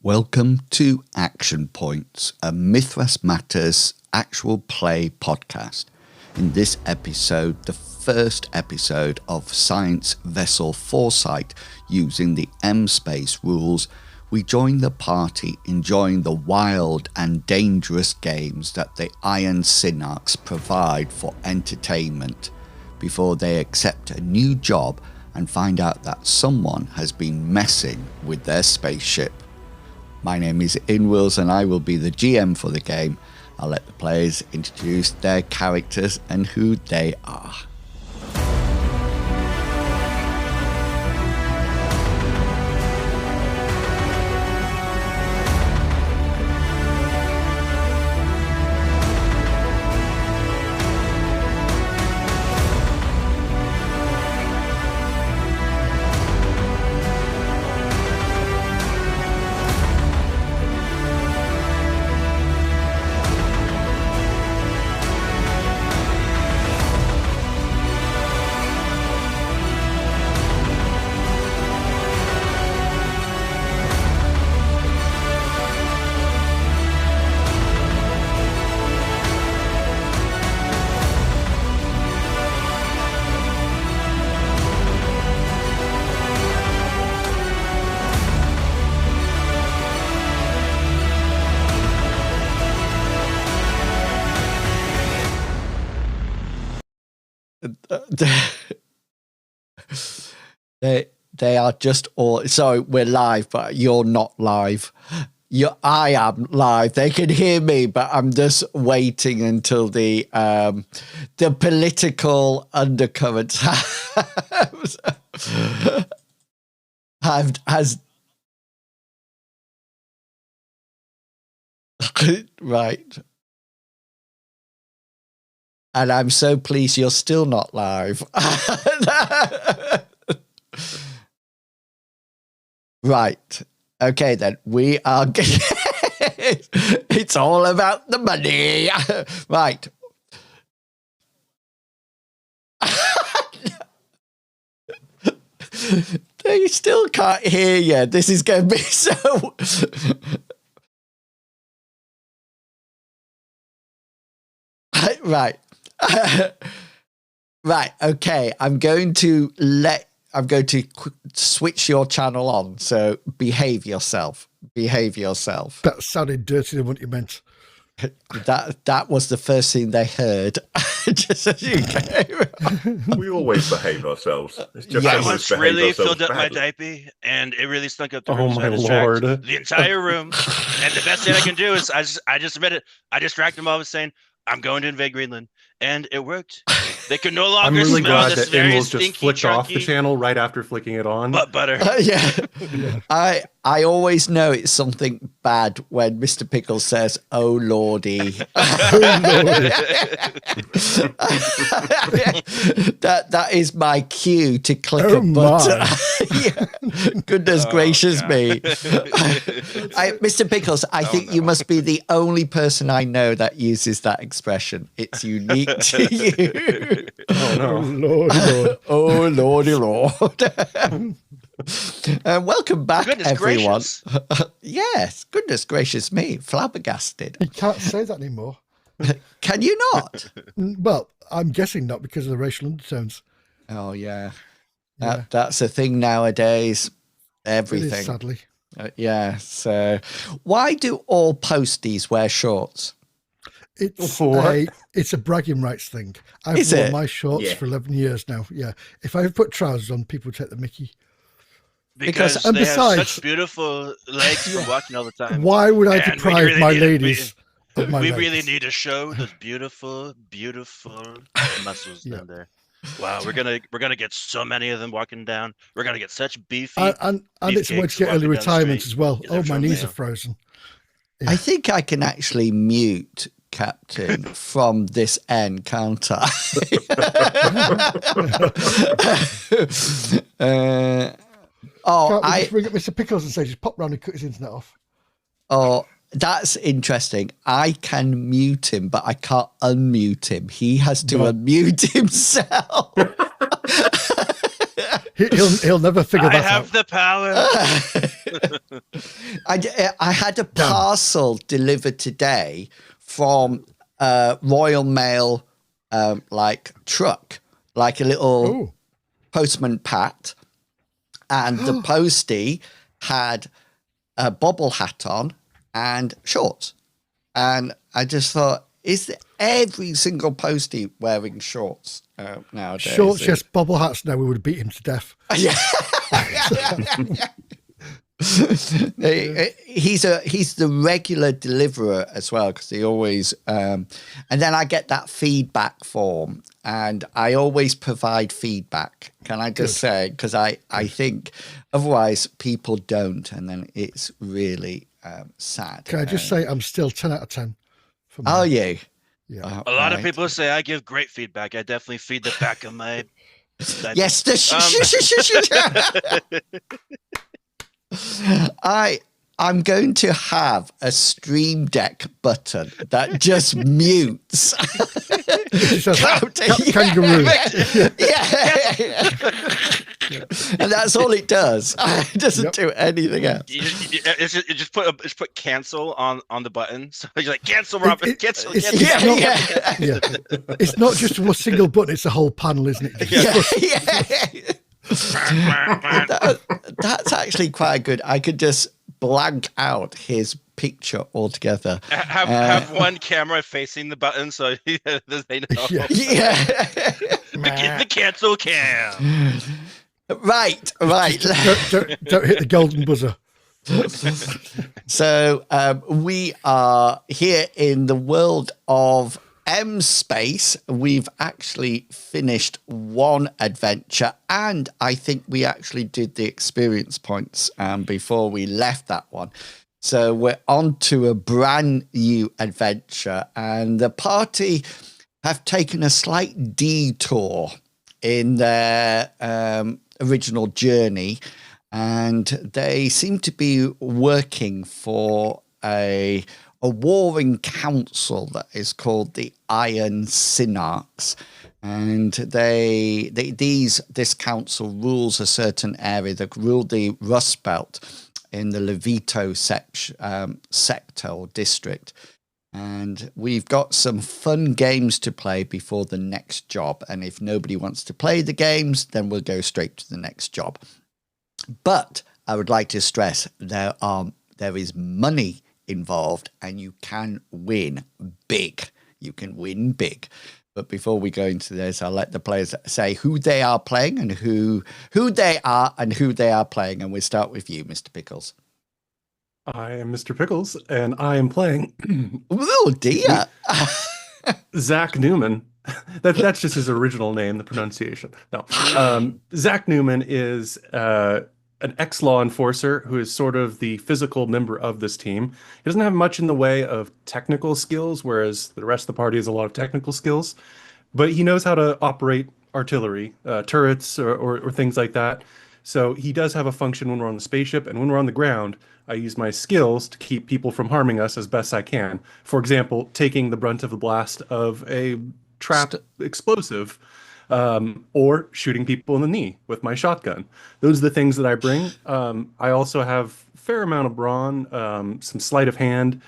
Welcome to Action Points, a Mythras Matters actual play podcast. In this episode, the first episode of Science Vessel Foresight, using the M-Space rules, we join the party enjoying the wild and dangerous games that the Iron Synarchs provide for entertainment before they accept a new job and find out that someone has been messing with their spaceship. My name is Inwils and I will be the GM for the game. I'll let the players introduce their characters and who they are. They are just all. Sorry, we're live, but you're not live. I am live. They can hear me, but I'm just waiting until the political undercurrents has right. And I'm so pleased you're still not live. Right. Okay, then. We are... It's all about the money. Right. They still can't hear you. This is going to be so... Right. Right. Okay. I'm going to switch your channel on. So behave yourself. Behave yourself. That sounded dirtier than what you meant. That was the first thing they heard. Just as you came. We always behave ourselves. It's just I once really filled up my diaper, and it really stunk up the room. Oh my Lord! The entire room. And the best thing I can do is I just admit it. I distract them all with saying I'm going to invade Greenland, and it worked. They can no longer I'm really smell glad this that very Inwils just stinky, flicked off the chunky channel right after flicking it on. butt butter. Yeah. I always know it's something bad when Mr. Pickles says, "Oh Lordy." that is my cue to click a button. Yeah. Goodness gracious me. Mr. Pickles, I think you must be the only person I know that uses that expression. It's unique to you. Oh no. Lord, Lord. Oh Lordy Lord. Welcome back, Goodness everyone. gracious. Yes, goodness gracious me, flabbergasted. You can't say that anymore. Can you not? Well, I'm guessing not because of the racial undertones. Oh yeah, Yeah. that's a thing nowadays. It Everything. is, sadly. Yeah. So, why do all posties wear shorts? It's a bragging rights thing. I've Is worn it? my shorts for 11 years now. Yeah. If I put trousers on, people take the mickey. Because and they have besides- such beautiful legs from walking all the time. Why would I And we deprive really my need- ladies of my We legs? really need to show those beautiful, beautiful muscles down there. Wow, we're gonna get so many of them walking down. We're gonna get such beefy. And it's a way to beefcakes get early walking down the retirement street. as well. Get Oh, them my from knees there. are frozen. I think I can actually mute Captain from this end, can't I? Can't we just ring up Mr. Pickles and say, just pop round and cut his internet off? Oh, that's interesting. I can mute him, but I can't unmute him. He has to unmute himself. He'll never figure that out. I have the power. I had a parcel delivered today from Royal Mail, like truck, like a little postman Pat, and the postie had a bobble hat on and shorts, and I just thought, is every single postie wearing shorts nowadays? Shorts, yes, bobble hats. No, we would have beat him to death. Yeah. He's the regular deliverer as well, because he always and then I get that feedback form, and I always provide feedback. Can I just say, because I think otherwise people don't, and then it's really sad. Can I just say I'm still 10 out of 10. Are you? Yeah. A lot of people say I give great feedback. I definitely feed the back of my. Yes, I'm going to have a Stream Deck button that just mutes. Kangaroo. Yeah. And that's all it does. It doesn't do anything else. You just put cancel on the button. So you're like, cancel, Robert. Cancel. Yeah. It's not just a single button, it's a whole panel, isn't it? That's actually quite good. I could just blank out his picture altogether. Have one camera facing the button so they know. Yeah. The cancel cam. Right. Don't hit the golden buzzer. So we are here in the world of M Space. We've actually finished one adventure, and I think we actually did the experience points before we left that one. So we're on to a brand new adventure, and the party have taken a slight detour in their original journey, and they seem to be working for a warring council that is called the Iron Synarchs, and this council rules a certain area. They rule the Rust Belt in the Levito sector or district. And we've got some fun games to play before the next job. And if nobody wants to play the games, then we'll go straight to the next job. But I would like to stress there is money involved, and you can win big. You can win big. But before we go into this, I'll let the players say who they are playing and who they are and who they are playing. And we'll start with you, Mr. Pickles. I am Mr. Pickles, and I am playing. Oh dear, Zach Newman. That's just his original name, the pronunciation. No, Zach Newman is an ex-law enforcer who is sort of the physical member of this team. He doesn't have much in the way of technical skills, whereas the rest of the party has a lot of technical skills. But he knows how to operate artillery, turrets, or things like that. So he does have a function when we're on the spaceship, and when we're on the ground, I use my skills to keep people from harming us as best I can. For example, taking the brunt of the blast of a trapped explosive, or shooting people in the knee with my shotgun. Those are the things that I bring. I also have a fair amount of brawn, some sleight of hand.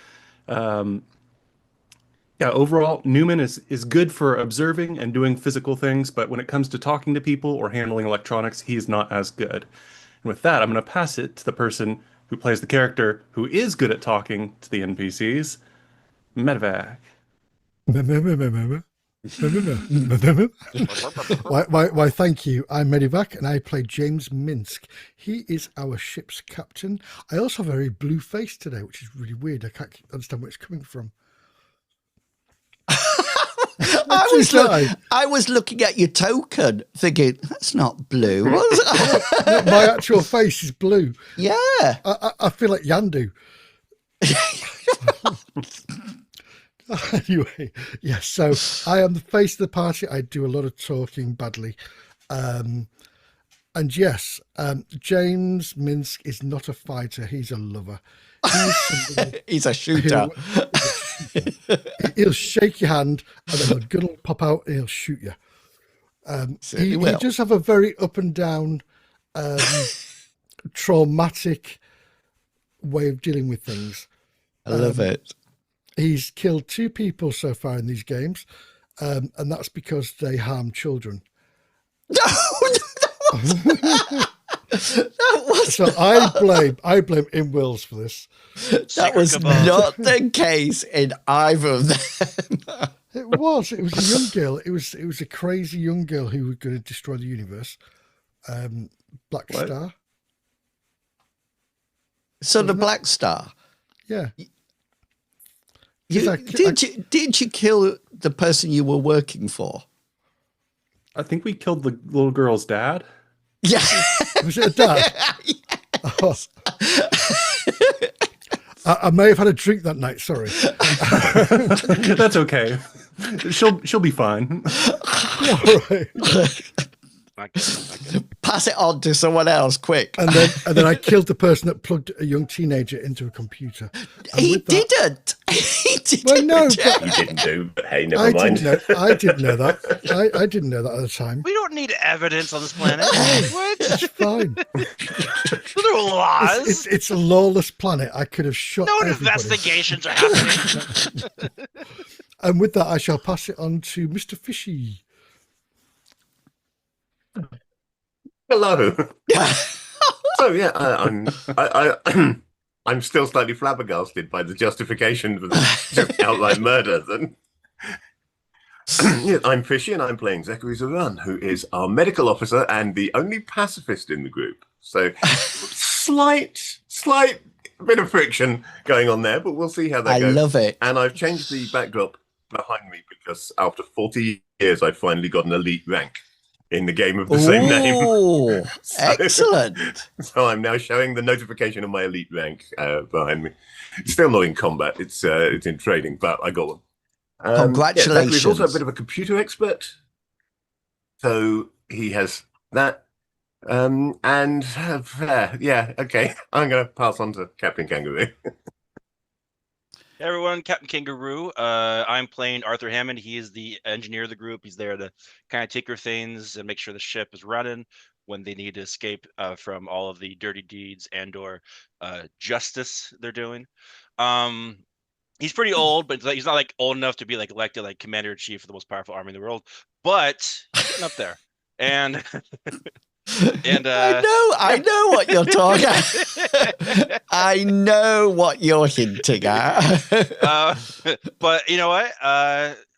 Overall, Newman is good for observing and doing physical things, but when it comes to talking to people or handling electronics, he's not as good. And with that, I'm going to pass it to the person who plays the character who is good at talking to the NPCs, Medevac. Why, thank you. I'm Medevac, and I play James Minsk. He is our ship's captain. I also have a very blue face today, which is really weird. I can't understand where it's coming from. I was looking at your token, thinking that's not blue. My actual face is blue. Yeah, I feel like Yandu. Anyway, yes. So I am the face of the party. I do a lot of talking badly, and yes, James Minsk is not a fighter. He's a lover. He's a shooter. He'll shake your hand, and then the gun will pop out, and he'll shoot you. He does have a very up and down traumatic way of dealing with things. I love it. He's killed 2 people so far in these games, and that's because they harm children. So I blame inwils for this. That was not the case in either of them. It was a young girl. It was a crazy young girl who was going to destroy the universe. Black What? Star. So the Black Star. Yeah. Did you kill the person you were working for? I think we killed the little girl's dad. Yeah. Was it a dad? Yes. Oh. I may have had a drink that night. Sorry. That's okay. She'll be fine. Yeah, all right. Pass it on to someone else, quick. And then I killed the person that plugged a young teenager into a computer. He didn't. He didn't. Well, no, You didn't do, but hey, never mind. I didn't know that. I didn't know that at the time. We don't need evidence on this planet. What? It's fine. There are laws. It's a lawless planet. I could have shot No everybody. investigations are happening. And with that, I shall pass it on to Mr. Fishy. Hello. So yeah, I'm still slightly flabbergasted by the justification for the outright murder. Yeah, I'm Fishy, and I'm playing Zachary Zaran, who is our medical officer and the only pacifist in the group. So slight bit of friction going on there, but we'll see how that goes. I love it. And I've changed the backdrop behind me because after 40 years, I've finally got an elite rank in the game of the same name. Excellent. So I'm now showing the notification of my elite rank behind me. It's still not in combat. It's in trading, but I got one. Congratulations. He's also a bit of a computer expert. So he has that. Yeah, okay. I'm going to pass on to Captain Kangaroo. Hey everyone, Captain Kangaroo. I'm playing Arthur Hammond. He is the engineer of the group. He's there to kind of tinker things and make sure the ship is running when they need to escape from all of the dirty deeds and/or justice they're doing. He's pretty old, but he's not like old enough to be like elected like commander in chief of the most powerful army in the world. But he's getting up there, and I know what you're talking. I know what you're hinting at. But you know what?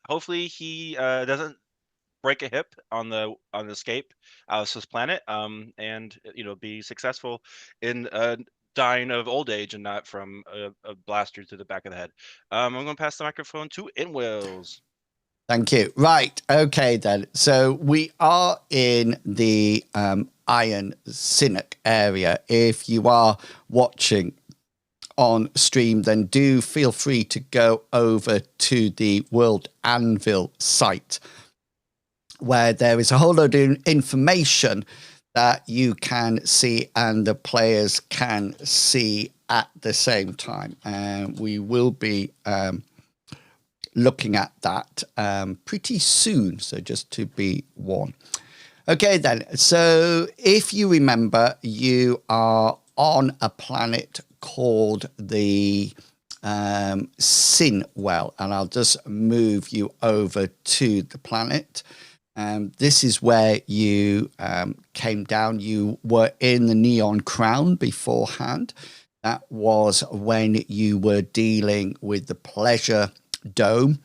Hopefully he doesn't break a hip on the escape out of this planet. And be successful in dying of old age and not from a blaster to the back of the head. I'm going to pass the microphone to inwils. Thank you. Right. Okay, then. So we are in the Iron Synarch area. If you are watching on stream, then do feel free to go over to the World Anvil site, where there is a whole load of information that you can see and the players can see at the same time. And we will be looking at that pretty soon, so just to be warned. Okay then, so if you remember, you are on a planet called the Sinwell, and I'll just move you over to the planet. This is where you came down. You were in the Neon Crown beforehand. That was when you were dealing with the Pleasure Dome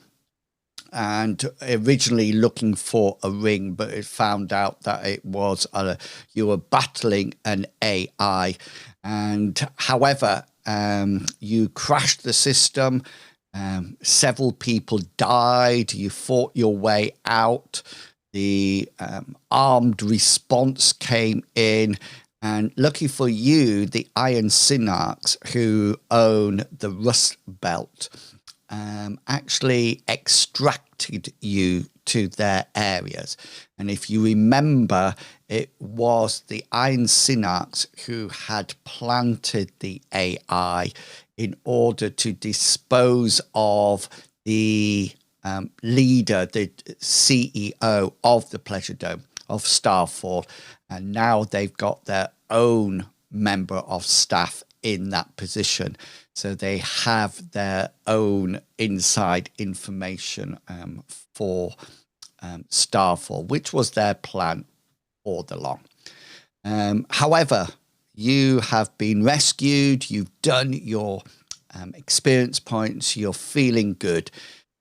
and originally looking for a ring, but it found out that it was you were battling an AI, and however you crashed the system. Several people died. You fought your way out. The armed response came in, and lucky for you, the Iron Synarchs, who own the Rust Belt, actually extracted you to their areas. And if you remember, it was the Iron Synarchs who had planted the AI in order to dispose of the leader, the CEO of the Pleasure Dome. of Starfall, and now they've got their own member of staff in that position. So they have their own inside information for Starfall, which was their plan all along. However, you have been rescued, you've done your experience points, you're feeling good,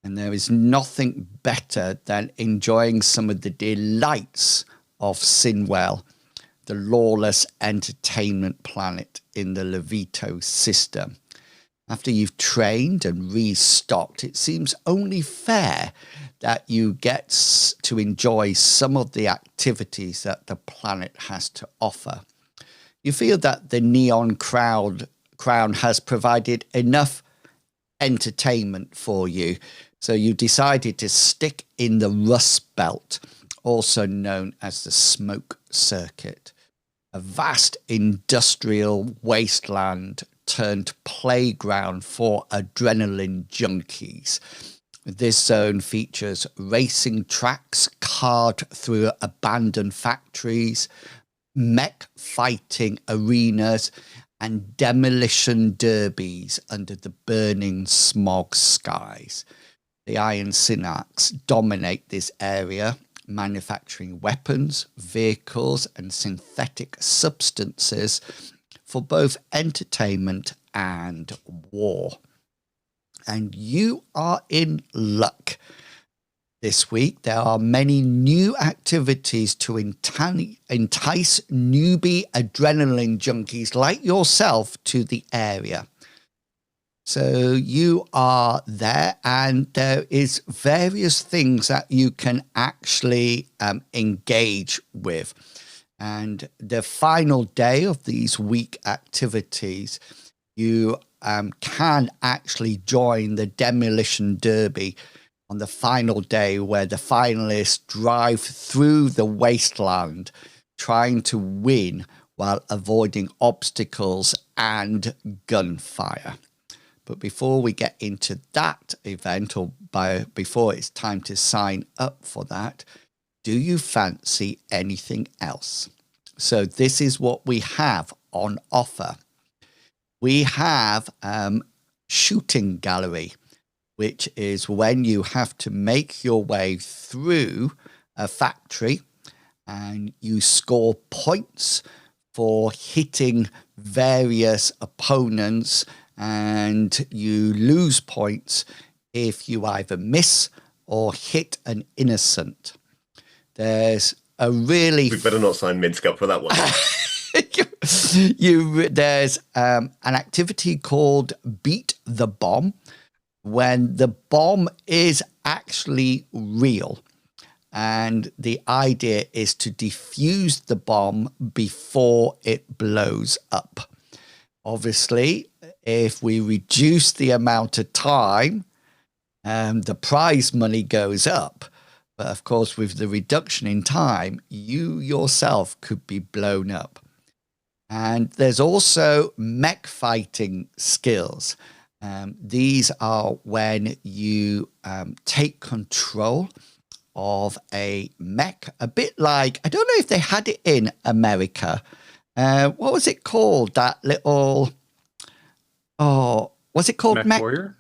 and there is nothing better than enjoying some of the delights of Sinwell, the lawless entertainment planet in the Levito system. After you've trained and restocked, it seems only fair that you get to enjoy some of the activities that the planet has to offer. You feel that the Neon Crown has provided enough entertainment for you, so you decided to stick in the Rust Belt, also known as the Smoke Circuit, a vast industrial wasteland turned playground for adrenaline junkies. This zone features racing tracks carved through abandoned factories, mech fighting arenas, and demolition derbies under the burning smog skies. The Iron Synarchs dominate this area, manufacturing weapons, vehicles, and synthetic substances for both entertainment and war. And you are in luck. This week, there are many new activities to entice newbie adrenaline junkies like yourself to the area. So you are there, and there is various things that you can actually engage with. And the final day of these week activities, you can actually join the Demolition Derby on the final day, where the finalists drive through the wasteland trying to win while avoiding obstacles and gunfire. But before we get into that event, or before it's time to sign up for that, do you fancy anything else? So this is what we have on offer. We have shooting gallery, which is when you have to make your way through a factory and you score points for hitting various opponents, and you lose points if you either miss or hit an innocent. There's a really... We better not sign Minsk up for that one. There's an activity called Beat the Bomb, when the bomb is actually real. And the idea is to defuse the bomb before it blows up. Obviously, if we reduce the amount of time, the prize money goes up. But of course, with the reduction in time, you yourself could be blown up. And there's also mech fighting skills. These are when you take control of a mech, a bit like, I don't know if they had it in America. What was it called? That little, was it called Mech Warrior?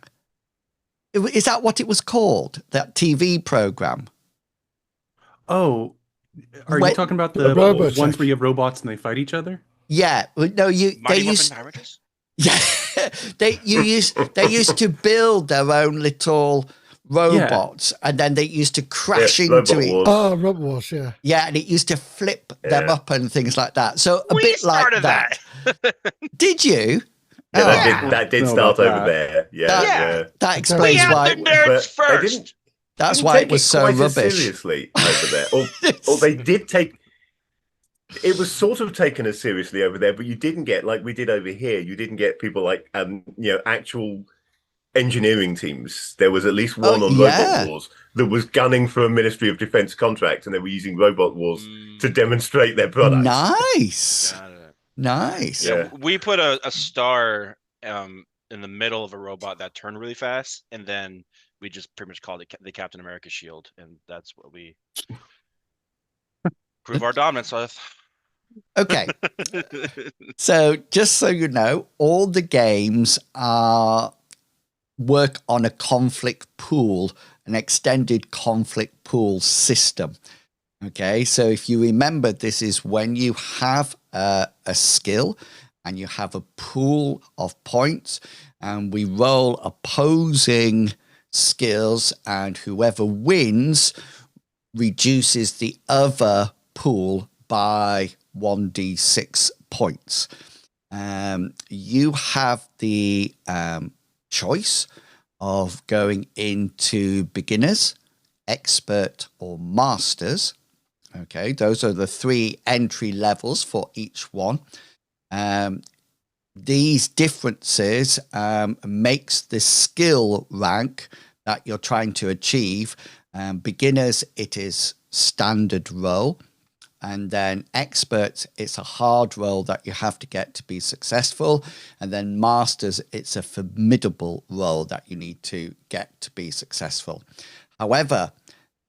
Is that what it was called? That TV program? Oh, are you talking about the ones where you have robots and they fight each other? Yeah, no, they used. Yeah, they used to build their own little robots, and then they used to crash into it. Oh, Robot Wars, yeah. Yeah, and it used to flip them up and things like that. So a bit like that. Did you? Yeah, that did start over there. Yeah. That explains why. The nerds first. That's why it was so rubbish. Seriously over there, or they did take. It was sort of taken as seriously over there, but you didn't get, like we did over here, you didn't get people like, actual engineering teams. There was at least one on Robot Wars that was gunning for a Ministry of Defense contract, and they were using Robot Wars to demonstrate their products. Nice. Nice. Yeah, we put a star in the middle of a robot that turned really fast, and then we just pretty much called it the Captain America shield, and that's what we... Prove our dominance, Arth. Okay. So just so you know, all the games work on a conflict pool, an extended conflict pool system. Okay, so if you remember, this is when you have a skill and you have a pool of points, and we roll opposing skills, and whoever wins reduces the other pool by 1d6 points. You have the choice of going into beginners, expert, or masters. Okay, those are the 3 entry levels for each one. These differences makes the skill rank that you're trying to achieve. Beginners, it is standard roll. And then experts, it's a hard roll that you have to get to be successful. And then masters, it's a formidable roll that you need to get to be successful. However,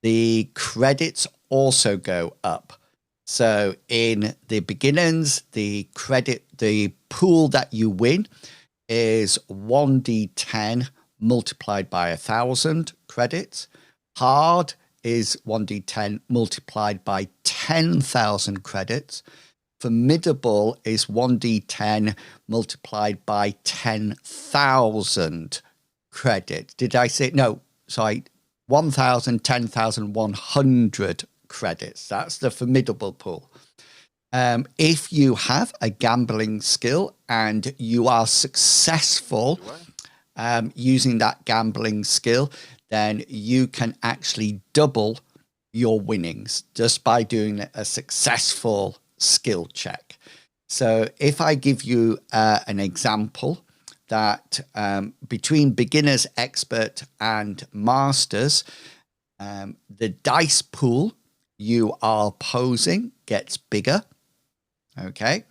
the credits also go up. So in the beginners, the pool that you win is 1d10 multiplied by 1,000 credits. Hard is 1d10 multiplied by 10,000 credits. Formidable is 1d10 multiplied by 10,000 credits. Did I say? No, sorry. 1,000, 10,100 credits. That's the formidable pool. If you have a gambling skill and you are successful using that gambling skill, then you can actually double your winnings just by doing a successful skill check. So if I give you an example that between beginners, expert, and masters, the dice pool you are posing gets bigger, okay?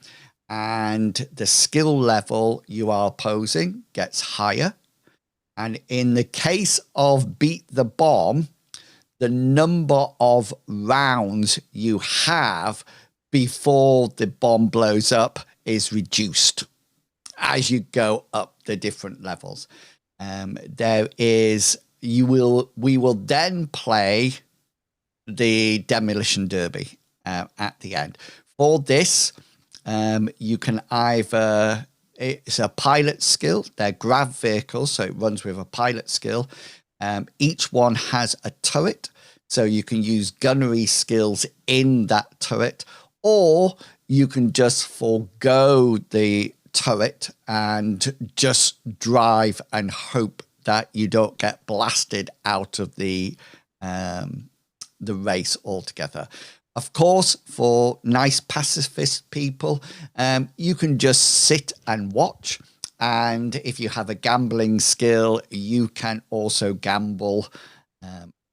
And the skill level you are posing gets higher. And in the case of Beat the Bomb, the number of rounds you have before the bomb blows up is reduced as you go up the different levels. We will then play the Demolition Derby at the end. For this, you can either, it's a pilot skill, they're grav vehicles, so it runs with a pilot skill. Each one has a turret, so you can use gunnery skills in that turret, or you can just forego the turret and just drive and hope that you don't get blasted out of the race altogether. Of course, for nice pacifist people, you can just sit and watch. And if you have a gambling skill, you can also gamble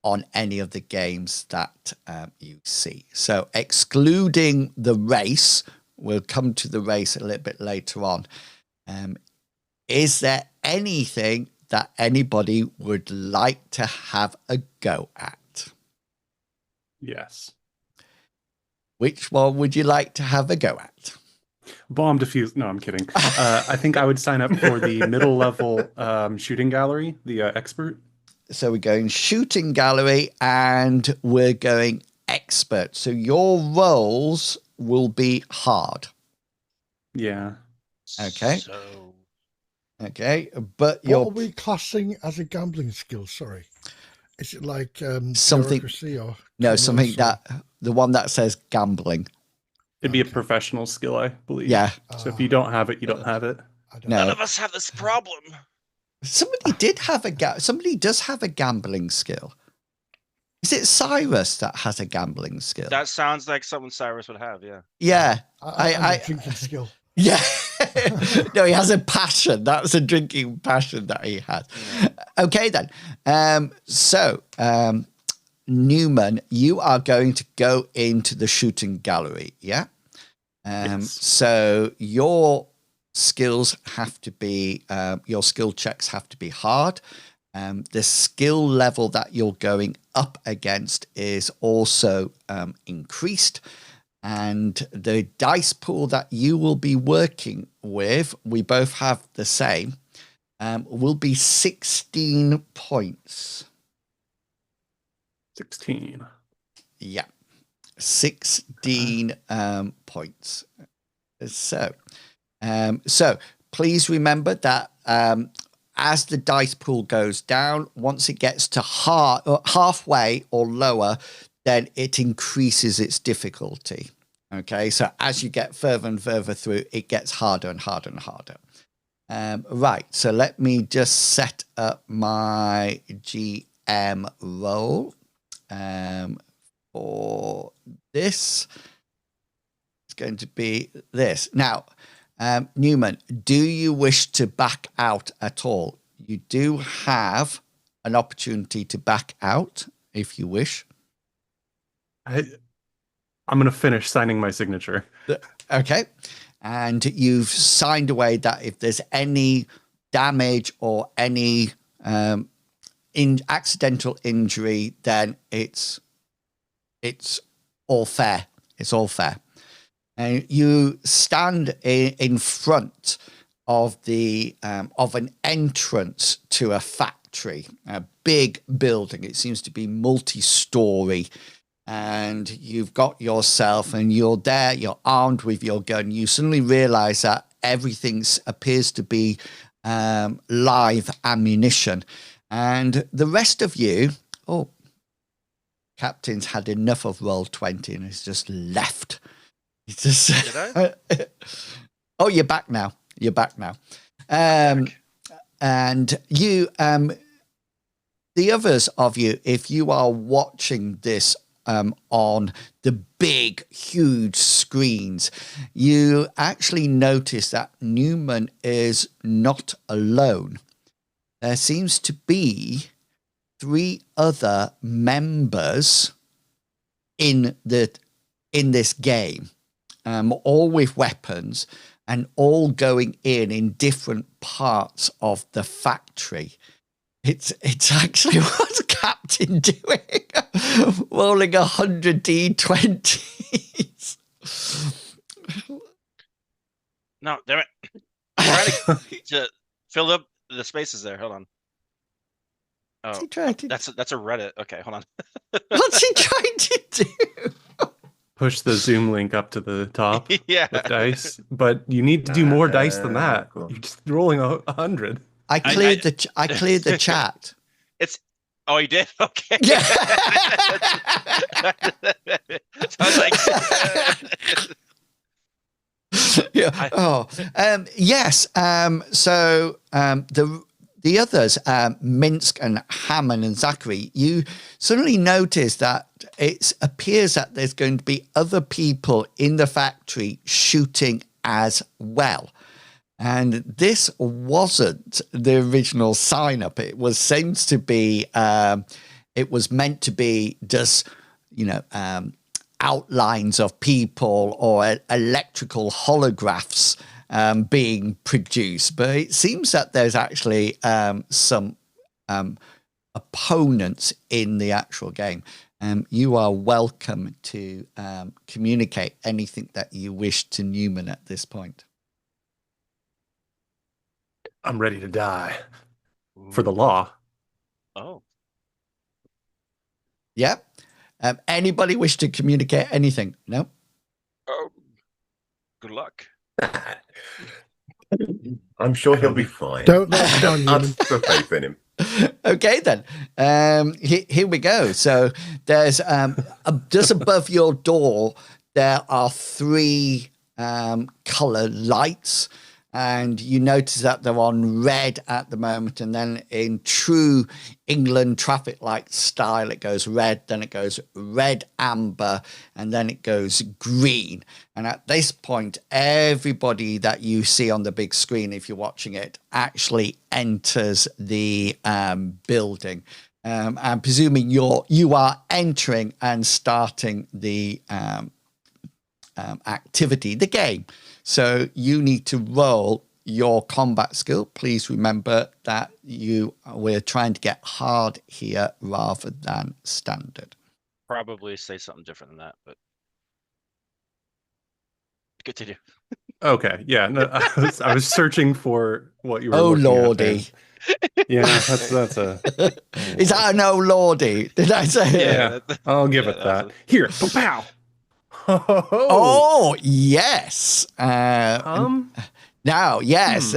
on any of the games that you see. So excluding the race, we'll come to the race a little bit later on. Is there anything that anybody would like to have a go at? Yes. Which one would you like to have a go at? Bomb defuse. No, I'm kidding. I think I would sign up for the middle level shooting gallery, the expert. So we're going shooting gallery and we're going expert. So your rolls will be hard. Yeah. Okay. Okay. But what are we classing as a gambling skill? Sorry. Is it like something or no, something that the one that says gambling. It'd be a professional skill, I believe. Yeah. So if you don't have it, you don't have it. None of us have this problem. Somebody does have a gambling skill. Is it Cyrus that has a gambling skill? That sounds like something Cyrus would have, yeah. Yeah. I drinking skill. Yeah. No, he has a passion. That's a drinking passion that he has. Yeah. Okay, then. Newman, you are going to go into the shooting gallery, yeah? Yes. So your skills have to be, your skill checks have to be hard. The skill level that you're going up against is also increased. And the dice pool that you will be working with, we both have the same, will be 16 points. 16. Yeah, 16 points. So please remember that as the dice pool goes down, once it gets to halfway or lower, then it increases its difficulty. Okay, so as you get further and further through, it gets harder and harder and harder. Right, so let me just set up my GM role for this. It's going to be this. Now, Newman, do you wish to back out at all? You do have an opportunity to back out if you wish. I'm going to finish signing my signature. Okay. And you've signed away that if there's any damage or any accidental injury, then it's all fair. It's all fair. And you stand in front of of an entrance to a factory, a big building. It seems to be multi-story. And you've got yourself, and you're there, you're armed with your gun. You suddenly realize that everything appears to be live ammunition. And the rest of you, Captain's had enough of Roll20 and has just left. He's just, Did I? Oh, you're back now. You're back now. And you, the others of you, if you are watching this on the big, huge screens, you actually notice that Newman is not alone. There seems to be 3 other members in this game, all with weapons and all going in different parts of the factory. It's actually what's Captain doing? Rolling 100 D20s. No, damn it. I'm trying to fill up the spaces there. Hold on. What's Oh, he trying to that's a Reddit. Okay, hold on. What's he trying to do? Push the Zoom link up to the top Yeah. with dice, but you need to do more dice than that. Cool. You're just rolling 100. I cleared the chat. Oh, you did? Okay. Yeah. So I was like, Yeah. Yes. So the others, Minsk and Hammond and Zachary, you suddenly notice that it appears that there's going to be other people in the factory shooting as well. And this wasn't the original sign up. It seems to be, it was meant to be just, outlines of people or electrical holographs being produced. But it seems that there's actually some opponents in the actual game. You are welcome to communicate anything that you wish to Newman at this point. I'm ready to die for the law. oh, Yeah. Anybody wish to communicate anything? No? good luck. I'm sure he'll be fine. Don't let him down, I've Newman. got faith in him. Okay, then. Here we go. So there's just above your door, there are 3 color lights. And you notice that they're on red at the moment. And then in true England traffic light style, it goes red, then it goes red, amber, and then it goes green. And at this point, everybody that you see on the big screen, if you're watching it, actually enters the building. I'm presuming you are entering and starting the activity, the game. So you need to roll your combat skill. Please remember that we're trying to get hard here rather than standard. Probably say something different than that, but Good to do. Okay, yeah. No, I was searching for what you were. Oh looking at lordy, there. Yeah, that's a. is that an oh lordy? Did I say it? Yeah, I'll give yeah, it that that. Here, pow. Oh yes. Now, yes.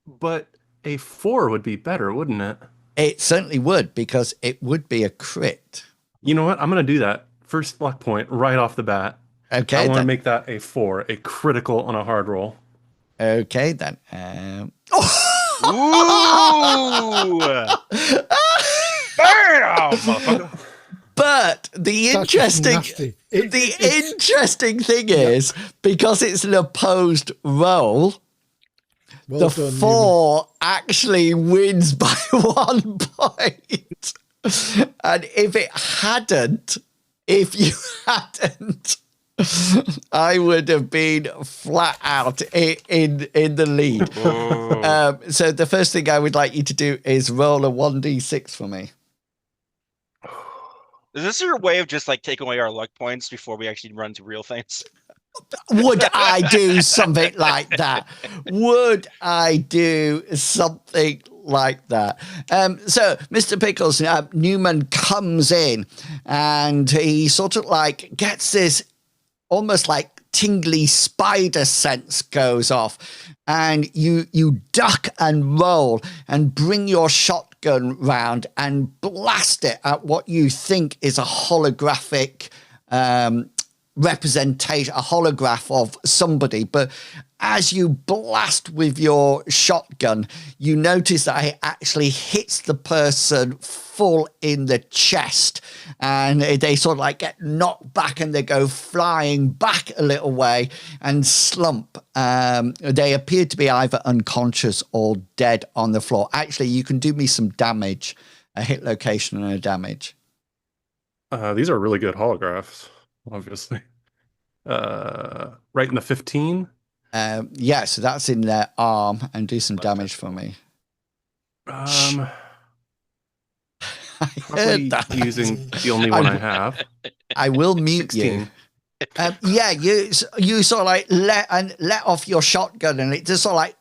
But a 4 would be better, wouldn't it? It certainly would, because it would be a crit. You know what? I'm going to do that. First luck point right off the bat. Okay, I want to then. make that a 4, a critical on a hard roll. Okay, then. Ooh! Bam! Motherfucker. But the That's just interesting, nasty. interesting thing is, because it's an opposed roll, Well the done, 4 actually wins by 1 point. And if you hadn't, I would have been flat out in the lead. So the first thing I would like you to do is roll a 1d6 for me. Is this your way of just like taking away our luck points before we actually run to real things? Would I do something like that? Would I do something like that? So, Mr. Pickles, Newman comes in and he sort of like gets this almost like tingly spider sense goes off, and you duck and roll and bring your shotgun round and blast it at what you think is a holographic representation, a holograph of somebody. But as you blast with your shotgun, you notice that it actually hits the person full in the chest, and they sort of like get knocked back and they go flying back a little way and slump. They appear to be either unconscious or dead on the floor. Actually, you can do me some damage, a hit location and a damage. These are really good holographs, obviously. Right in the 15. Yeah, so that's in their arm, and do some damage for me. I heard that. Using the only one I have. I will mute 16. you. Yeah, you sort of like let off your shotgun, and it just sort of like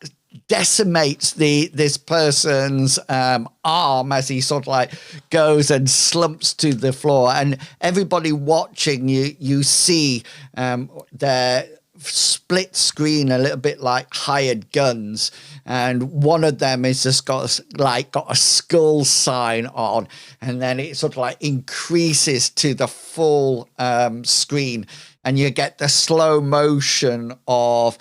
decimates this person's arm as he sort of like goes and slumps to the floor. And everybody watching you see their split screen a little bit like hired guns, and one of them is just got a skull sign on, and then it sort of like increases to the full screen, and you get the slow motion of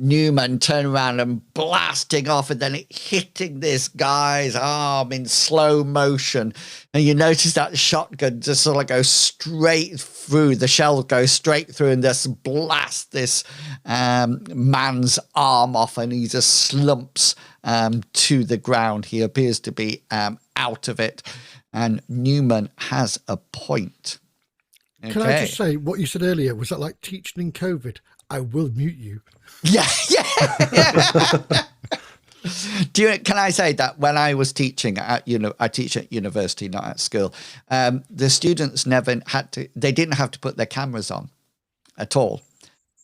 Newman turn around and blasting off, and then it hitting this guy's arm in slow motion. And you notice that the shotgun just sort of goes straight through, the shell goes straight through and just blasts this man's arm off, and he just slumps to the ground. He appears to be out of it, and Newman has a point. Okay. Can I just say what you said earlier? Was that like teaching in COVID? I will mute you. Yeah. Can I say that when I was teaching at, I teach at university, not at school, the students they didn't have to put their cameras on at all.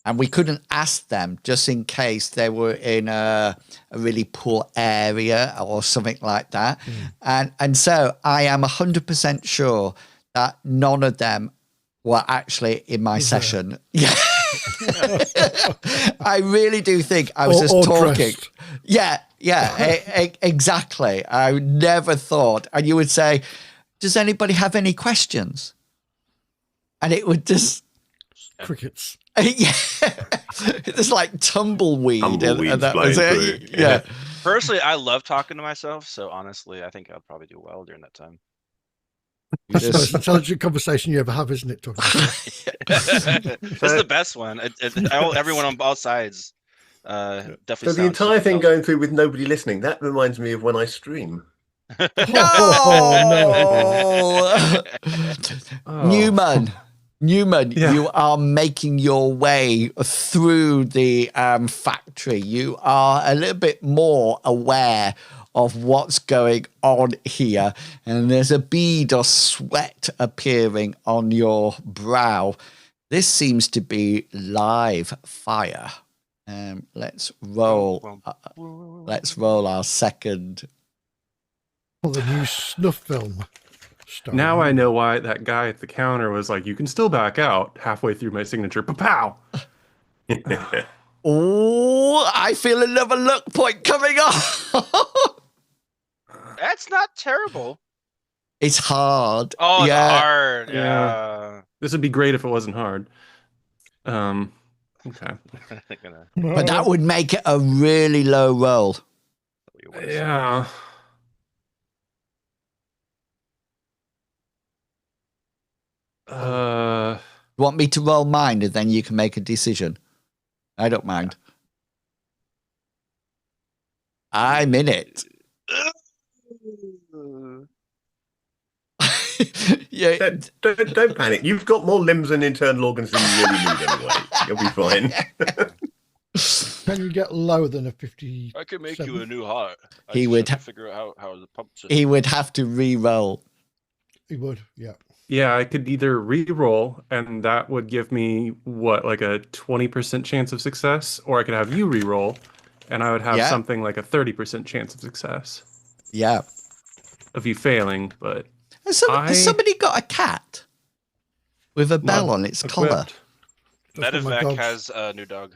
And we couldn't ask them just in case they were in a really poor area or something like that. And so I am 100% sure that none of them were actually in my session. Yeah. I really do think I was just talking. Dressed. Yeah, exactly. I never thought. And you would say, does anybody have any questions? And it would just... Crickets. Yeah. It's like tumbleweed. And that was it. Yeah. Personally, I love talking to myself. So honestly, I think I'd probably do well during that time. That's the most intelligent conversation you ever have, isn't it? Talking That's the best one. Everyone on both sides definitely. So the entire thing going through with nobody listening, that reminds me of when I stream. Newman, you are making your way through the factory. You are a little bit more aware of what's going on here, and there's a bead of sweat appearing on your brow, This seems to be live fire. Let's roll. Let's roll our second. Well, the new snuff film. Now I know why that guy at the counter was like, "You can still back out halfway through my signature." Pow! Oh, I feel another luck point coming up. That's not terrible. It's hard. Oh, it's yeah. hard. Yeah. Yeah. This would be great if it wasn't hard. Okay. But that would make it a really low roll. Yeah. You want me to roll mine and then you can make a decision? I don't mind. I'm in it. Yeah. Don't panic. You've got more limbs and internal organs than you really need anyway. You'll be fine. Can you get lower than a 50? I could make you a new heart. He would figure out how the pump system. He would have to re-roll. He would, yeah. Yeah, I could either re-roll, and that would give me, what, like a 20% chance of success? Or I could have you re-roll, and I would have something like a 30% chance of success. Yeah. Of you failing, but... Has somebody got a cat? With a bell on its collar? Medevac has a new dog.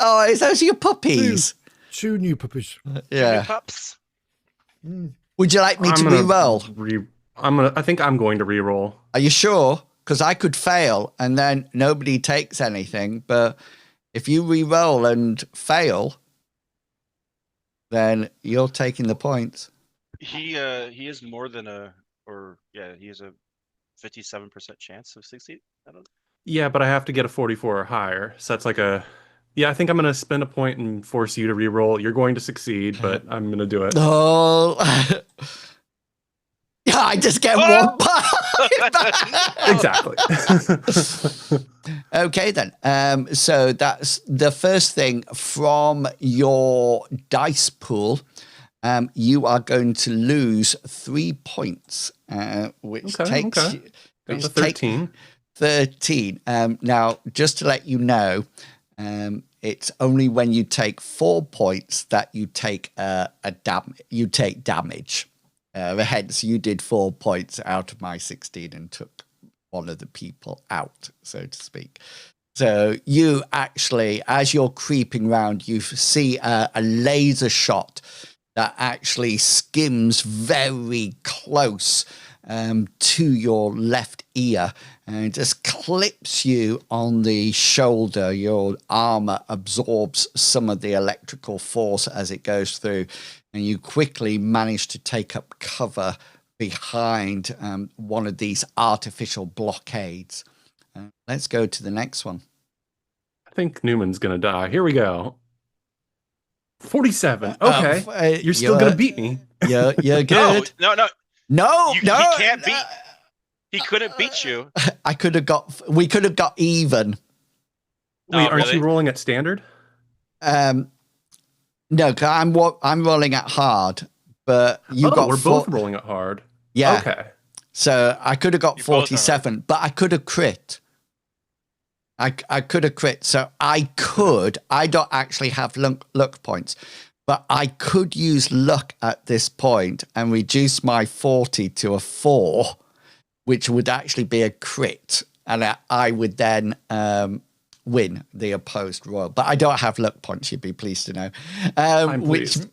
Oh, is those your puppies? Two new puppies. Yeah. New pups. Would you like me to re-roll? I think I'm going to re-roll. Are you sure? Because I could fail and then nobody takes anything. But if you re-roll and fail, then you're taking the points. He is more than he has a 57% chance of succeed. I don't know. Yeah, but I have to get a 44 or higher. So that's like a... Yeah, I think I'm going to spend a point and force you to re-roll. You're going to succeed, but I'm going to do it. Oh... Yeah, I just get one point. Exactly. Okay, then. So that's the first thing from your dice pool. You are going to lose 3 points, which takes you... Down to 13. 13. Now, just to let you know, it's only when you take 4 points that you take damage. Hence, you did 4 points out of my 16 and took one of the people out, so to speak. So you actually, as you're creeping around, you see a laser shot that actually skims very close to your left ear and just clips you on the shoulder. Your armor absorbs some of the electrical force as it goes through, and you quickly manage to take up cover behind one of these artificial blockades. Let's go to the next one. I think Newman's going to die. Here we go. 47. Okay. You're still going to beat me. You're good. No. He can't beat. He couldn't beat you. We could have got even. Wait, aren't you rolling at standard? No, I'm rolling at hard, but we're both rolling at hard. Yeah. Okay. So I could have got 47, but I could have crit. I could have crit. So I don't actually have luck points, but I could use luck at this point and reduce my 40 to a 4, which would actually be a crit. And I would then win the opposed roll. But I don't have luck points, you'd be pleased to know. I'm pleased.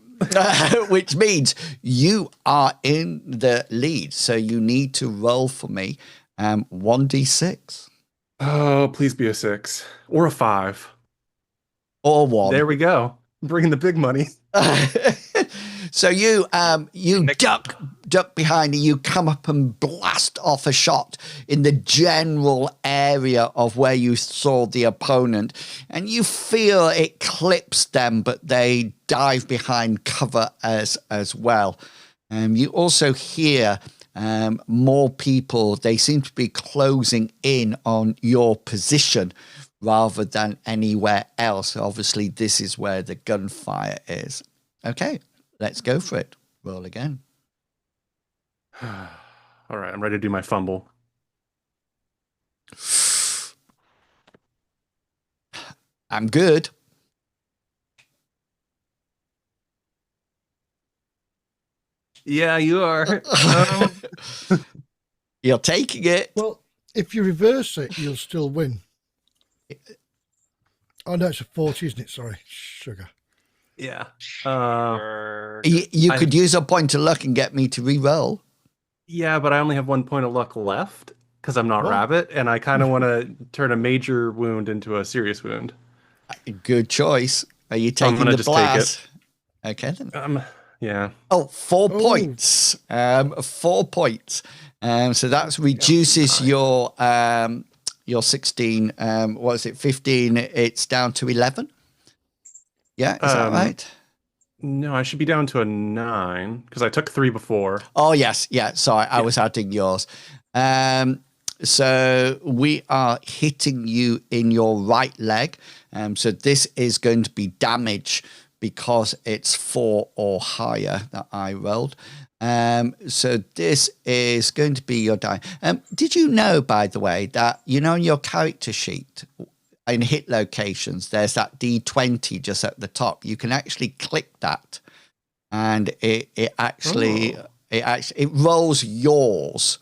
Which means you are in the lead. So you need to roll for me 1d6. Oh, please be a 6 or a 5 or 1. There we go. Bringing the big money. So you duck behind and you come up and blast off a shot in the general area of where you saw the opponent, and you feel it clips them, but they dive behind cover as well. You also hear more people. They seem to be closing in on your position rather than anywhere else. Obviously, this is where the gunfire is. Okay, let's go for it. Roll again. All right, I'm ready to do my fumble. I'm good. Yeah, you are. You're taking it. Well, if you reverse it, you'll still win. Oh, no, it's a 40, isn't it? Sorry, sugar. Yeah. You could use a point of luck and get me to re-roll. Yeah, but I only have 1 point of luck left because I'm not What? rabbit, and I kind of want to turn a major wound into a serious wound. Good choice. Are you I'm taking gonna the just blast? Okay then. Yeah. Oh, 4 Oh. points. 4 points. So that reduces your 16. What is it? 15. It's down to 11. Yeah, is that right? No, I should be down to a 9 because I took 3 before. Oh yes, yeah. Sorry, I was adding yours. So we are hitting you in your right leg. So this is going to be damage because it's 4 or higher that I rolled. So this is going to be your die. Did you know, by the way, that in your character sheet in hit locations, there's that D20 just at the top. You can actually click that, and it actually rolls yours.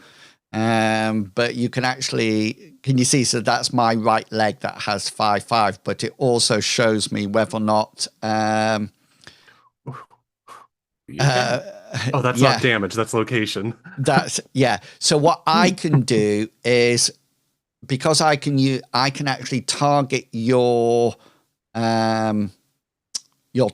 But you can actually, can you see? So that's my right leg that has 5/5, but it also shows me whether or not. Oh, that's not damage. That's location. That's So what I can do is, because I can actually target your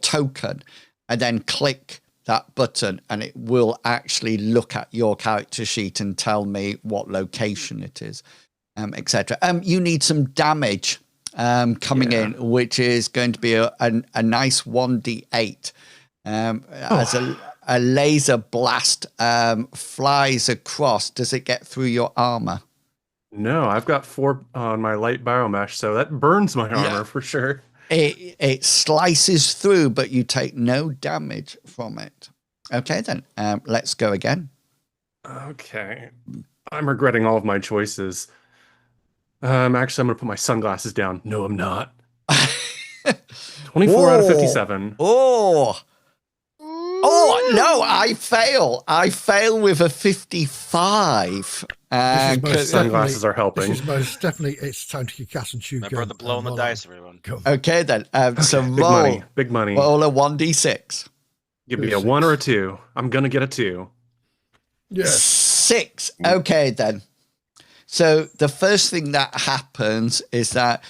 token and then click that button, and it will actually look at your character sheet and tell me what location it is, etc. You need some damage coming in, which is going to be a nice 1d8 as a laser blast flies across. Does it get through your armor? No, I've got 4 on my light biomesh, so that burns my armor for sure. It slices through, but you take no damage from it. Okay, then let's go again. Okay, I'm regretting all of my choices. Actually, I'm gonna put my sunglasses down. No, I'm not. 24 out of 57. Oh no! I fail. I fail with a 55. Sunglasses are helping. This is most definitely. It's time to kick ass and chew gum. Remember the blow on the dice, everyone. Okay then. So roll. Big money. Roll a 1d6. Give me a 1 or a 2. I'm gonna get a 2. Yes. 6. Okay then. So the first thing that happens is that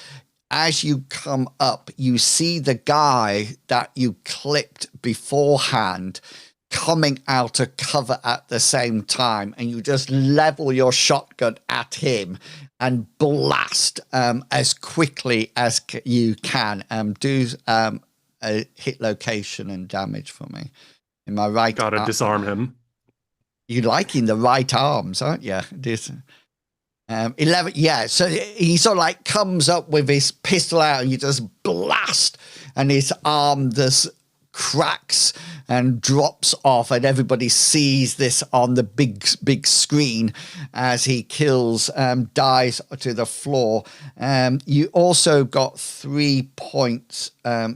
as you come up, you see the guy that you clipped beforehand coming out of cover at the same time, and you just level your shotgun at him and blast as quickly as you can. Do a hit location and damage for me. Am I right? Gotta disarm him. You like in the right arms, aren't you? 11. Yeah. So he sort of like comes up with his pistol out, and you just blast, and his arm just cracks and drops off, and everybody sees this on the big screen as he kills, dies to the floor. You also got 3 points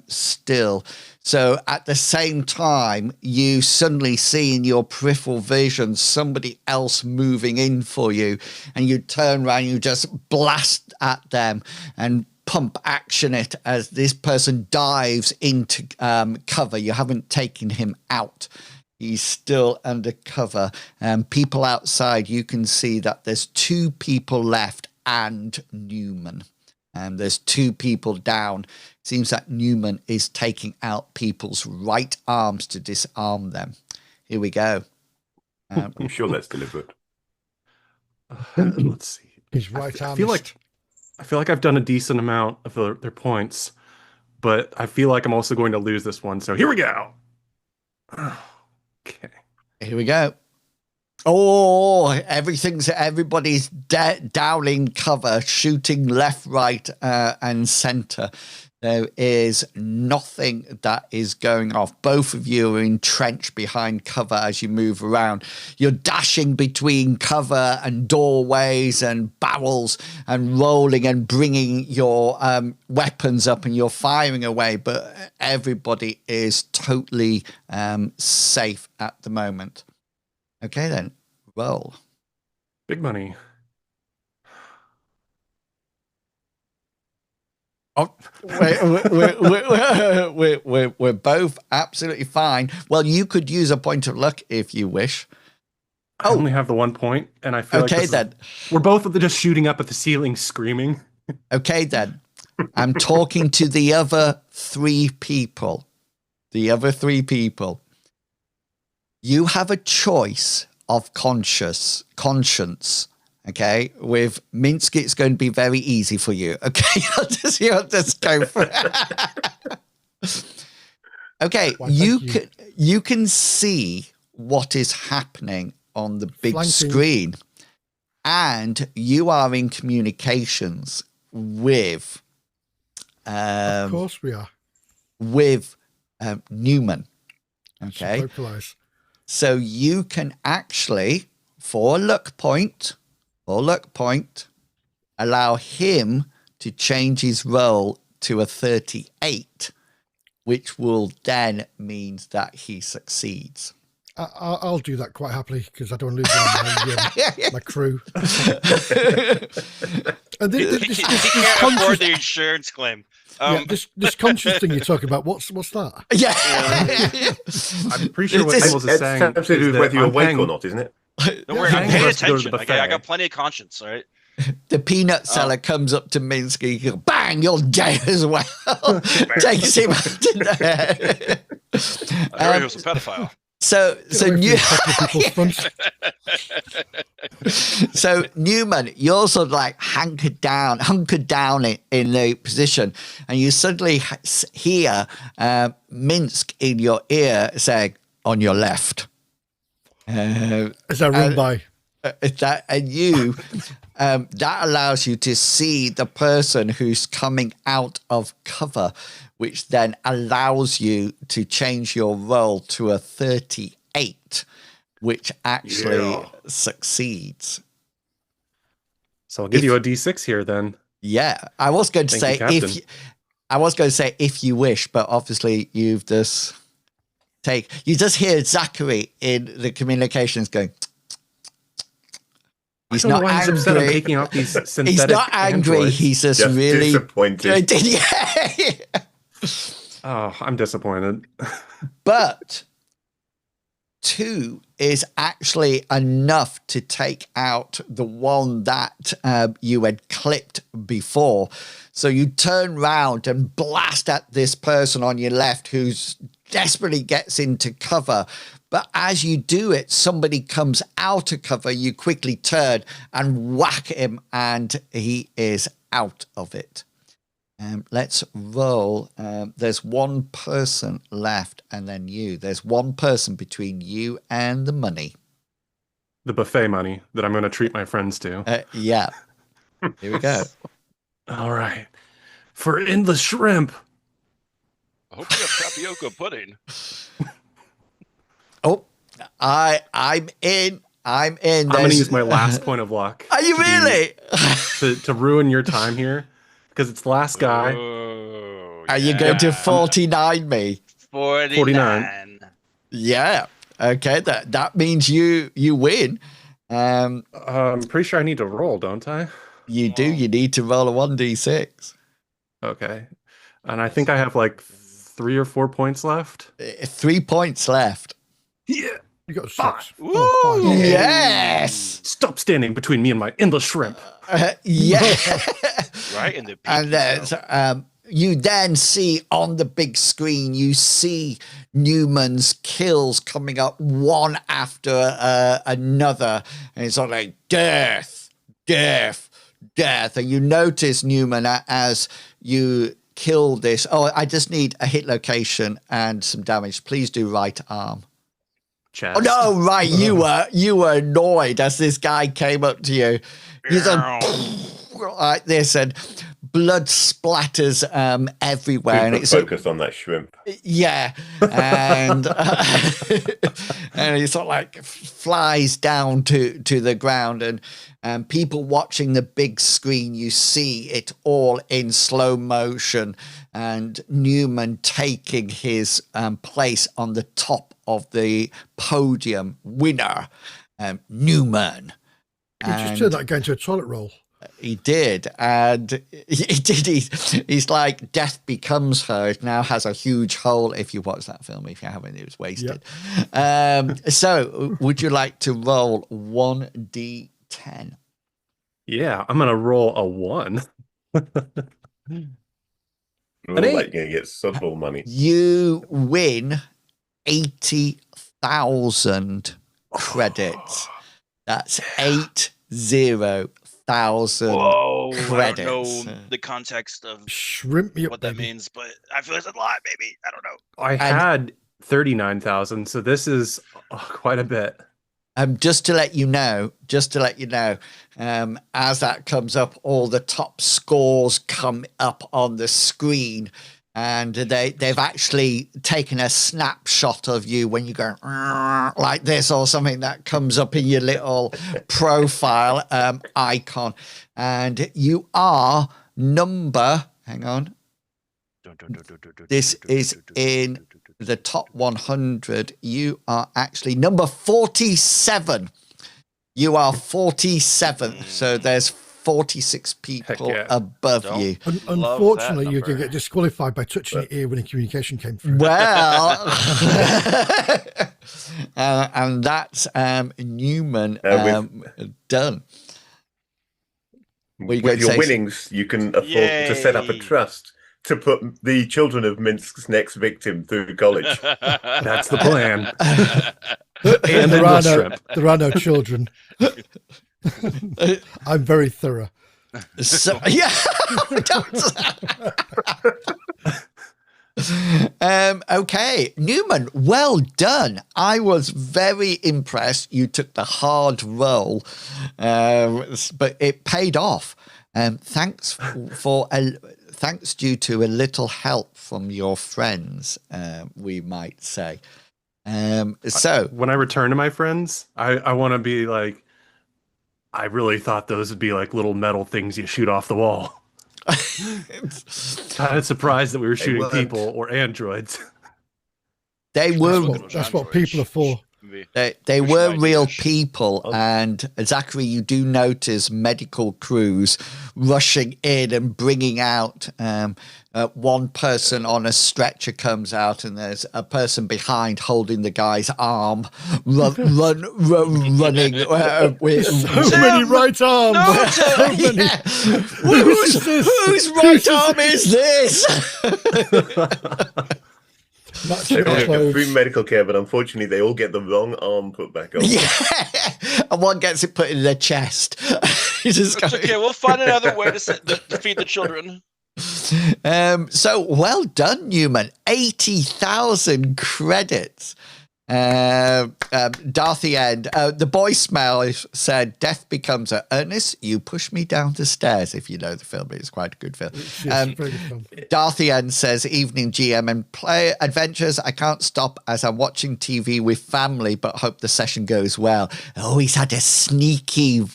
still. So at the same time, you suddenly see in your peripheral vision somebody else moving in for you, and you turn around, you just blast at them and pump action it as this person dives into cover. You haven't taken him out. He's still under cover. People outside, you can see that there's 2 people left and Newman. There's 2 people down. Seems that Newman is taking out people's right arms to disarm them. Here we go. I'm sure that's deliberate. Let's see. His right arm. I feel like I've done a decent amount of their points, but I feel like I'm also going to lose this one. So here we go. Okay. Here we go. Oh, everybody's down in cover, shooting left, right, and center. There is nothing that is going off. Both of you are entrenched behind cover as you move around. You're dashing between cover and doorways and barrels and rolling and bringing your weapons up, and you're firing away, but everybody is totally safe at the moment. Okay, then, roll. Big money. Oh, we're both absolutely fine. Well, you could use a point of luck if you wish. I only have the 1 point, and I feel okay, then. We're both just shooting up at the ceiling, screaming. Okay, then. I'm talking to the other 3 people. The other 3 people. You have a choice of conscience. Okay, with Minsk, it's going to be very easy for you. Okay, you'll just go for it. Okay, you can see what is happening on the big screen, and you are in communications with. Of course, we are with Newman. Okay, so you can actually, for a luck point, allow him to change his roll to a 38, which will then means that he succeeds. I'll do that quite happily because I don't lose my, my crew. And he can't afford the insurance claim. This conscious thing you're talking about, what's that? Yeah. I'm pretty sure what Nichols is saying is whether you're awake or not, isn't it? Don't worry, I'm paying attention. Okay, I got plenty of conscience, all right? The peanut seller comes up to Minsky, he goes, bang, you're dead as well. Takes him out in the head. I heard he was a pedophile. So Newman, you're sort of like hunkered down in the position, and you suddenly hear Minsk in your ear saying, on your left. As I run by. That allows you to see the person who's coming out of cover, which then allows you to change your roll to a 38, which actually succeeds. So I'll give you a D6 here then. Yeah, I was going to say if you wish, but obviously you've just you just hear Zachary in the communications going. He's not angry. He's upset I'm taking out these synthetic He's not angry. androids. He's just really disappointed. Yeah. Oh, I'm disappointed. But 2 is actually enough to take out the one that you had clipped before. So you turn round and blast at this person on your left who's desperately gets into cover. But as you do it, somebody comes out of cover. You quickly turn and whack him, and he is out of it. Let's roll. There's one person left, and then you. There's one person between you and the money. The buffet money that I'm going to treat my friends to. Yeah. Here we go. All right. For endless shrimp. I hope you have tapioca pudding. Oh, I'm in. I'm going to use my last point of luck. Are you really? To ruin your time here, because it's the last guy. Oh, Are you going to 49 me? 49. Yeah. Okay. That means you win. I'm pretty sure I need to roll, don't I? You do. You need to roll a 1d6. Okay. And I think I have like 3 or 4 points left. 3 points left. Yeah. You got 6. 5. Ooh, yes. Stop standing between me and my endless shrimp. Yeah. Right in the And you then see on the big screen, you see Newman's kills coming up one after another. And it's sort of like death, death, death. And you notice, Newman, as you kill this. Oh, I just need a hit location and some damage. Please do right arm. Chest. Oh no, right. You were annoyed as this guy came up to you. You said like this, and blood splatters everywhere, and Super it's focused on that shrimp. yeah, and and it sort of like flies down to the ground, and people watching the big screen, you see it all in slow motion, and Newman taking his place on the top of the podium, winner, Newman. He just turned that guy into a toilet roll. He did, and he's like Death Becomes Her. It now has a huge hole. If you watch that film, if you haven't, it was wasted. Yep. So, would you like to roll 1d10? Yeah, I'm gonna roll a 1. We're like going to get softball money. You win 80,000 credits. That's 80,000 credits. I don't know the context of Shrimp me up, what that means, but I feel it's a lot, maybe. I don't know. I had 39,000, so this is quite a bit. Just to let you know, as that comes up, all the top scores come up on the screen, and they've actually taken a snapshot of you when you go like this, or something that comes up in your little profile icon, and you are number. Hang on, this is in the top 100. You are actually number 47. You are 47. So there's 46 people above you. Unfortunately, you can get disqualified by touching your ear when a communication came through. Well, and that's Newman done. With your winnings, you can afford to set up a trust to put the children of Minsk's next victim through college. That's the plan. And there are no children. I'm very thorough. So, yeah. Okay, Newman, well done. I was very impressed. You took the hard role, but it paid off. Thanks due to a little help from your friends, we might say. So when I return to my friends, I want to be like, I really thought those would be like little metal things you shoot off the wall. Kind of surprised that we were shooting people or androids. They were. That's what people are for. They were real people, and Zachary, you do notice medical crews rushing in and bringing out. One person on a stretcher comes out, and there's a person behind holding the guy's arm, running. With so many right arms. No, so many. Yeah. Whose right arm is this? They all get free medical care, but unfortunately, they all get the wrong arm put back on. Yeah, and one gets it put in their chest. It's okay. We'll find another way to feed the children. So well done, Newman. 80,000 credits. Darthy End. The voicemail said, "Death becomes a Ernest. You push me down the stairs." If you know the film, it's quite a good film. Darthy End says, "Evening GM and play adventures. I can't stop as I'm watching TV with family, but hope the session goes well." Oh, he's had a sneaky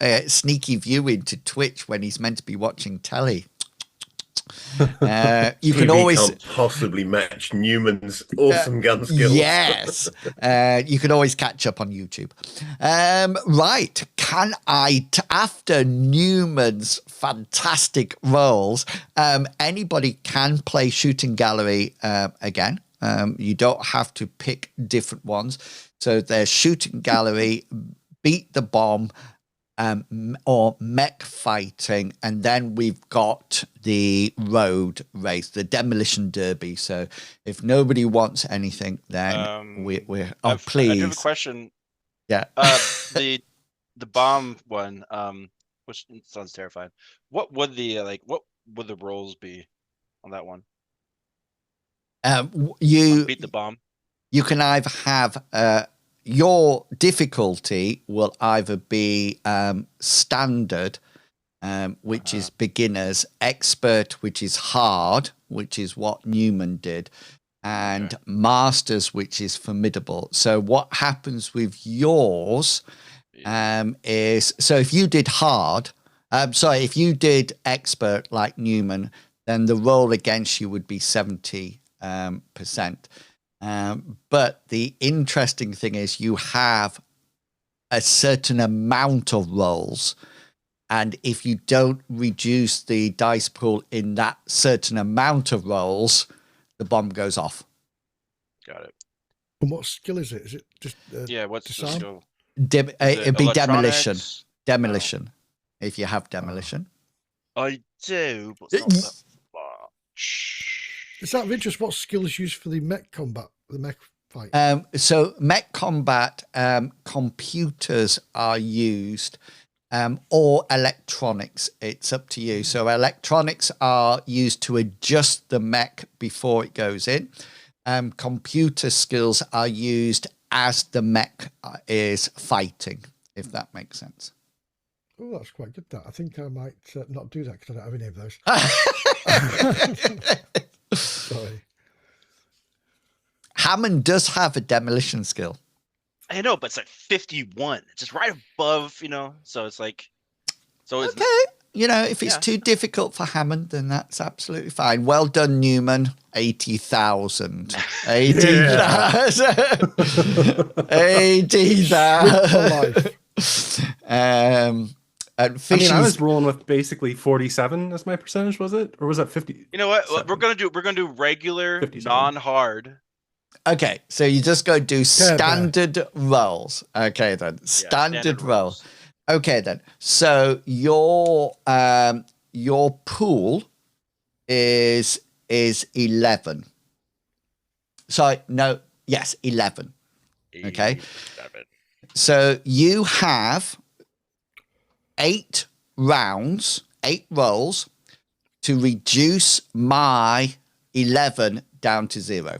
viewing to Twitch when he's meant to be watching telly. You can always can't possibly match Newman's awesome gun skills. Yes, you can always catch up on YouTube. Right, can I? After Newman's fantastic roles, anybody can play Shooting Gallery again. You don't have to pick different ones. So there's Shooting Gallery, Beat the Bomb, or mech fighting, and then we've got the road race, the demolition derby. So if nobody wants anything, then we're please. I do have a question. Yeah. The bomb one, which sounds terrifying. What would the roles be on that one? You beat the bomb. You can either have your difficulty will either be standard, which is beginners, expert, which is hard, which is what Newman did, and masters, which is formidable. So what happens with yours is, so if you did hard, if you did expert like Newman, then the roll against you would be 70%. But the interesting thing is you have a certain amount of rolls. And if you don't reduce the dice pool in that certain amount of rolls, the bomb goes off. Got it. And what skill is it? Is it just what's the disarm? skill? It'd be demolition. Electronics? Demolition. If you have demolition. I do, but it's not that much. Is that of interest? What skill is used for the mech combat, the mech fight? So mech combat, computers are used, or electronics. It's up to you. So electronics are used to adjust the mech before it goes in. Computer skills are used as the mech is fighting, if that makes sense. Oh, that's quite good. That I think I might not do that because I don't have any of those. Sorry. Hammond does have a demolition skill. I know, but it's like 51. It's just right above, so it's like, it's Okay. If it's too difficult for Hammond, then that's absolutely fine. Well done, Newman. 80,000. 80,000. 80,000. And I was rolling with basically 47 as my percentage, was it? Or was that 50? You know what? We're gonna do regular, 57. non-hard. Okay, so you just go do standard rolls. Okay, then standard rolls. Okay, then. So your pool is 11. Sorry, no, yes, 11. Okay. 11. So you have 8 rolls to reduce my 11 down to 0.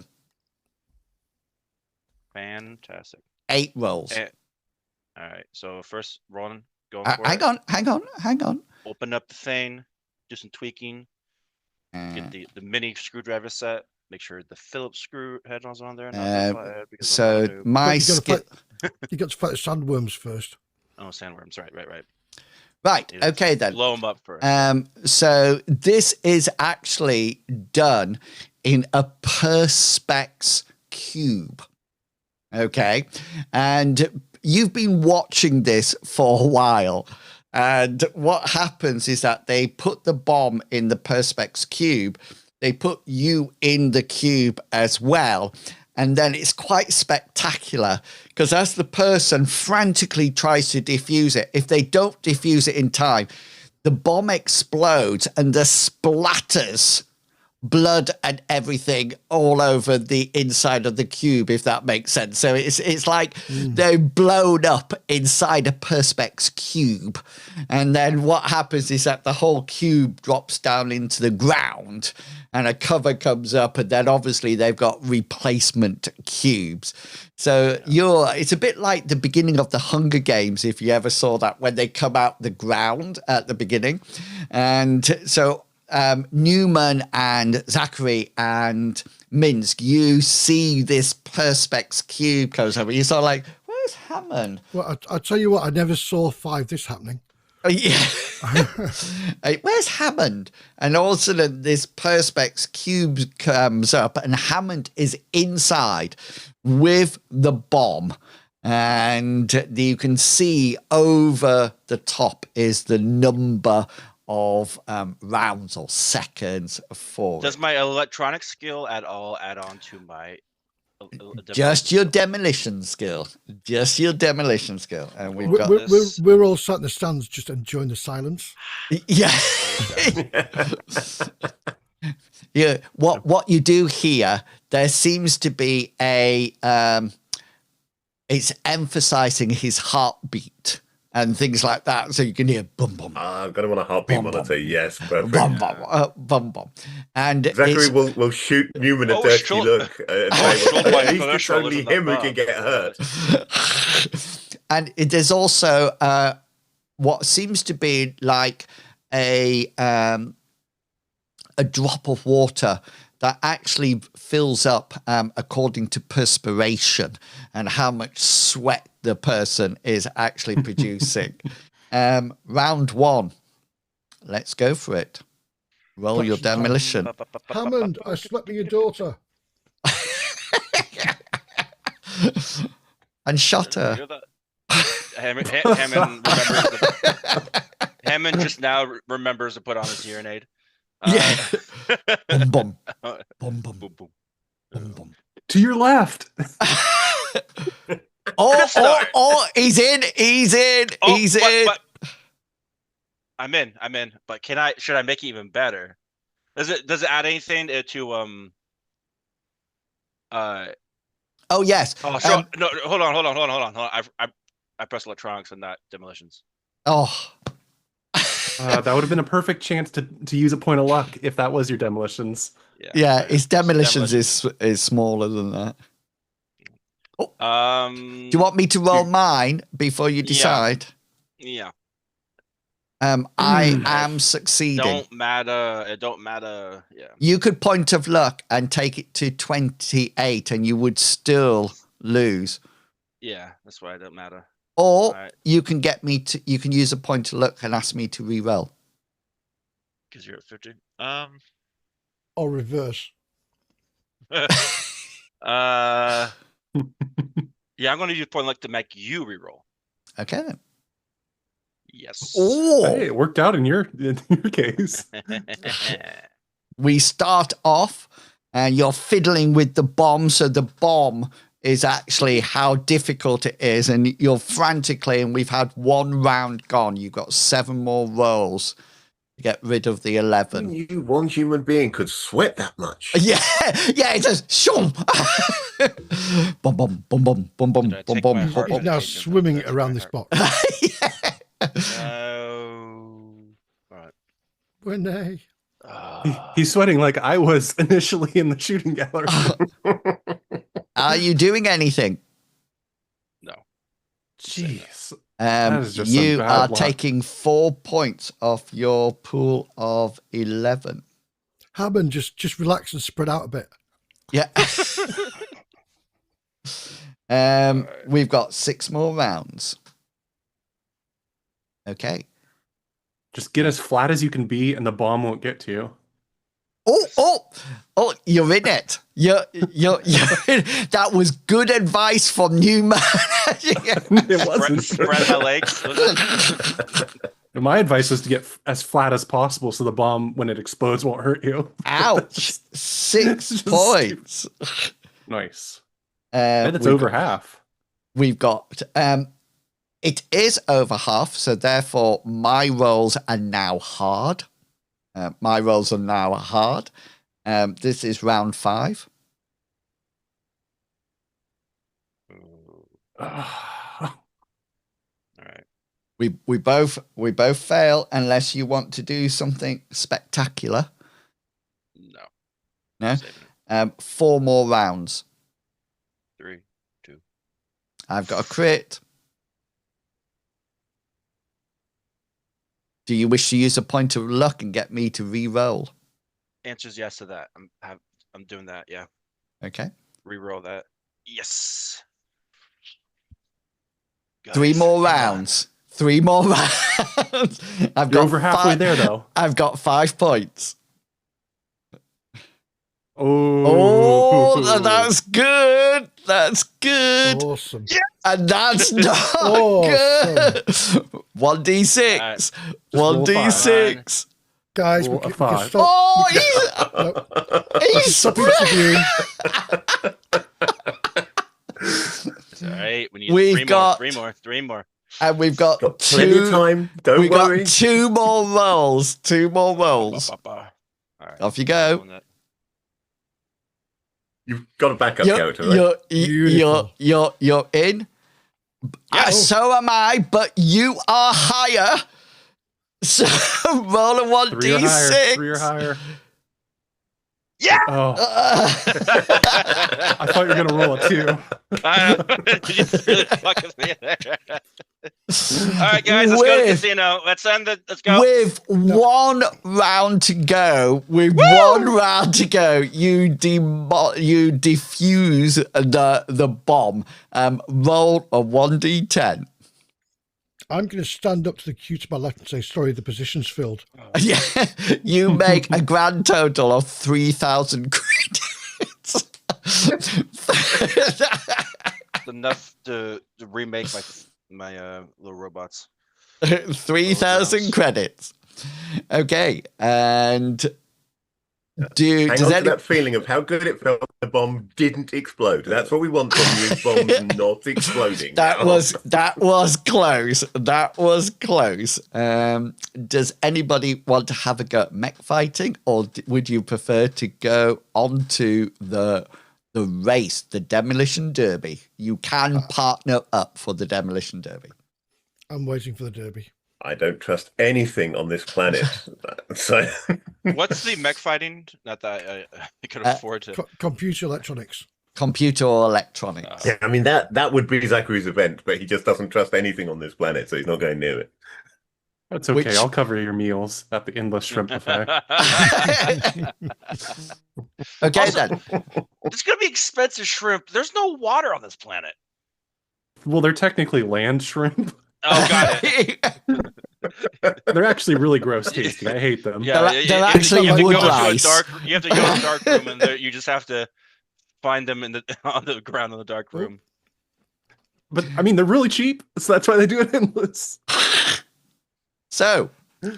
Fantastic. 8 rolls. All right. So first, Ron, going for Hang it. on. Open up the thing, do some tweaking, get the mini screwdriver set. Make sure the Phillips screw head is on there. So my skill. You got to fight the sandworms first. Oh, sandworms. Right. Right. Okay, then. Blow them up first. So this is actually done in a perspex cube. Okay. And you've been watching this for a while. And what happens is that they put the bomb in the perspex cube. They put you in the cube as well. And then it's quite spectacular because as the person frantically tries to defuse it, if they don't defuse it in time, the bomb explodes and there splatters blood and everything all over the inside of the cube, if that makes sense. So it's like they're blown up inside a perspex cube. And then what happens is that the whole cube drops down into the ground and a cover comes up, and then obviously they've got replacement cubes. So it's a bit like the beginning of the Hunger Games, if you ever saw that, when they come out the ground at the beginning. And so Newman and Zachary and Minsk, you see this perspex cube goes over. You're sort of like, where's Hammond? Well, I'll tell you what, I never saw 5 this happening. Oh, yeah. Where's Hammond? And all of a sudden this perspex cube comes up and Hammond is inside with the bomb. And you can see over the top is the number of rounds or seconds for Does my electronic skill at all add on to my just your demolition skill? Just your demolition skill. And we've got we're all sat in the stands just enjoying the silence. Yeah. Yeah. What you do here, there seems to be a it's emphasizing his heartbeat and things like that, so you can hear bum bum. I've got him on a heartbeat monitor. Yes, perfect. Bum bum bum. And Zachary will shoot Newman a dirty look and say, well, at least it's only him who can get hurt. And there's also what seems to be like a drop of water that actually fills up according to perspiration and how much sweat the person is actually producing. Round one. Let's go for it. Roll your demolition. Hammond, I slept with your daughter. And shot her. Hammond just now remembers to put on his hearing aid. Yeah. Boom, boom. Boom, Boom, boom. boom, boom. Boom, boom. To your left. Oh, he's in. He's in. Oh, He's in. But I'm in. But should I make it even better? Does it add anything to Oh, yes. Oh, sure. No, hold on. I pressed electronics and not demolitions. Oh. That would have been a perfect chance to use a point of luck if that was your demolitions. Yeah, his demolitions is smaller than that. Oh. Do you want me to roll mine before you decide? Yeah. I am succeeding. It don't matter. Yeah. You could point of luck and take it to 28 and you would still lose. Yeah, that's why it don't matter. Or Right. you can you can use a point of luck and ask me to re-roll. Because you're at 50. Or reverse. Yeah, I'm gonna use point of luck to make you reroll. Okay then. Yes. Oh, Hey, it worked out in your case. we start off and you're fiddling with the bomb. So the bomb is actually how difficult it is. And you're frantically, and we've had one round gone. You've got 7 more rolls to get rid of the 11. You, one human being, could sweat that much. Yeah, it says, shoom. Boom, boom, boom, boom, boom, boom, Did I boom, take boom, my boom, heart He's boom. now medication? swimming Did I take around my this heart- box. Right. Renee. He's sweating like I was initially in the shooting gallery. Are you doing anything? No. Jeez. That is just some You bad are luck. taking 4 points off your pool of 11. Hammond, just relax and spread out a bit. Yeah. We've got 6 more rounds. Okay. Just get as flat as you can be, and the bomb won't get to you. Oh, you're in it. You're that was good advice from Newman. It wasn't. Spread my legs. My advice was to get as flat as possible so the bomb, when it explodes, won't hurt you. Ouch. 6 Just points. Nice. And it's over half. We've got it is over half, so therefore my rolls are now hard. This is round 5. All right. We both fail unless you want to do something spectacular. No. No. Saving it. 4 more rounds. 3, 2. I've got a crit. Do you wish to use a point of luck and get me to re-roll? Answers yes to that. I'm doing that. Yeah. Okay. Reroll that. Yes. 3 Guys, more come on. rounds. 3 more rounds. I've You're got over halfway there, though. I've got 5 points. Oh, That's good. That's good. Awesome. And that's not Awesome. good. 1d6. roll 1d6. Guys, Roll we a can 5. stop. Oh, he's Stop interviewing. It's all right. We need We've 3 got- more. 3 more. and we've got Got plenty of 2. time. Don't We've worry. got 2 more rolls. 2 more rolls. All right. Off you go. Doing that. You've got a backup character, right? You're in. Yes. So am I, but you are higher. So roll a 3 or higher. 1d6. 3 or higher. Yeah. Oh, I thought you were going to roll a 2. You just really fuck with me there. right, guys, let's go to the casino. Let's end the. Let's go. With one round to go, you defuse the bomb. Roll a 1d10. I'm going to stand up to the queue to my left and say, sorry, the position's filled. Yeah, you make a grand total of 3,000 credits. Enough to remake my little robots. 3,000 credits. Okay, and Hang on to that feeling of how good it felt when the bomb didn't explode. That's what we want from you, is bombs not exploding. That was close. That was close. Does anybody want to have a go at mech fighting, or would you prefer to go on to the race, the demolition derby? You can partner up for the demolition derby. I'm waiting for the derby. I don't trust anything on this planet. So, what's the mech fighting? Not that I could afford to. Computer electronics. Computer or electronics. yeah, I mean that would be Zachary's event, but he just doesn't trust anything on this planet, so he's not going near it. That's okay. I'll cover your meals at the Endless Shrimp Buffet. Okay, Also, then. It's gonna be expensive shrimp. There's no water on this planet. Well, they're technically land shrimp. Oh, got it. They're actually really gross tasting. I hate them. Yeah, They're actually wood rice. You have to go to a dark room, and you just have to find them on the ground in the dark room. But I mean, they're really cheap, so that's why they do it endless. So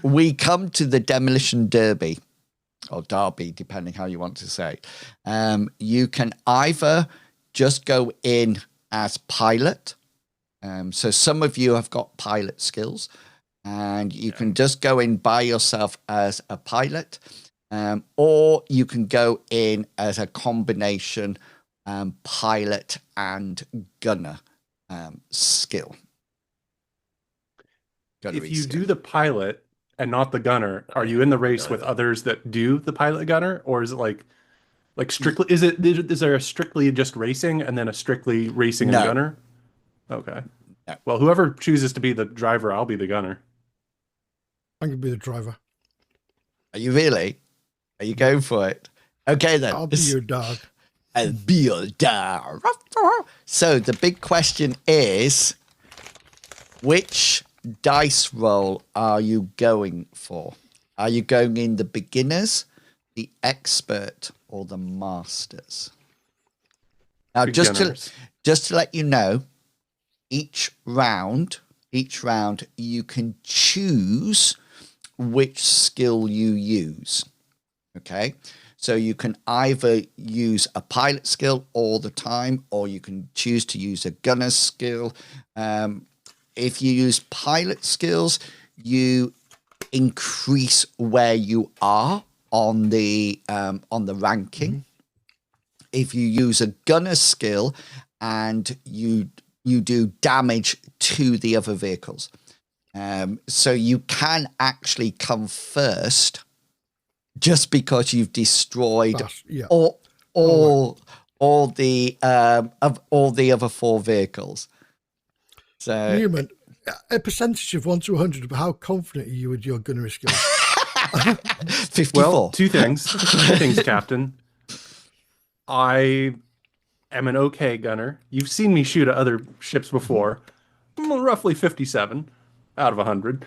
we come to the demolition derby, or derby, depending how you want to say. You can either just go in as pilot. So some of you have got pilot skills, and you can just go in by yourself as a pilot, or you can go in as a combination pilot and gunner skill. If you do the pilot and not the gunner, are you in the race with others that do the pilot gunner, or is it like strictly? Is there a strictly just racing and then a strictly racing and gunner? Okay. No. Well, whoever chooses to be the driver, I'll be the gunner. I'm going to be the driver. Are you really? Are you going for it? Okay, then. I'll be your dog. I'll be your dog. So the big question is, which dice roll are you going for? Are you going in the beginners, the expert, or the masters? Now, just to let you know, each round you can choose which skill you use. Okay, so you can either use a pilot skill all the time, or you can choose to use a gunner skill. If you use pilot skills, you increase where you are on the ranking. Mm-hmm. If you use a gunner skill and you do damage to the other vehicles, so you can actually come first just because you've destroyed all the other four vehicles. So Newman, a percentage of 1 to 100 of how confident are you with your gunnery skills? 54. Well, two things, Captain. I am an okay gunner. You've seen me shoot at other ships before. I'm roughly 57 out of 100.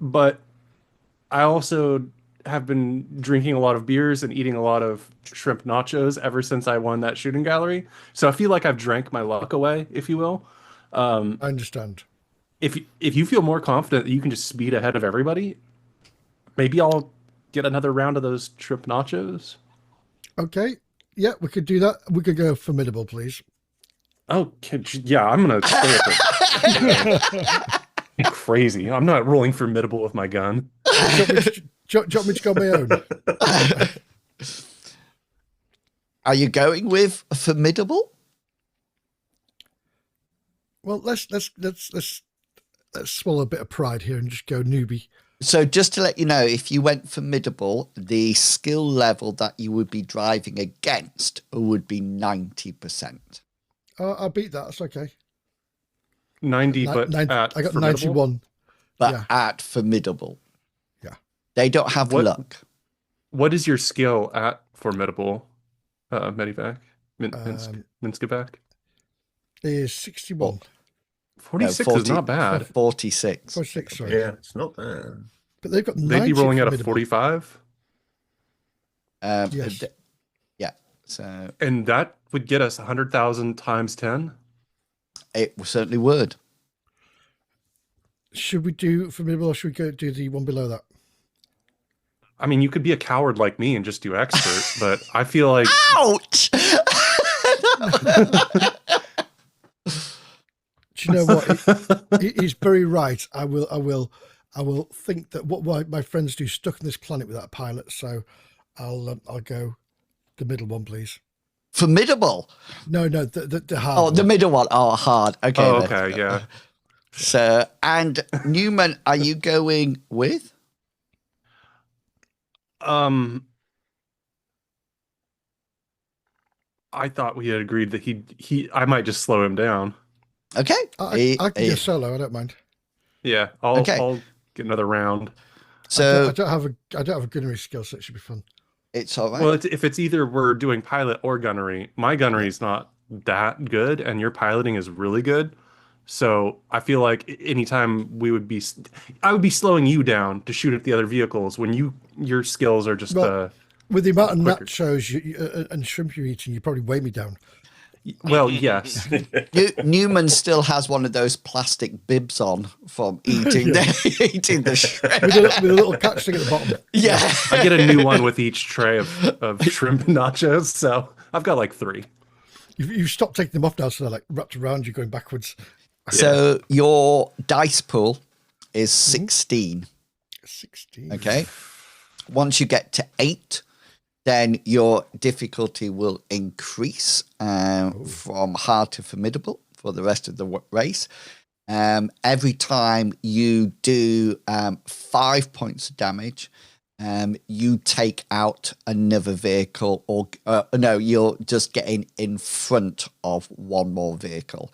But I also have been drinking a lot of beers and eating a lot of shrimp nachos ever since I won that shooting gallery. So I feel like I've drank my luck away, if you will. I understand. If you feel more confident that you can just speed ahead of everybody, maybe I'll get another round of those shrimp nachos. Okay. Yeah, we could do that. We could go formidable, please. Oh, yeah, I'm going to stay at the... Crazy. I'm not rolling formidable with my gun. Do you want me to go on my own? Are you going with formidable? Well, let's swallow a bit of pride here and just go newbie. So just to let you know, if you went formidable, the skill level that you would be driving against would be 90%. I'll beat that. That's okay. 90, but I got formidable? 91. but Yeah. at formidable. Yeah. They don't have What- luck. What is your skill at formidable, Medivac? Um, Minskovac? Is 61. 46 No, is not bad. 46. 46, sorry. Yeah, it's not bad. But they've got 90. They'd be rolling at a formidable. 45, Yes. Yeah. So and that would get us 100,000 times 10. it certainly would. Should we do formidable or should we go do the one below that? I mean, you could be a coward like me and just do expert, but I feel like Ouch! Do you know what? He's very right. I will think that what my friends do stuck on this planet without a pilot. So I'll go the middle one, please. Formidable. No, the hard. Oh, the one. middle one. Oh, hard. Okay. oh, then. okay, yeah. So, and Newman, are you going with? I thought we had agreed that I might just slow him down. Okay. I can go solo. I don't mind. Yeah, I'll Okay. I'll get another round. So I don't have a gunnery skill, so it should be fun. it's all right. Well, if it's either we're doing pilot or gunnery, my gunnery is not that good, and your piloting is really good. So I feel like anytime I would be slowing you down to shoot at the other vehicles when your skills are just Well, With the amount of quicker. nachos and shrimp you're eating, you probably weigh me down. well, yes. Newman still has one of those plastic bibs on from eating eating the shrimp. With a little catch thing at the bottom. Yeah. I get a new one with each tray of shrimp and nachos, so I've got like 3. You've stopped taking them off now, so they're like wrapped around you going backwards. So your dice pool is 16. 16. Okay. Once you get to 8, then your difficulty will increase from hard to formidable for the rest of the race. Every time you do 5 points of damage, you take out another vehicle, or no, you're just getting in front of one more vehicle.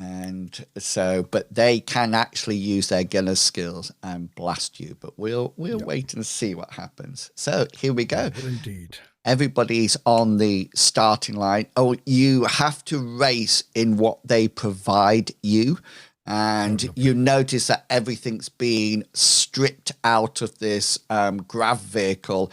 And so, but they can actually use their gunner skills and blast you. But we'll wait and see what happens. So here we go. Well, indeed. Everybody's on the starting line. Oh, you have to race in what they provide you. And you notice that everything's being stripped out of this grav vehicle.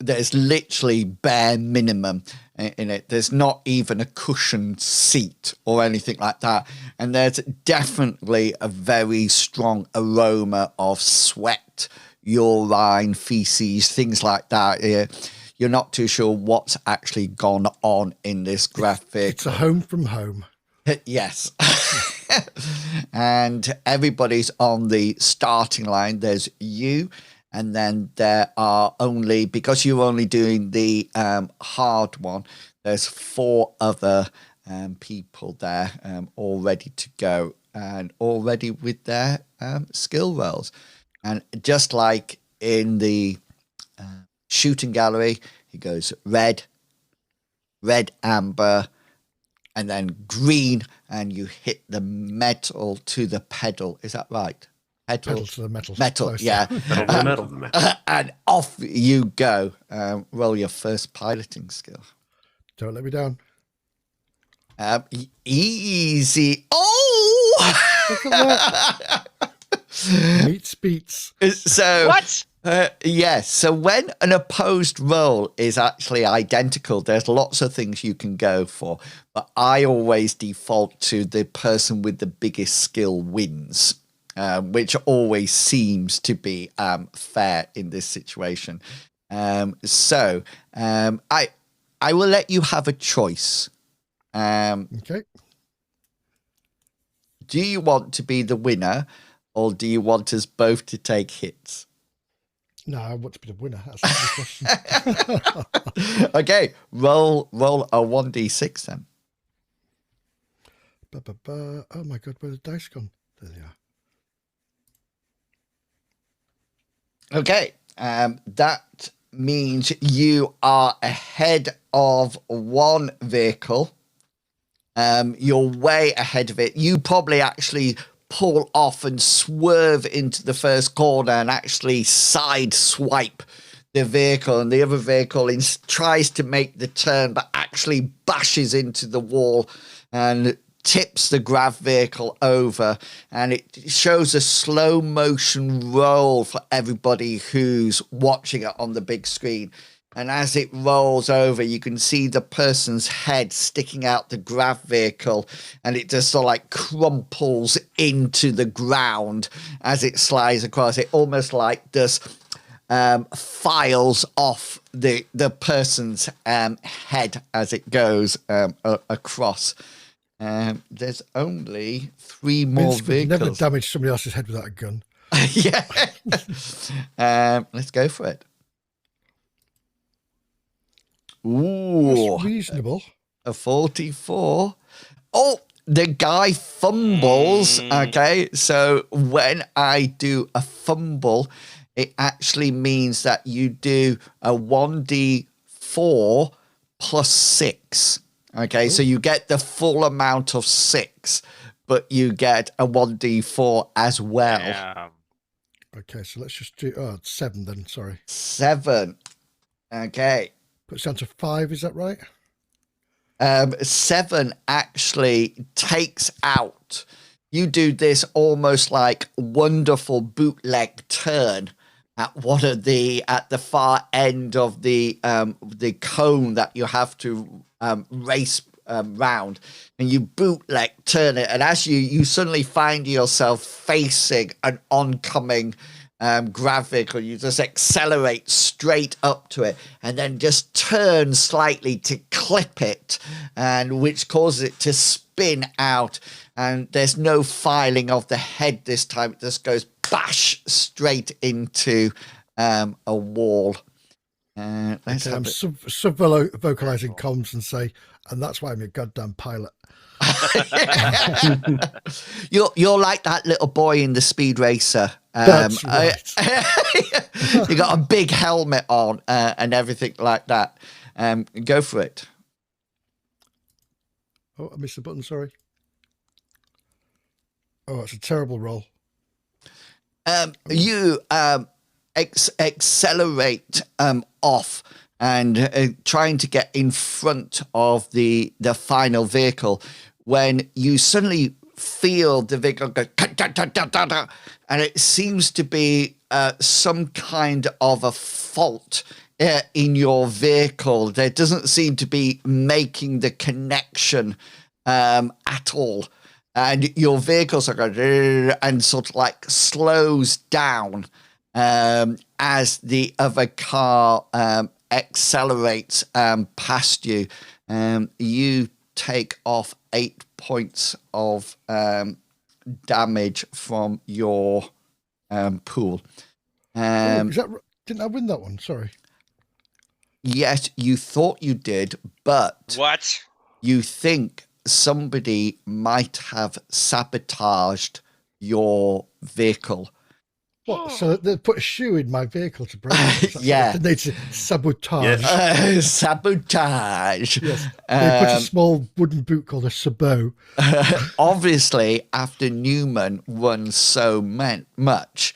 There's literally bare minimum in it. There's not even a cushioned seat or anything like that. And there's definitely a very strong aroma of sweat, urine, feces, things like that. You're not too sure what's actually gone on in this grav vehicle. It's a home from home. Yes. And everybody's on the starting line. There's you. And then there are only, because you're only doing the hard one, there's 4 other people there all ready to go and already with their skill rolls. And just like in the shooting gallery, it goes red, amber, and then green, and you hit the metal to the pedal. Is that right? Pedal to the metal. Metal, Close. yeah. Metal to metal. And off you go. Roll your first piloting skill. Don't let me down. Easy. Oh! Look at that. Meets beats. So, What? yes. So when an opposed roll is actually identical, there's lots of things you can go for. But I always default to the person with the biggest skill wins. Which always seems to be fair in this situation. So I will let you have a choice. Okay. Do you want to be the winner, or do you want us both to take hits? No, I want to be the winner. That's the question. Okay, roll a 1d6 then. Oh my God, where the dice gone? There they are. Okay, that means you are ahead of one vehicle. You're way ahead of it. You probably actually pull off and swerve into the first corner and actually side swipe the vehicle, and the other vehicle tries to make the turn but actually bashes into the wall and tips the grav vehicle over, and it shows a slow motion roll for everybody who's watching it on the big screen. And as it rolls over, you can see the person's head sticking out the grav vehicle, and it just sort of like crumples into the ground as it slides across. It almost like just files off the person's head as it goes across. There's only 3 more vehicles. Never damage somebody else's head without a gun. Yeah. Let's go for it. Ooh, that's reasonable. A 44. Oh, the guy fumbles. Okay, so when I do a fumble, it actually means that you do a 1d4 plus 6. Okay, so you get the full amount of 6, but you get a 1d4 as well. Damn. Okay, so let's just do 7 then. Sorry, 7. Okay. puts down to 5. Is that right? 7 actually takes out. You do this almost like wonderful bootleg turn at at the far end of the cone that you have to race round, and you bootleg turn it, and as you suddenly find yourself facing an oncoming grav vehicle, you just accelerate straight up to it and then just turn slightly to clip it, and which causes it to spin out, and there's no filing of the head this time. It just goes bash straight into a wall. Let's Okay, I'm have sub-vocalizing comms and say, and that's why I'm a goddamn pilot. You're like that little boy in the Speed Racer. That's right. You got a big helmet on and everything like that. Go for it. Oh, I missed the button. Sorry. Oh, it's a terrible roll. You accelerate off and trying to get in front of the final vehicle, when you suddenly feel the vehicle go and it seems to be some kind of a fault in your vehicle. There doesn't seem to be making the connection at all, and your vehicle sort of and sort of like slows down as the other car accelerates past you. You take off 8 points of damage from your pool. Is that, didn't I win that one? Sorry. Yes, you thought you did, but What? you think somebody might have sabotaged your vehicle. What? So they put a shoe in my vehicle to break it? Yeah. They need to sabotage. Yes. Sabotage. Yes. They put a small wooden boot called a sabot. Obviously, after Newman won so much,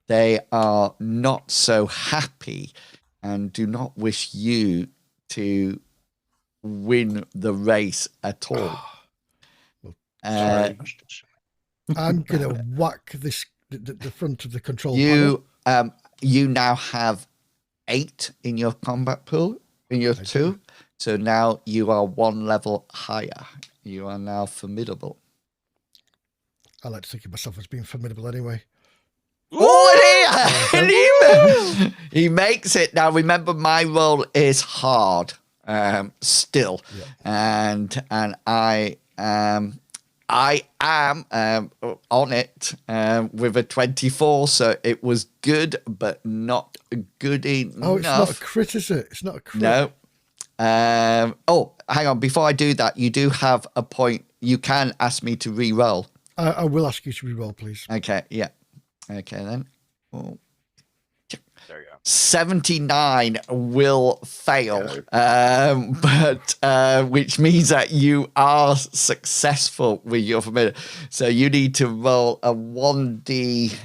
they are not so happy and do not wish you to win the race at all. I'm going to whack this the front of the control You now have 8 in your combat pool, in your 2. So now you are 1 level higher. You are now formidable. I like to think of myself as being formidable anyway. Oh, he makes it. Now remember, my role is hard still, and I am on it with a 24, so it was good, but not good enough. Oh, it's not a crit, is it? It's not a crit. No. Oh, hang on. Before I do that, you do have a point. You can ask me to re-roll. I will ask you to re-roll, please. Okay, yeah. Okay, then. Oh. There you go. 79 will fail, which means that you are successful with your familiar. So you need to roll a 1d6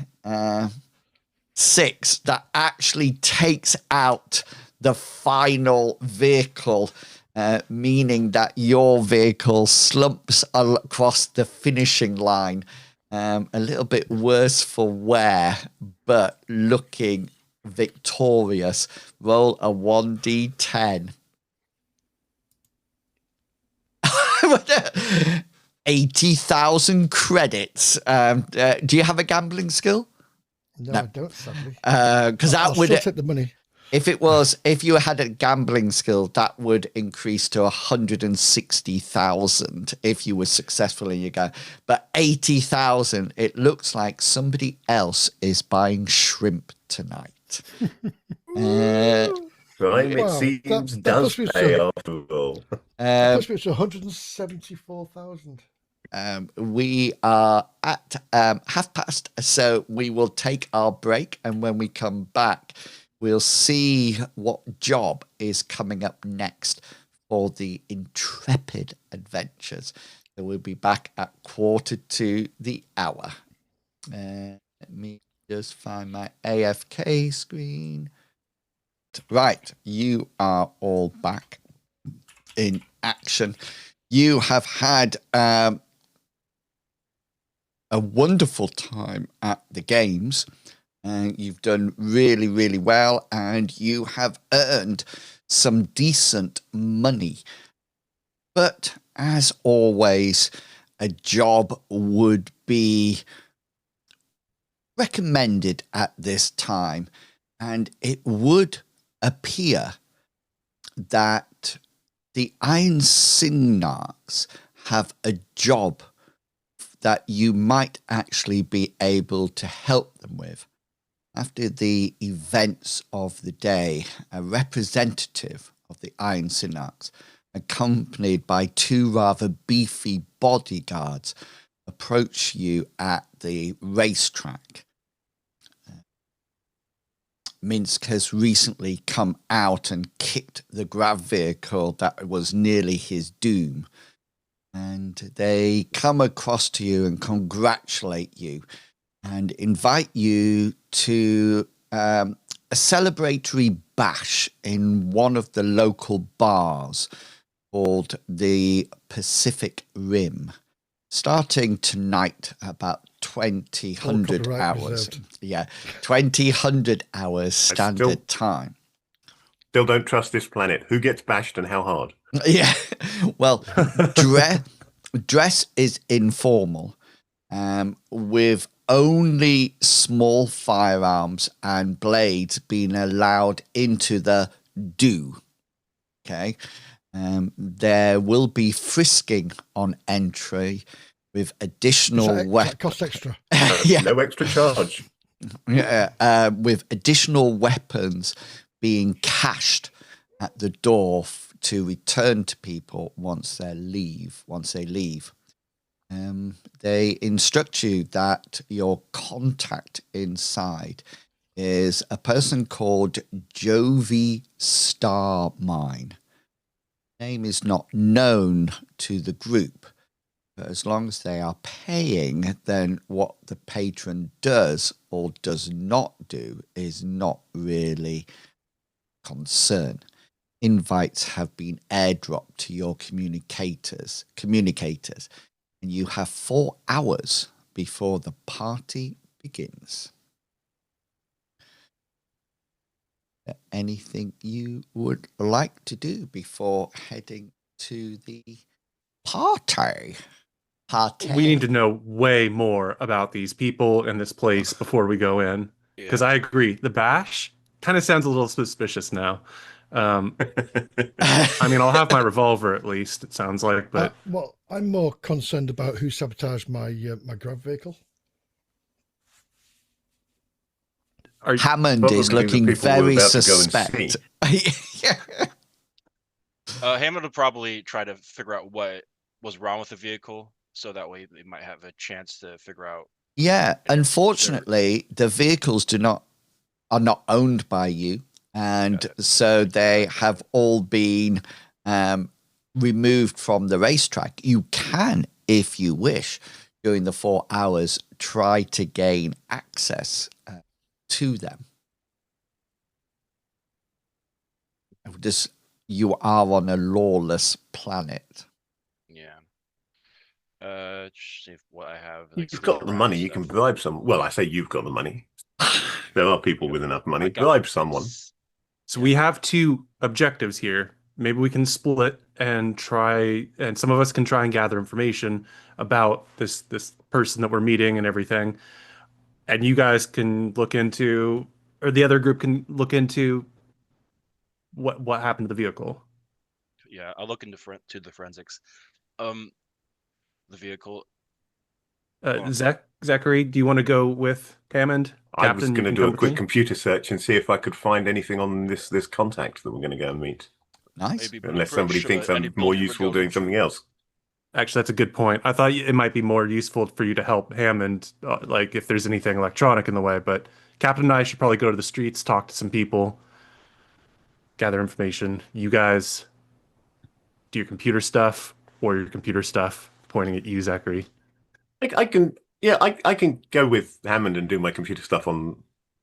that actually takes out the final vehicle, meaning that your vehicle slumps across the finishing line. A little bit worse for wear, but looking victorious. Roll a 1d10. 80,000 credits. Do you have a gambling skill? No, No. I don't, sadly. Because that I'll would still take the money. if you had a gambling skill, that would increase to 160,000 if you were successful in your game. But 80,000, it looks like somebody else is buying shrimp tonight. Right, it Wow, seems that does must be pay so- after all. Plus, it's 174,000. We are at past, so we will take our break, and when we come back, we'll see what job is coming up next for the intrepid adventures. So we'll be back at 1:45. Let me just find my AFK screen. Right, you are all back in action. You have had a wonderful time at the games, and you've done really, really well, and you have earned some decent money. But as always, a job would be recommended at this time, and it would appear that the Iron Synarchs have a job that you might actually be able to help them with. After the events of the day, a representative of the Iron Synarchs, accompanied by 2 rather beefy bodyguards, approach you at the racetrack. Minsk has recently come out and kicked the grav vehicle that was nearly his doom. And they come across to you and congratulate you and invite you to a celebratory bash in one of the local bars called the Pacific Rim, starting tonight about 2000 hours. Reserved. Yeah, 2000 hours standard time. Still don't trust this planet. Who gets bashed and how hard? Yeah, well, dress is informal, with only small firearms and blades being allowed into the do. Okay, there will be frisking on entry with additional weapons. Cost extra. Yeah. No extra charge. Yeah, with additional weapons being cached at the door to return to people once they leave. They instruct you that your contact inside is a person called Jovi Starmine. Name is not known to the group, but as long as they are paying, then what the patron does or does not do is not really concern. Invites have been airdropped to your communicators, and you have 4 hours before the party begins. Anything you would like to do before heading to the party? We need to know way more about these people and this place before we go in. Because I agree, the bash kind of sounds a little suspicious now. I mean, I'll have my revolver at least, it sounds like, but Well, I'm more concerned about who sabotaged my my grav vehicle. Hammond is Probably the looking people we're very about to go and suspect. Hammond will probably try to figure out what was wrong with the vehicle, so that way they might have a chance to figure out. Yeah, unfortunately, the vehicles do not are not owned by you, and so they have all been removed from the racetrack. You can, if you wish, during the 4 hours, try to gain access to them. You are on a lawless planet. Yeah. Just see what I have. You've got the money. You can bribe someone. Well, I say you've got the money. There are people with enough money. Bribe someone. So we have 2 objectives here. Maybe we can split and try, and some of us can try and gather information about this person that we're meeting and everything. And you guys can look into, or the other group can look into what happened to the vehicle. Yeah, I'll look into to the forensics. The vehicle. Zachary, do you want to go with Hammond? I was going to do a quick computer search and see if I could find anything on this contact that we're going to go and meet. Nice. Unless somebody thinks I'm more useful doing something else. Actually, that's a good point. I thought it might be more useful for you to help Hammond, like if there's anything electronic in the way. But Captain and I should probably go to the streets, talk to some people, gather information. You guys do your computer stuff, pointing at you, Zachary. I can go with Hammond and do my computer stuff on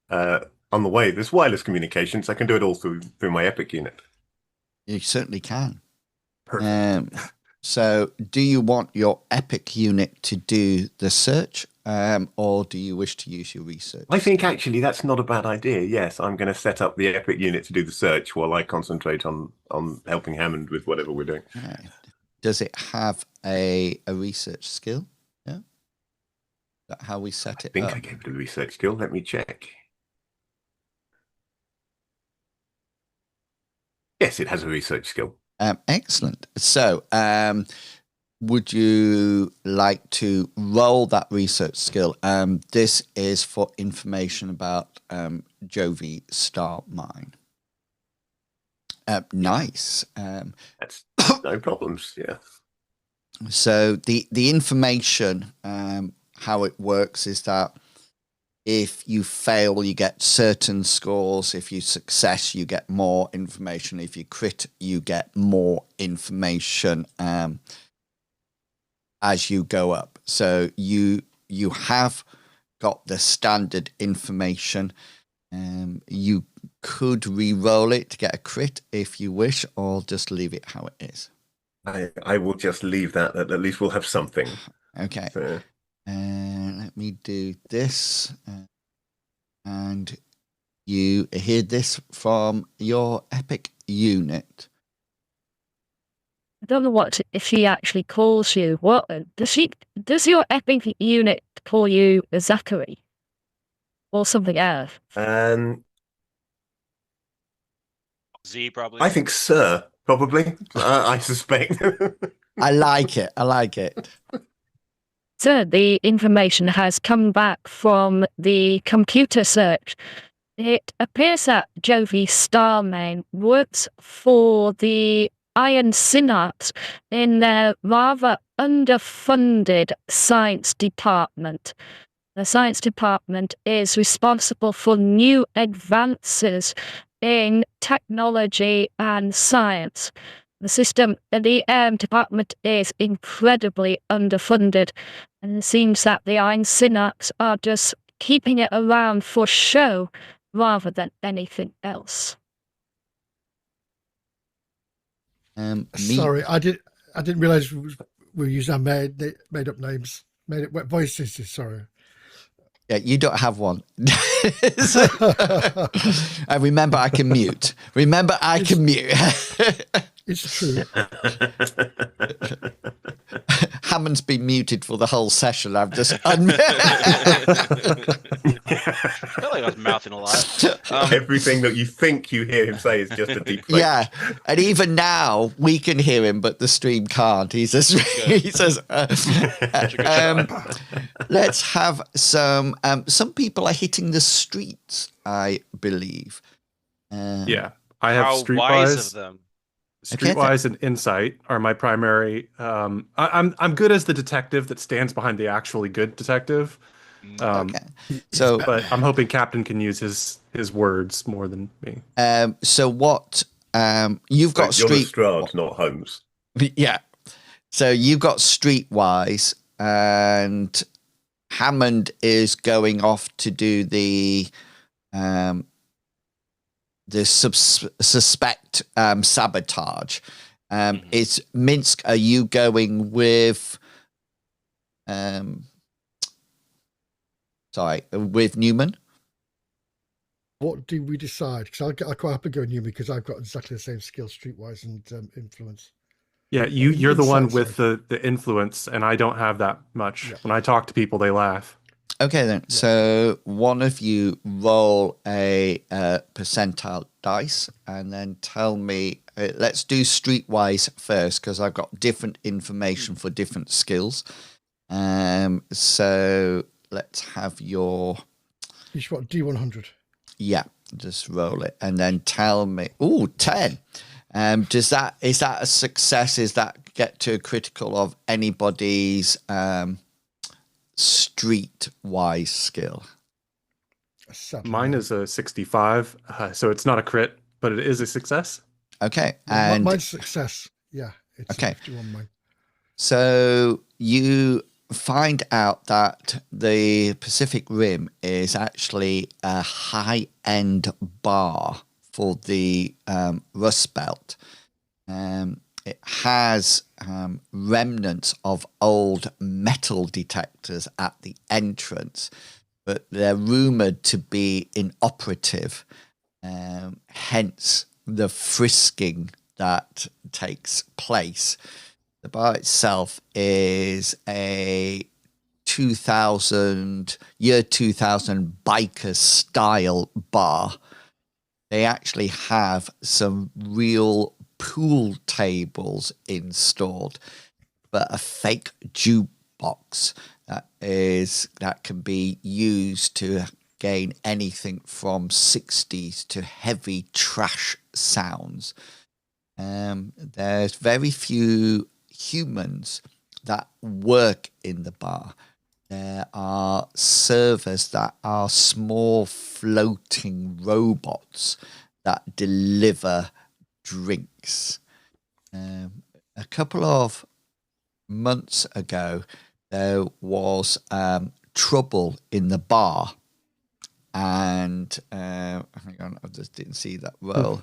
the way. There's wireless communications. I can do it all through my Epic unit. You certainly can. Perfect. So do you want your Epic unit to do the search, or do you wish to use your research? I think actually that's not a bad idea. Yes, I'm going to set up the Epic unit to do the search while I concentrate on helping Hammond with whatever we're doing. Right. Does it have a research skill? Yeah. Is that how we set it up? I think I gave it a research skill. Let me check. Yes, it has a research skill. Excellent. So, would you like to roll that research skill? This is for information about Jovi Star Mine. Nice. That's no problems. Yeah. So the information, how it works is that if you fail, you get certain scores. If you success, you get more information. If you crit, you get more information as you go up. So you have got the standard information. You could re-roll it to get a crit if you wish, or just leave it how it is. I will just leave that. At least we'll have something. Okay. So. Let me do this. And you hear this from your Epic unit. I don't know if she actually calls you. What does your Epic unit call you Zachary? Or something else? Z probably. I think Sir, probably. I suspect. I like it. So the information has come back from the computer search. It appears that Jovi Starman works for the Iron Synarchs in their rather underfunded science department. The science department is responsible for new advances in technology and science. The department is incredibly underfunded, and it seems that the Iron Synarchs are just keeping it around for show rather than anything else. Sorry, I didn't realize we were using our made up names, made up voices. Sorry. Yeah, you don't have one. Remember, I can mute. It's true. Hammond's been muted for the whole session. I've just I felt like I was mouthing a lot. Everything that you think you hear him say is just a deep fake. Yeah, and even now we can hear him, but the stream can't. He says, let's have some people are hitting the streets, I believe. Yeah, I have How Streetwise. wise of them. Streetwise and Insight are my primary. I'm good as the detective that stands behind the actually good detective. Okay. So, But I'm hoping Captain can use his words more than me. so what? You've got You're street. Lestrade, not Holmes. Yeah. So you've got Streetwise, and Hammond is going off to do the suspect sabotage. Is Minsk? Are you going with? With Newman. What do we decide? Because I quite happy going Newman because I've got exactly the same skill, streetwise and influence. Yeah, you're the one Insight, with the influence, and I don't have that much. Yeah. When I talk to people, they laugh. Okay then. Yeah. So one of you roll a percentile dice, and then tell me. Let's do Streetwise first because I've got different information for different skills. So let's have your. Each what D100. Yeah, just roll it and then tell me. Ooh, 10. Is that a success? Is that get to a critical of anybody's streetwise skill? Mine is a 65, so it's not a crit, but it is a success. Okay, Yeah, and mine's success. Yeah, it's Okay. 51 mine. so you find out that the Pacific Rim is actually a high-end bar for the Rust Belt. It has remnants of old metal detectors at the entrance, but they're rumored to be inoperative, hence the frisking that takes place. The bar itself is a 2000 biker style bar. They actually have some real pool tables installed, but a fake jukebox that can be used to gain anything from 60s to heavy trash sounds. There's very few humans that work in the bar. There are servers that are small floating robots that deliver drinks. A couple of months ago, there was trouble in the bar. And hang on, I just didn't see that well.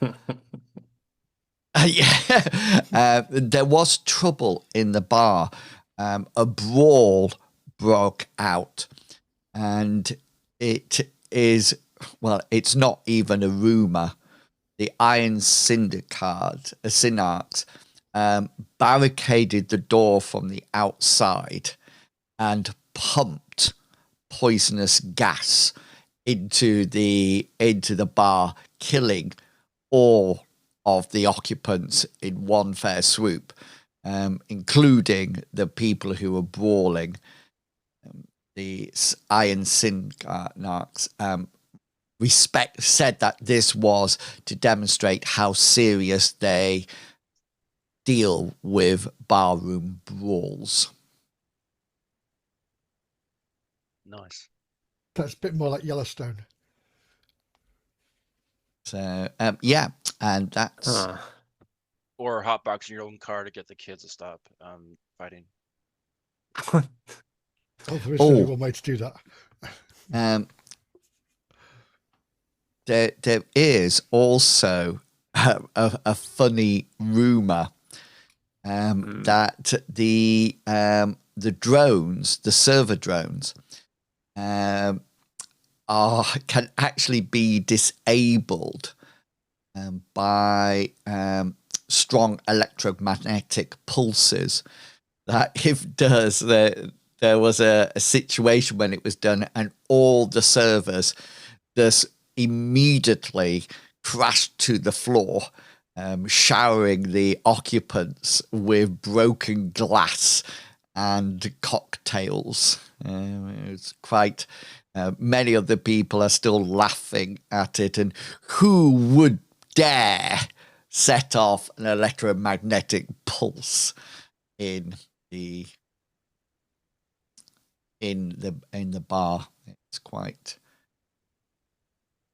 There was trouble in the bar. A brawl broke out, and it's not even a rumor. The Iron Synarchs barricaded the door from the outside and pumped poisonous gas into the bar, killing all of the occupants in one fair swoop, including the people who were brawling. The Iron Synarchs said that this was to demonstrate how serious they deal with barroom brawls. Nice. That's a bit more like Yellowstone. So and that's Or hotboxing your own car to get the kids to stop fighting. Oh, there is only one way to do that. There is also a funny rumor that the drones, the server drones, can actually be disabled by strong electromagnetic pulses. That if does there was a situation when it was done, and all the servers just immediately crashed to the floor, showering the occupants with broken glass and cocktails. It's quite. Many of the people are still laughing at it, and who would dare set off an electromagnetic pulse in the in the bar. It's quite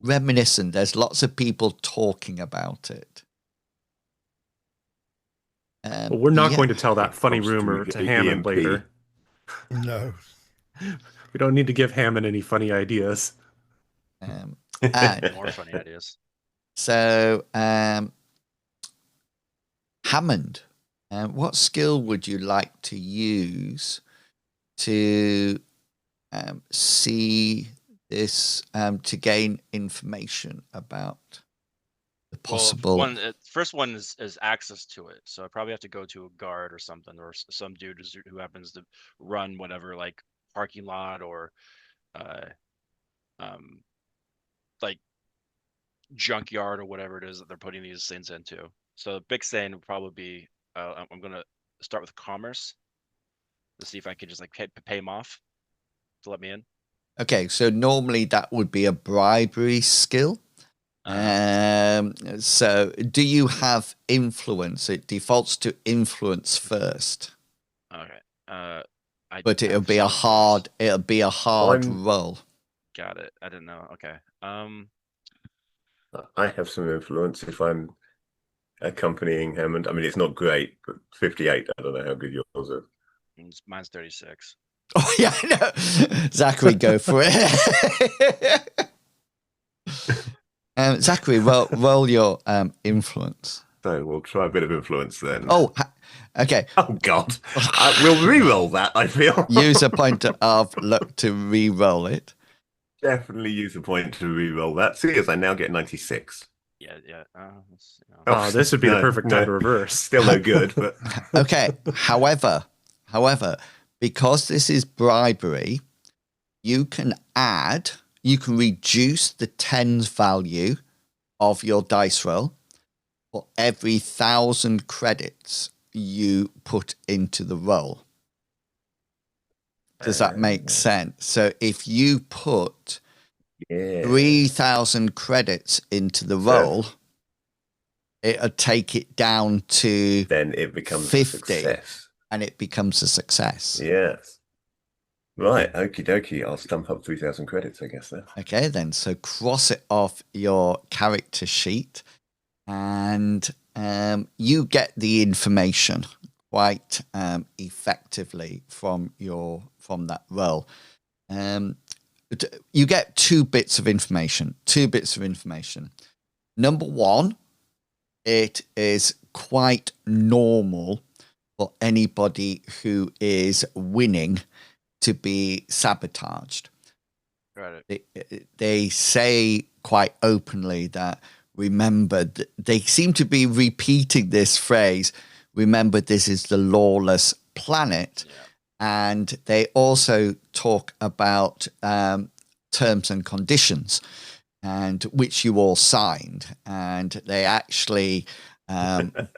reminiscent. There's lots of people talking about it. Well, we're not yeah. going to tell that funny Comes to rumor the to Hammond EMP. later. No. We don't need to give Hammond any funny ideas. And More funny ideas. so, Hammond, what skill would you like to use to see this, to gain information about the possible? Well, first one is access to it. So I probably have to go to a guard or something, or some dude who happens to run whatever, like parking lot or like junkyard or whatever it is that they're putting these things into. So big thing would probably be I'm gonna start with commerce to see if I can just like pay him off to let me in. Okay, so normally that would be a bribery skill. So do you have influence? It defaults to influence first. Okay. But it'll be a hard roll. Got it. I didn't know. Okay. I have some influence if I'm accompanying Hammond. I mean, it's not great, but 58. I don't know how good yours are. Mine's 36. Oh yeah, I know. Zachary, go for it. Zachary, roll your influence. So we'll try a bit of influence then. Oh, okay. Oh God, we'll re-roll that. I feel. Use a point of luck to re-roll it. Definitely use a point to re-roll that. See, as I now get 96. Yeah. This would be the perfect time to reverse. Still no good, but okay. However, because this is bribery, you can reduce the tens value of your dice roll for every 1,000 credits you put into the roll. Does that make sense? So if you put 3,000 credits into the roll, it'll take it down to then it becomes 50, a success. And it becomes a success. Yes. Right, okie dokie. I'll stump up 3,000 credits, I guess, then. Okay, then. So cross it off your character sheet, and you get the information quite effectively from that roll. You get two bits of information. Number one, it is quite normal for anybody who is winning to be sabotaged. Got it. They say quite openly that, remember, they seem to be repeating this phrase, remember this is the lawless planet. Yeah. And they also talk about terms and conditions, and which you all signed, and they actually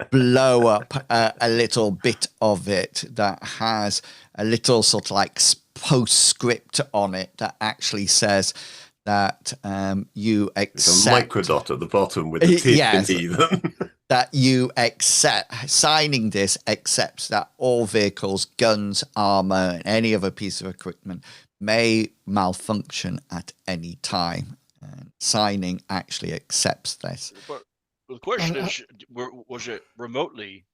blow up a little bit of it that has a little sort of like postscript on it that actually says that you accept. It's a microdot at the bottom with the TNT. That you accept, signing this accepts that all vehicles, guns, armor, and any other piece of equipment may malfunction at any time. And signing actually accepts this. But the question is, was it remotely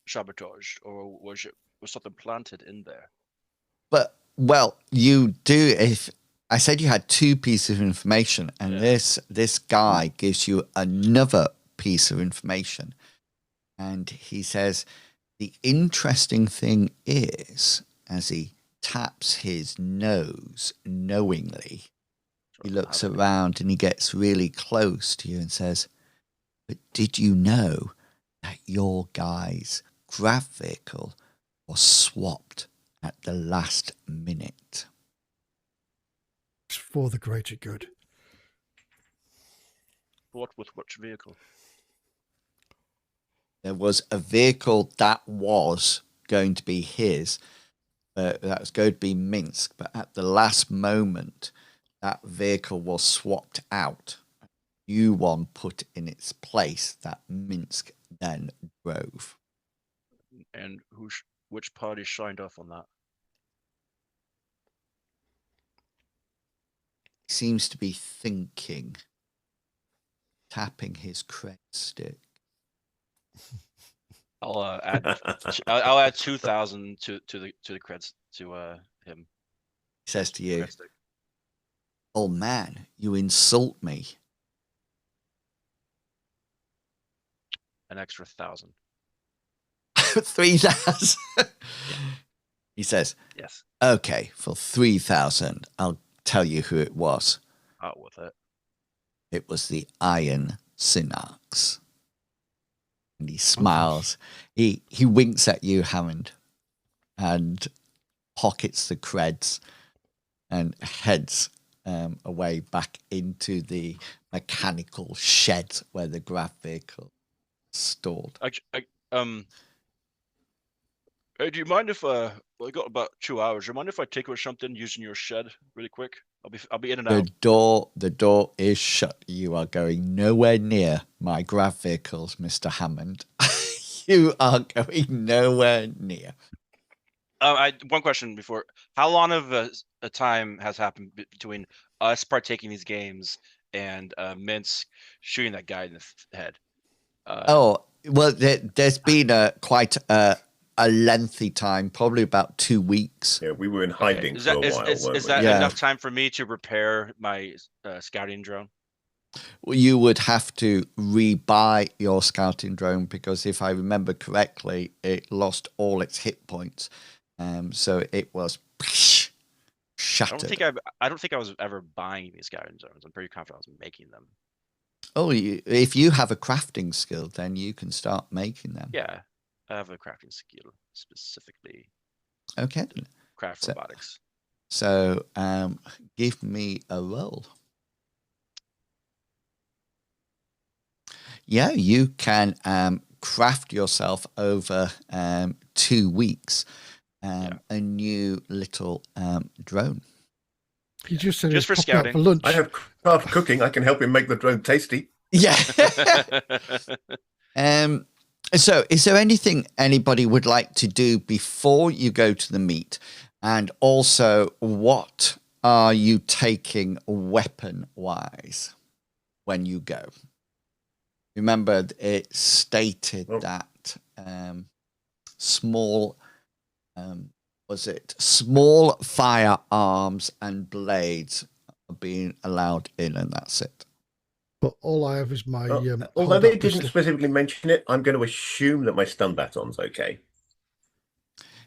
sabotaged, or was something planted in there? But, well, you do. If I said you had two pieces of information, and this guy gives you another piece of information, and he says the interesting thing is, as he taps his nose knowingly, he looks around and he gets really close to you and says, but did you know that your guy's grav vehicle was swapped at the last minute? It's for the greater good. What with which vehicle? There was a vehicle that was going to be his, that was going to be Minsk, but at the last moment, that vehicle was swapped out. New one put in its place that Minsk then drove. And which party signed off on that? seems to be thinking, tapping his cred stick. I'll add 2,000 to the creds to him. He says to you, Cred stick. "Oh man, you insult me." An extra 1,000. 3,000. He says, Yes. "Okay, for 3,000, I'll tell you who it was. Out with it. It was the Iron Synarchs." And he smiles. He winks at you, Hammond, and pockets the creds and heads away back into the mechanical shed where the grav vehicle is stored. Hey, do you mind if I got about 2 hours? Do you mind if I take away something using your shed really quick? I'll be in and out. The door is shut. You are going nowhere near my grav vehicles, Mr. Hammond. You are going nowhere near. One question before. How long of a time has happened between us partaking in these games and Minsk shooting that guy in the head? There's been quite a lengthy time, probably about 2 weeks. Yeah, we were in hiding for a while. Is that enough time for me to repair my scouting drone? Well, you would have to rebuy your scouting drone because if I remember correctly, it lost all its hit points. So it was shattered. I don't think I was ever buying these scouting drones. I'm pretty confident I was making them. Oh, if you have a crafting skill, then you can start making them. Yeah, I have a crafting skill specifically. Okay. Craft robotics. So give me a roll. Yeah, you can craft yourself over 2 weeks a new little drone. He just said just for popping out scouting. for lunch. I have craft cooking. I can help him make the drone tasty. Yeah. So is there anything anybody would like to do before you go to the meet? And also, what are you taking weapon-wise when you go? Remember, it stated that small firearms and blades are being allowed in, and that's it. But all I have is my. Although they didn't specifically mention it, I'm going to assume that my stun baton's okay.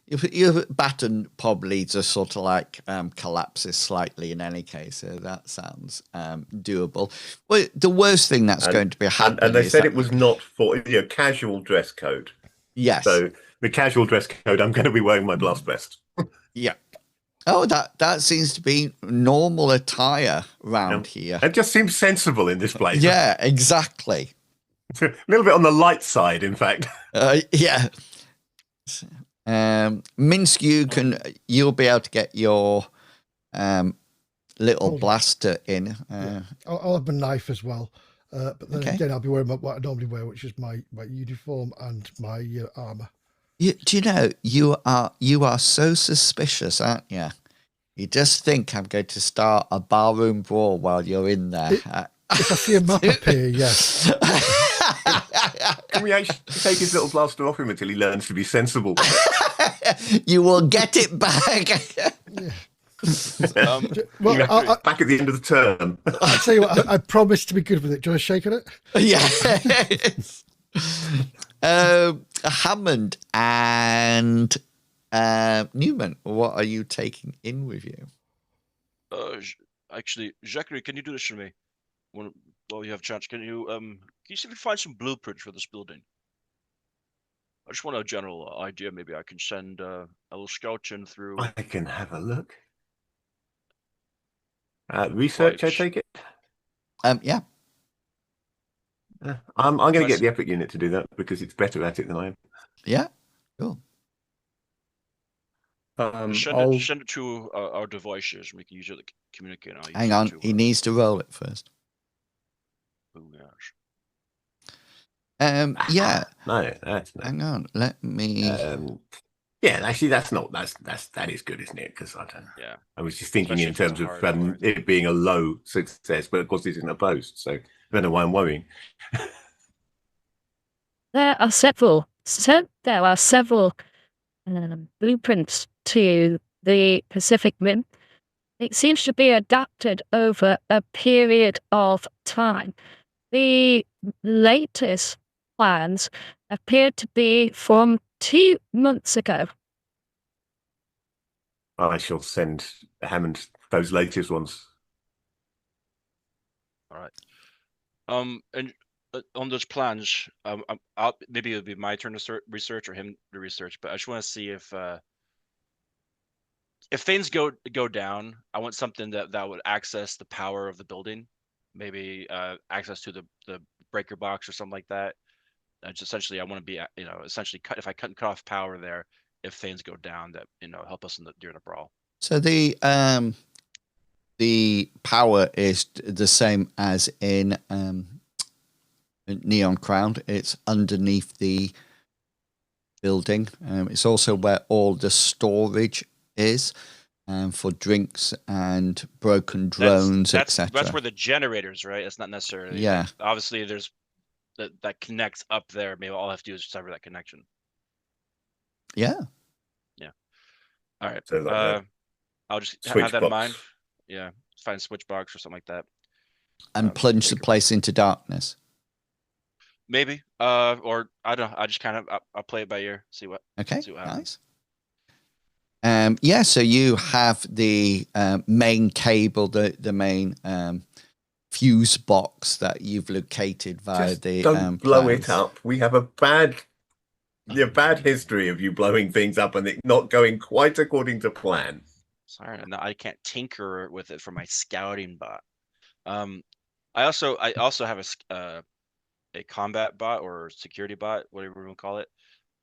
Your baton probably just sort of like collapses slightly in any case, so that sounds doable. Well, the worst thing that's going to be happening, and they said it was not for casual dress code. Yes. So the casual dress code, I'm going to be wearing my blast vest. Yeah. Oh, that seems to be normal attire round here. It just seems sensible in this place. Yeah, exactly. It's a little bit on the light side, in fact. Yeah. Minsk, you'll be able to get your little blaster in. I'll have my knife as well, but then again, I'll be wearing what I normally wear, which is my uniform and my armor. Do you know you are so suspicious, aren't you? You just think I'm going to start a barroom brawl while you're in there. If I see a map appear, yes. Can we actually take his little blaster off him until he learns to be sensible? You will get it back. Back at the end of the term. I'll tell you what, I promised to be good with it. Do you want to shake on it? Yes. Hammond and Newman, what are you taking in with you? Actually, Zachary, can you do this for me? While you have a chance, can you see if you can find some blueprints for this building? I just want a general idea. Maybe I can send a little scout in through. I can have a look. Research, I take it? Yeah. I'm going to get the Epic unit to do that because it's better at it than I am. Yeah, cool. Send it to our devices. We can use it to communicate. Hang on, he needs to roll it first. Oh gosh. Yeah. No, that's not. Hang on, let me. Yeah, actually, that is good, isn't it? Because I don't know. Yeah. I was just thinking Especially in if it's terms a of hard board. it being a low success, but of course it isn't a post, so I don't know why I'm worrying. There are several blueprints to the Pacific Rim. It seems to be adapted over a period of time. The latest plans appear to be from 2 months ago. I shall send Hammond those latest ones. All right. And on those plans, maybe it would be my turn to research or him to research, but I just want to see if things go down, I want something that would access the power of the building, maybe access to the breaker box or something like that. Just essentially, I want to be essentially if I cut off power there, if things go down, that help us during the brawl. So the power is the same as in Neon Crown. It's underneath the building. It's also where all the storage is for drinks and broken drones, etc. That's where the generators, right? It's not necessarily. Yeah. Obviously, there's that connects up there. Maybe all I have to do is sever that connection. Yeah. Yeah. All right. So I'll just switch have that box. in mind. Yeah. Find a switch box or something like that. And plunge the place into darkness. Maybe. Or I don't know. I just kind of I'll play it by ear. See what. Okay. See what happens. Nice. Yeah. So you have the main cable, the main fuse box that you've located via Just the don't blow plans. it up. We have a bad history of you blowing things up and it not going quite according to plan. Sorry, no, I can't tinker with it for my scouting bot. I also have a combat bot or security bot, whatever we want to call it.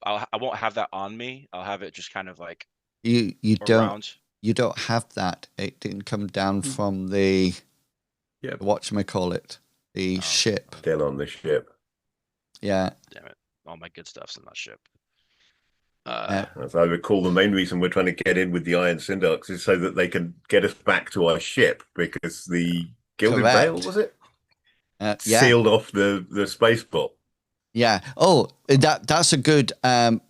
I won't have that on me. I'll have it just kind of like you around. You don't have that. It didn't come down from the whatchamacallit, the ship. Still on the ship. Yeah. Damn it. All my good stuff's in that ship. As I recall, the main reason we're trying to get in with the Iron Synarchs is so that they can get us back to our ship, because the Gilded Veil, was it? Sealed off the spaceport. Yeah. Oh, that's a good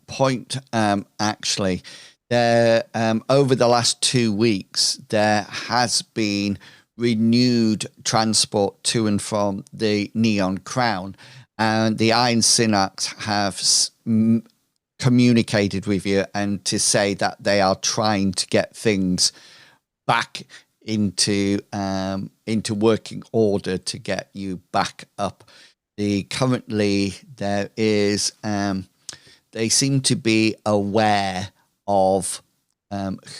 point, actually. There, over the last 2 weeks, there has been renewed transport to and from the Neon Crown, and the Iron Synarchs have communicated with you and to say that they are trying to get things back into working order to get you back up. Currently there is they seem to be aware of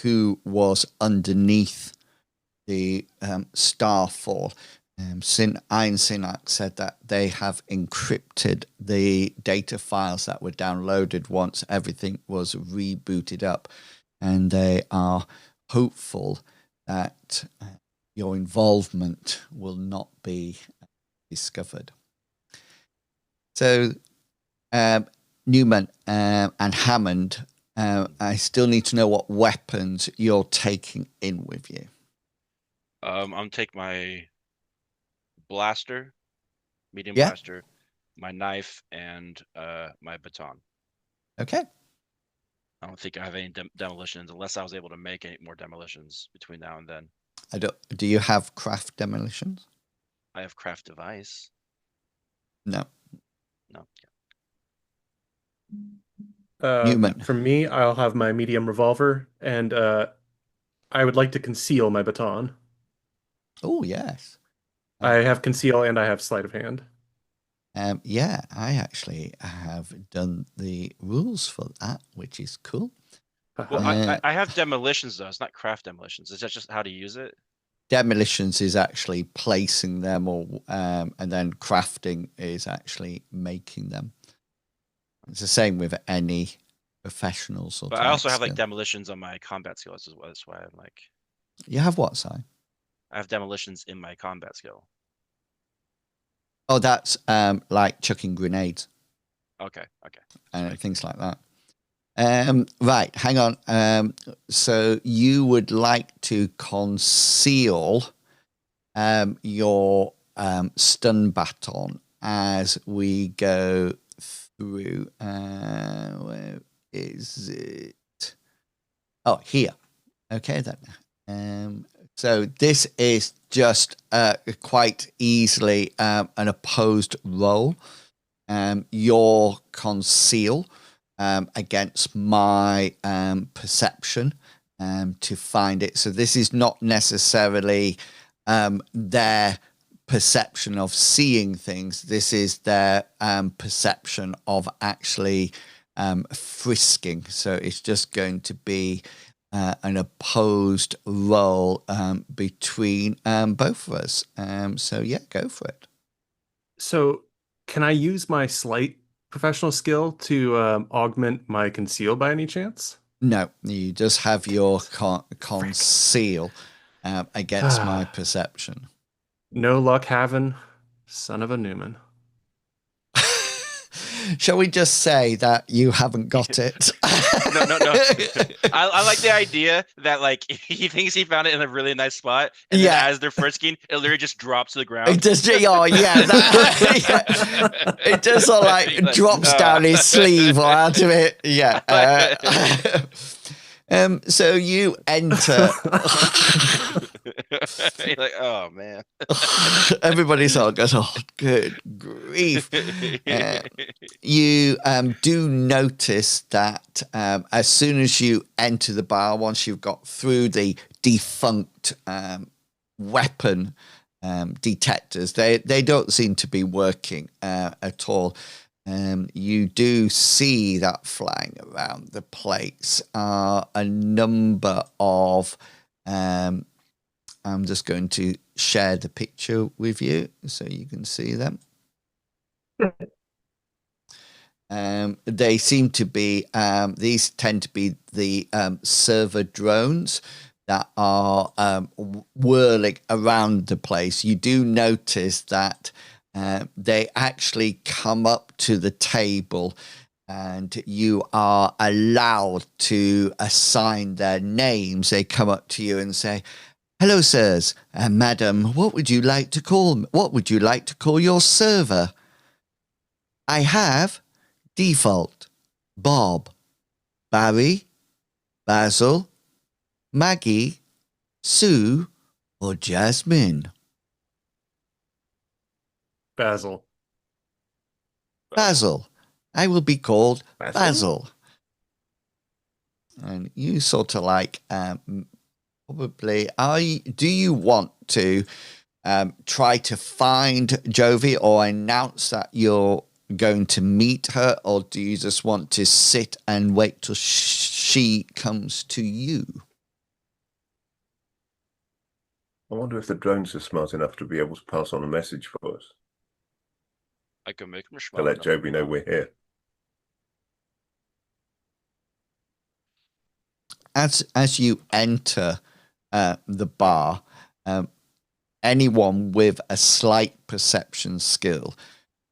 who was underneath the Starfall. Iron Synarch said that they have encrypted the data files that were downloaded once everything was rebooted up, and they are hopeful that your involvement will not be discovered. So, Newman and Hammond, I still need to know what weapons you're taking in with you. I'm take my blaster, medium blaster, my knife, and my baton. Okay. I don't think I have any demolitions unless I was able to make any more demolitions between now and then. Do you have craft demolitions? I have craft device. No. Newman. For me, I'll have my medium revolver, and I would like to conceal my baton. Oh, yes. I have conceal and I have sleight of hand. Yeah, I actually have done the rules for that, which is cool. Well, I have demolitions, though. It's not craft demolitions. Is that just how to use it? Demolitions is actually placing them, and then crafting is actually making them. It's the same with any professionals. But I also have like demolitions on my combat skills as well. That's why I'm like. You have what, Si? I have demolitions in my combat skill. Oh, that's like chucking grenades. Okay. And things like that. Right, hang on. So you would like to conceal your stun baton as we go through. Where is it? Oh, here. Okay, then. So this is just quite easily an opposed roll. Your conceal against my perception to find it. So this is not necessarily their perception of seeing things. This is their perception of actually frisking. So it's just going to be an opposed roll between both of us. So yeah, go for it. So can I use my sleight professional skill to augment my conceal by any chance? No, you just have your conceal against my perception. No luck having, son of a Newman. Shall we just say that you haven't got it? No. I like the idea that like he thinks he found it in a really nice spot, and then as they're frisking, it literally just drops to the ground. It just, it just sort of like drops down his sleeve or out of it. Yeah. So you enter. You're like, oh man. Everybody sort of goes, oh, good grief. You do notice that as soon as you enter the bar, once you've got through the defunct weapon detectors, they don't seem to be working at all. You do see that flying around the place are a number of I'm just going to share the picture with you so you can see them. They seem to be, these tend to be the server drones that are whirling around the place. You do notice that they actually come up to the table and you are allowed to assign their names. They come up to you and say, "Hello, sirs and madam. What would you like to call your server?" "I have Default, Bob, Barry, Basil, Maggie, Sue, or Jasmine." Basil. "Basil. I will be called Basil." And you sort of like probably, do you want to try to find Jovi or announce that you're going to meet her, or do you just want to sit and wait till she comes to you? I wonder if the drones are smart enough to be able to pass on a message for us. I can make them to let Jovi know we're here. As you enter the bar, anyone with a slight perception skill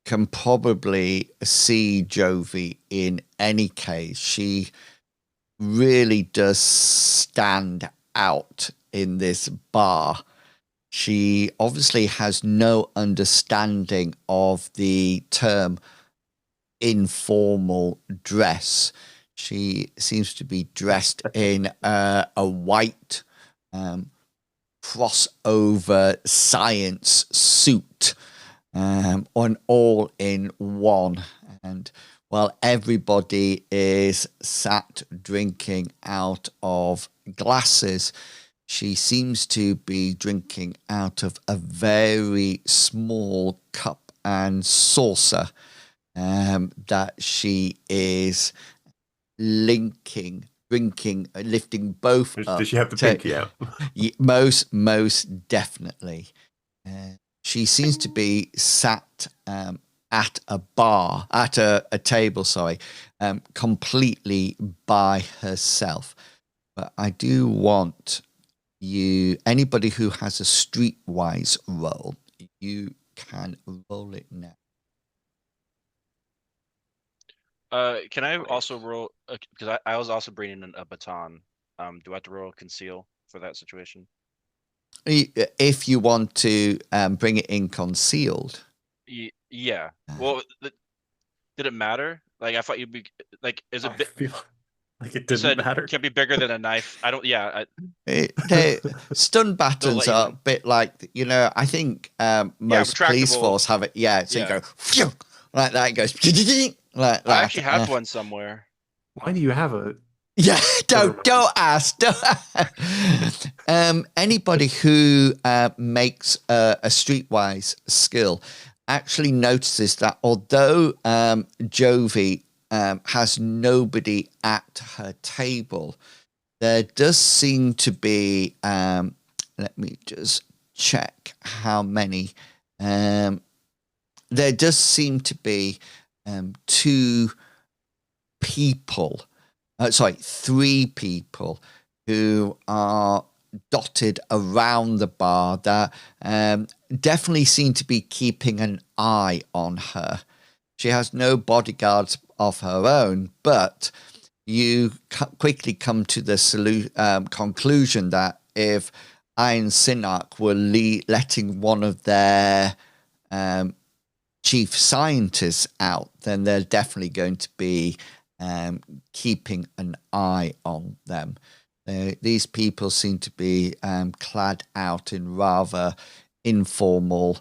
can probably see Jovi in any case. She really does stand out in this bar. She obviously has no understanding of the term informal dress. She seems to be dressed in a white crossover science suit, on all in one. And while everybody is sat drinking out of glasses, she seems to be drinking out of a very small cup and saucer that she is lifting both up. Does she have the pinky out? Most definitely. She seems to be sat at a table, completely by herself. But I do want anybody who has a streetwise roll, you can roll it now. Can I also roll? Because I was also bringing a baton. Do I have to roll conceal for that situation? If you want to bring it in concealed. Yeah. Well, did it matter? Like I thought you'd be like, is it? I feel like it You didn't said matter. can't be bigger than a knife. I don't. Yeah. Stun batons you are in. a bit like, I think most police retractable. force have it. Yeah, so you go phew, like that. It goes like that. I actually have one somewhere. Why do you have a? Yeah, don't ask. Anybody who makes a streetwise skill actually notices that although Jovi has nobody at her table, there does seem to be. Let me just check how many. There does seem to be 2 people. Three people who are dotted around the bar that definitely seem to be keeping an eye on her. She has no bodyguards of her own, but you quickly come to the conclusion that if Iron Synarch were letting one of their chief scientists out, then they're definitely going to be keeping an eye on them. These people seem to be clad out in rather informal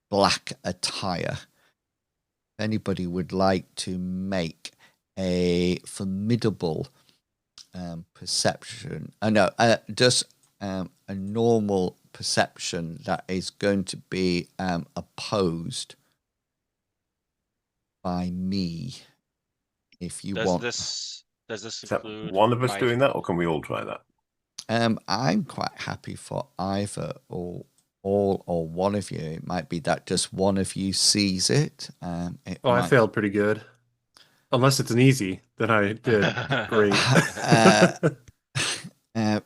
black attire. If anybody would like to make a formidable perception, just a normal perception that is going to be opposed by me. If you want, does this Is that include one of us doing that, or can we all try that? I'm quite happy for either or all or one of you. It might be that just one of you sees it. I failed pretty good. Unless it's an easy, then I did great.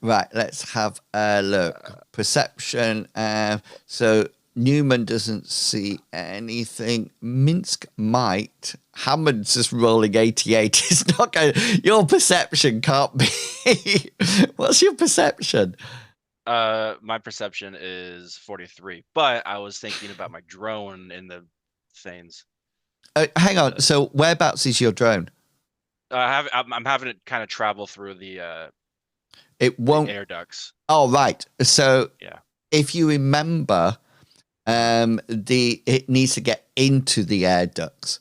Right, let's have a look. Perception. So Newman doesn't see anything. Minsk might. Hammond's just rolling 88. It's not going. Your perception can't be. What's your perception? My perception is 43, but I was thinking about my drone in the things. Hang on. So whereabouts is your drone? I'm having it kind of travel through the. It won't. The air ducts. Oh right. So yeah. If you remember, it needs to get into the air ducts.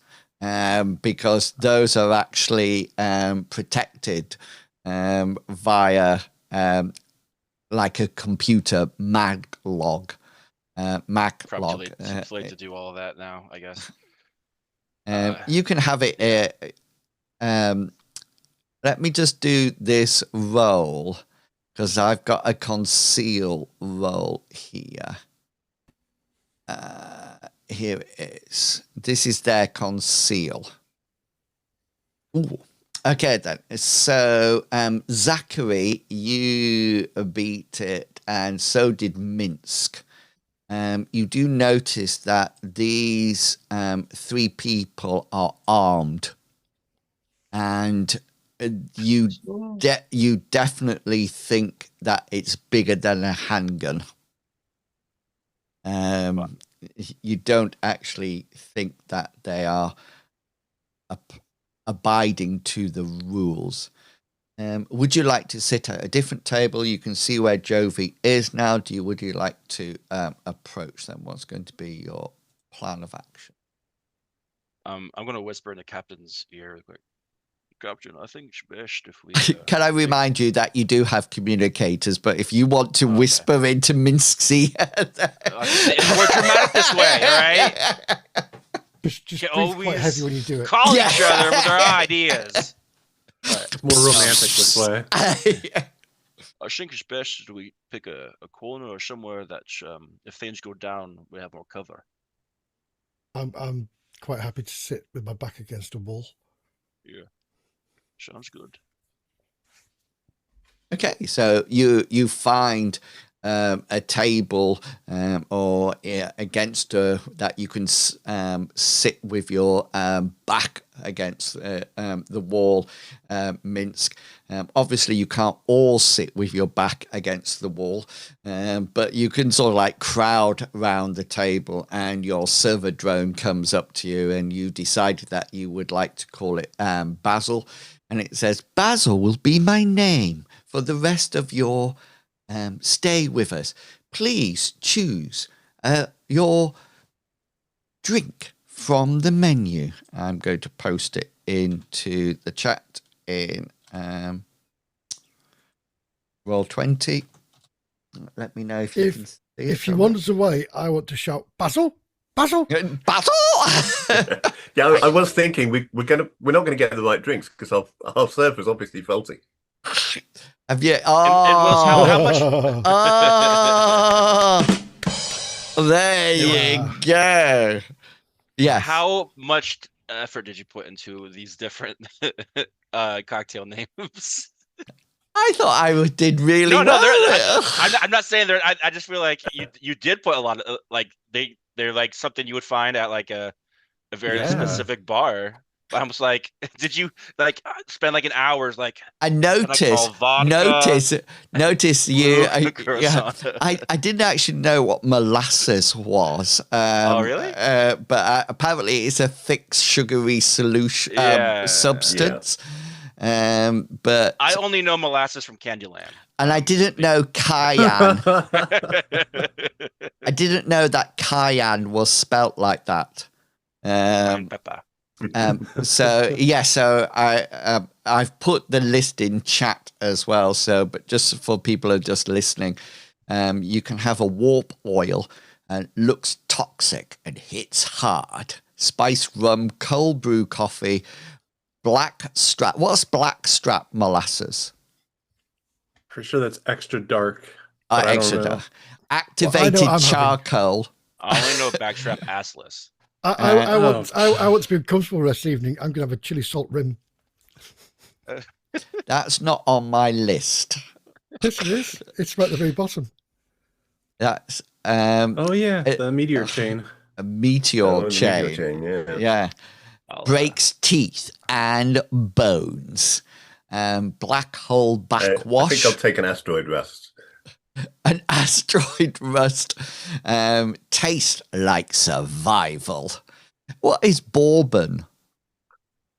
Because those are actually protected via like a computer mag log. Probably too late to do all of that now, I guess. You can have it. Let me just do this roll because I've got a conceal roll here. Here it is. This is their conceal. Ooh. Okay then. So Zachary, you beat it, and so did Minsk. You do notice that these 3 people are armed, and you definitely think that it's bigger than a handgun. You don't actually think that they are abiding to the rules. Would you like to sit at a different table? You can see where Jovi is now. Would you like to approach them? What's going to be your plan of action? I'm going to whisper in the captain's ear quick. Captain, I think it's best if we. Can I remind you that you do have communicators, but if you want to whisper into Minsk's ear, it's more dramatic this way, all right? Just breathe quite heavy when you do it. Call each other with our ideas. It's more romantic this way. I think it's best if we pick a corner or somewhere that if things go down, we have more cover. I'm quite happy to sit with my back against a wall. Yeah. Sounds good. Okay, so you find a table or against that you can sit with your back against the wall, Minsk. Obviously, you can't all sit with your back against the wall, but you can sort of like crowd around the table, and your server drone comes up to you, and you decided that you would like to call it Basil, and it says, Basil will be my name for the rest of your stay with us. Please choose your drink from the menu. I'm going to post it into the chat in Roll20. Let me know if you can see it. If he wanders away, I want to shout, Basil! Basil! Basil! Yeah, I was thinking we're not gonna get the right drinks because our server's obviously faulty. Have you? How much? There you go. Yeah. How much effort did you put into these different cocktail names? I thought I did really No, well. I'm not saying they're. I just feel like you did put a lot of like they're like something you would find at like a very specific bar. I was like, did you like spend like an hour's like? I noticed you. I didn't actually know what molasses was. Oh, really? But apparently it's a thick, sugary solution substance. But I only know molasses from Candyland. And I didn't know cayenne. I didn't know that cayenne was spelt like that. So I've put the list in chat as well. So, but just for people who are just listening, you can have a warp oil and looks toxic and hits hard. Spice rum, cold brew coffee, black strap. What's black strap molasses? Pretty sure that's extra dark. Extra dark. Activated charcoal. I only know backstrap assless. I want to be comfortable the rest of the evening. I'm going to have a chili salt rim. That's not on my list. Yes, it is. It's right at the very bottom. That's the meteor chain. A meteor chain. Meteor chain, Yeah. Breaks teeth and bones. Black hole backwash. I think I'll take an asteroid rust. An asteroid rust. Taste like survival. What is bourbon?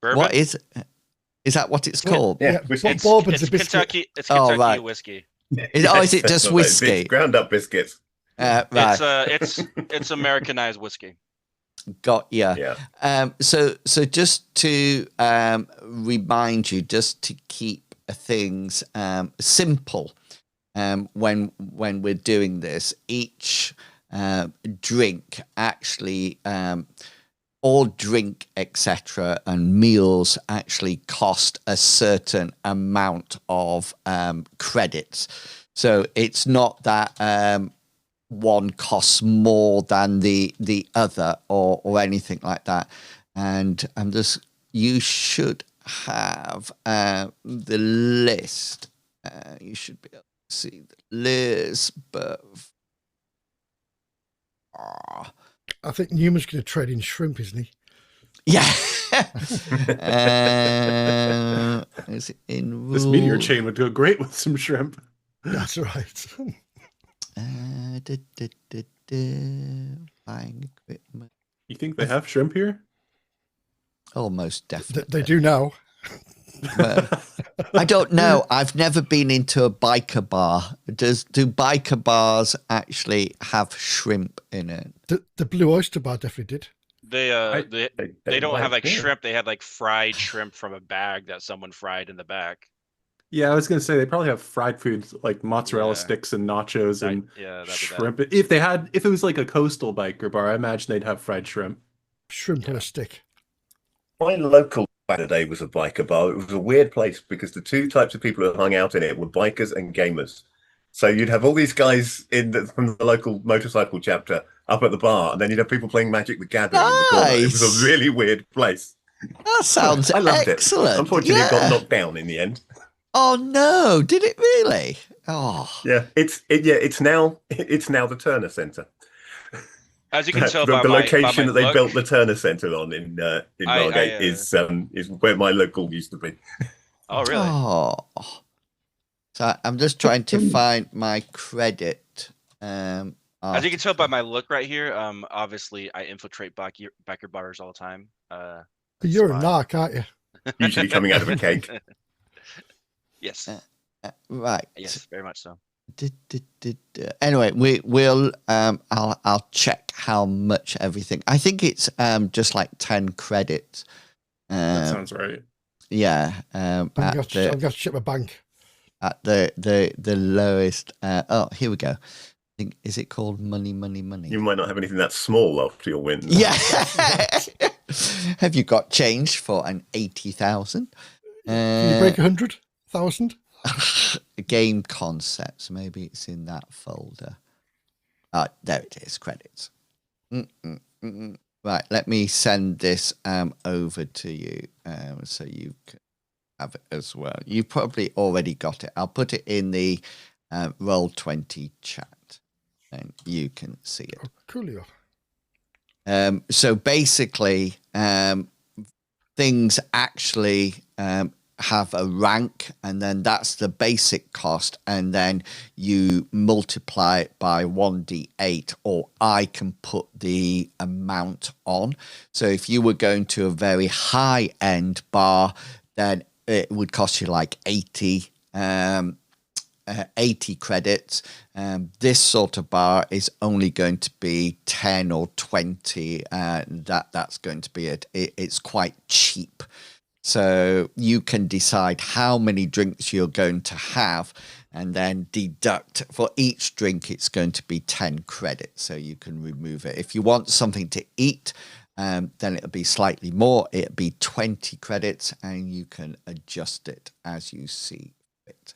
What is that what it's called? Yeah. Bourbon's a biscuit. Kentucky. It's Kentucky whiskey. Is it just whiskey? It's ground up biscuits. Right. It's Americanized whiskey. Got ya. Yeah. So just to remind you, just to keep things simple, when we're doing this, each drink actually, all drink, etc., and meals actually cost a certain amount of credits. So it's not that one costs more than the other or anything like that. And you should have the list. You should be able to see the list, but I think Newman's going to trade in shrimp, isn't he? Yeah. Is it in This meteor chain would go great with some shrimp. That's right. Buying equipment. You think they have shrimp here? Almost definitely. They do now. I don't know. I've never been into a biker bar. Do biker bars actually have shrimp in it? The Blue Oyster Bar definitely did. They don't have like shrimp. They have like fried shrimp from a bag that someone fried in the back. Yeah, I was going to say they probably have fried foods like mozzarella sticks and nachos and shrimp. If it was like a coastal biker bar, I imagine they'd have fried shrimp. Shrimp on a stick. My local Saturday was a biker bar. It was a weird place because the two types of people who hung out in it were bikers and gamers. So you'd have all these guys from the local motorcycle chapter up at the bar, and then you'd have people playing Magic the Gathering in the corner. It was a really weird place. That sounds I loved excellent. it. Unfortunately, it got knocked down in the end. Oh no! Did it really? Yeah, it's now the Turner Center. As you can tell the by location my that they look, built the Turner Center on in Margate is where my local used to be. Oh, really? Oh. So I'm just trying to find my credit. As you can tell by my look right here, obviously I infiltrate backer bars all the time. You're a narc, aren't you? Usually coming out of a cake. Yes. Right. Yes, very much so. Anyway, we'll I'll check how much everything. I think it's just like 10 credits. That sounds right. Yeah. I've got to check my bank. At the lowest. Oh, here we go. I think, is it called money? You might not have anything that small after your win. Yeah. Have you got change for an 80,000? Can you break 100,000? Game concepts. Maybe it's in that folder. Oh, there it is. Credits. Right. Let me send this over to you so you can have it as well. You probably already got it. I'll put it in the Roll20 chat and you can see it. Oh, coolio. So basically, things actually have a rank, and then that's the basic cost, and then you multiply it by 1d8, or I can put the amount on. So if you were going to a very high end bar, then it would cost you like 80 credits. This sort of bar is only going to be 10 or 20. That's going to be it. It's quite cheap. So you can decide how many drinks you're going to have and then deduct for each drink. It's going to be 10 credits. So you can remove it. If you want something to eat, then it'll be slightly more. It'll be 20 credits and you can adjust it as you see fit.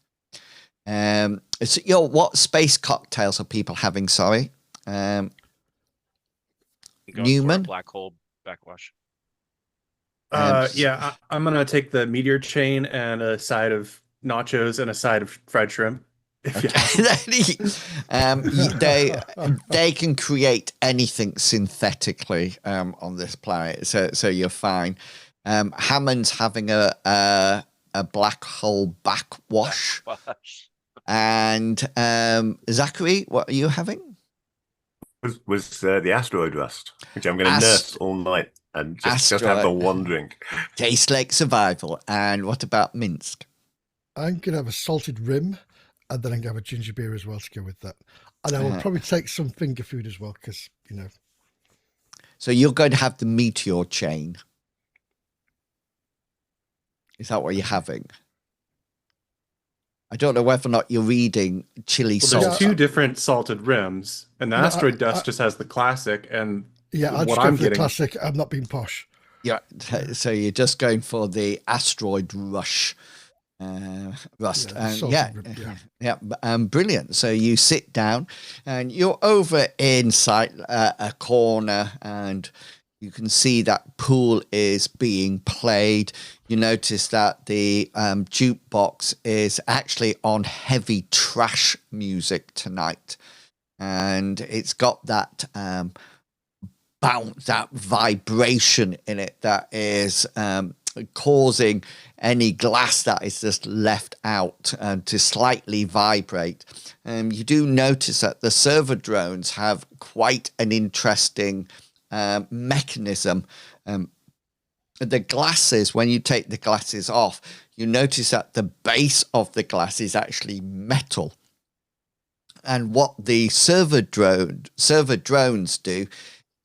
So, what space cocktails are people having? Sorry. Newman? Black hole backwash. Yeah, I'm gonna take the meteor chain and a side of nachos and a side of fried shrimp. They can create anything synthetically on this planet, so you're fine. Hammond's having a black hole backwash. And Zachary, what are you having? Was the asteroid rust, which I'm going to nurse all night and just have the one drink. Tastes like survival. And what about Minsk? I'm going to have a salted rim, and then I'm going to have a ginger beer as well to go with that. And I will probably take some finger food as well, because, So you're going to have the meteor chain. Is that what you're having? I don't know whether or not you're reading chili salt. There's two different salted rims, and the asteroid dust just has the classic. And what I'm getting, the classic. I'm not being posh. Yeah, so you're just going for the asteroid rust. Brilliant. So you sit down, and you're over inside a corner, and you can see that pool is being played. You notice that the jukebox is actually on heavy trash music tonight. And it's got that bounce, that vibration in it that is causing any glass that is just left out to slightly vibrate. You do notice that the server drones have quite an interesting mechanism. The glasses, when you take the glasses off, you notice that the base of the glass is actually metal. And what the server drones do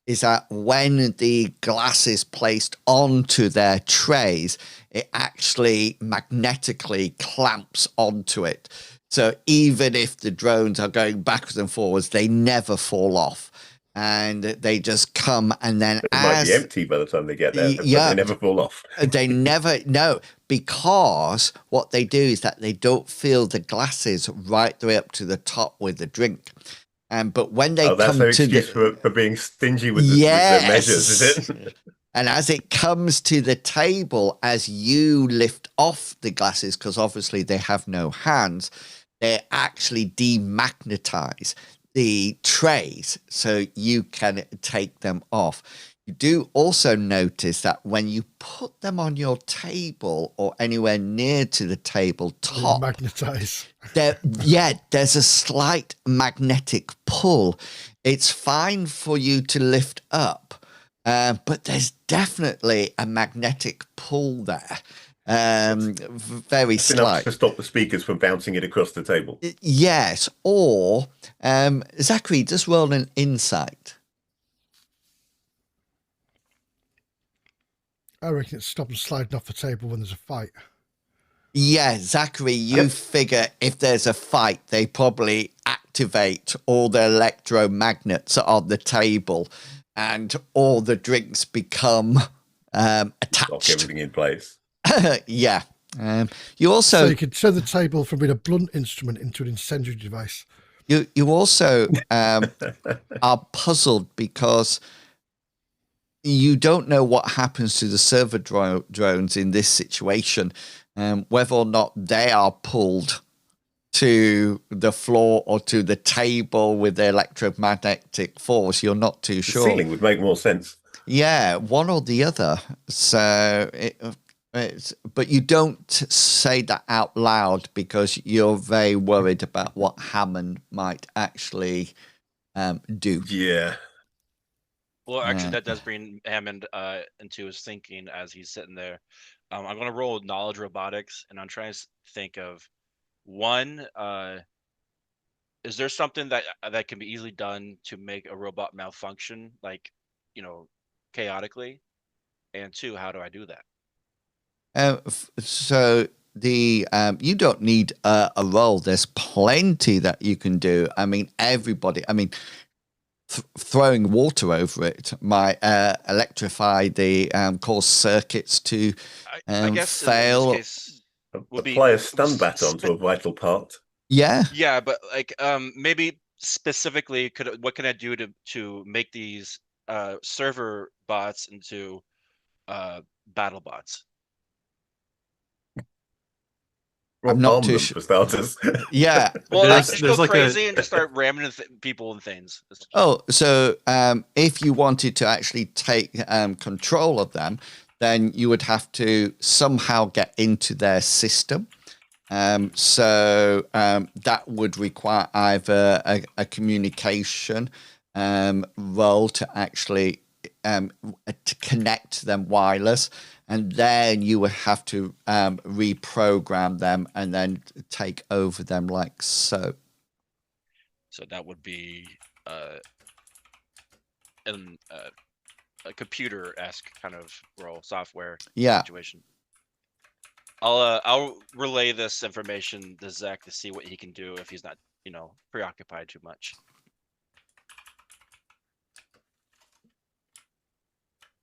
is that when the glass is placed onto their trays, it actually magnetically clamps onto it. So even if the drones are going backwards and forwards, they never fall off. And they just come, and then it might be empty by the time they get there, but they never fall off. They never, no, because what they do is that they don't fill the glasses right the way up to the top with the drink. But when they come to for being stingy with the measures, is it? And as it comes to the table, as you lift off the glasses, because obviously they have no hands, they actually demagnetize the trays so you can take them off. You do also notice that when you put them on your table or anywhere near to the tabletop, Magnetize. there's a slight magnetic pull. It's fine for you to lift up, but there's definitely a magnetic pull there. Very That's enough slight. to stop the speakers from bouncing it across the table. Yes, or Zachary, just roll an insight. I reckon it's stop them sliding off the table when there's a fight. Yeah, Zachary, you figure if there's a fight, they probably activate all the electromagnets on the table and all the drinks become attached. Lock everything in place. Yeah. You also... So you could turn the table from being a blunt instrument into an incendiary device. You also are puzzled because you don't know what happens to the server drones in this situation, whether or not they are pulled to the floor or to the table with the electromagnetic force. You're not too sure. The ceiling would make more sense. Yeah, one or the other. So, but you don't say that out loud because you're very worried about what Hammond might actually do. Yeah. Well, actually, that does bring Hammond into his thinking as he's sitting there. I'm going to roll knowledge robotics, and I'm trying to think of one. Is there something that can be easily done to make a robot malfunction, like, chaotically? And two, how do I do that? So the you don't need a roll. There's plenty that you can do. I mean, everybody. I mean, throwing water over it might electrify the core circuits to I guess fail. in this case, Apply a stun bat onto a vital part. Yeah. Yeah, but like maybe specifically, what can I do to make these server bots into battle bots? I'm not too sure. For starters. Yeah. Well, There's- just there's go like crazy and just start ramming people and things. Oh, so if you wanted to actually take control of them, then you would have to somehow get into their system. So that would require either a communication role to actually to connect them wireless, and then you would have to reprogram them and then take over them like so. So that would be a computer-esque kind of role, software situation. I'll relay this information to Zach to see what he can do if he's not, preoccupied too much.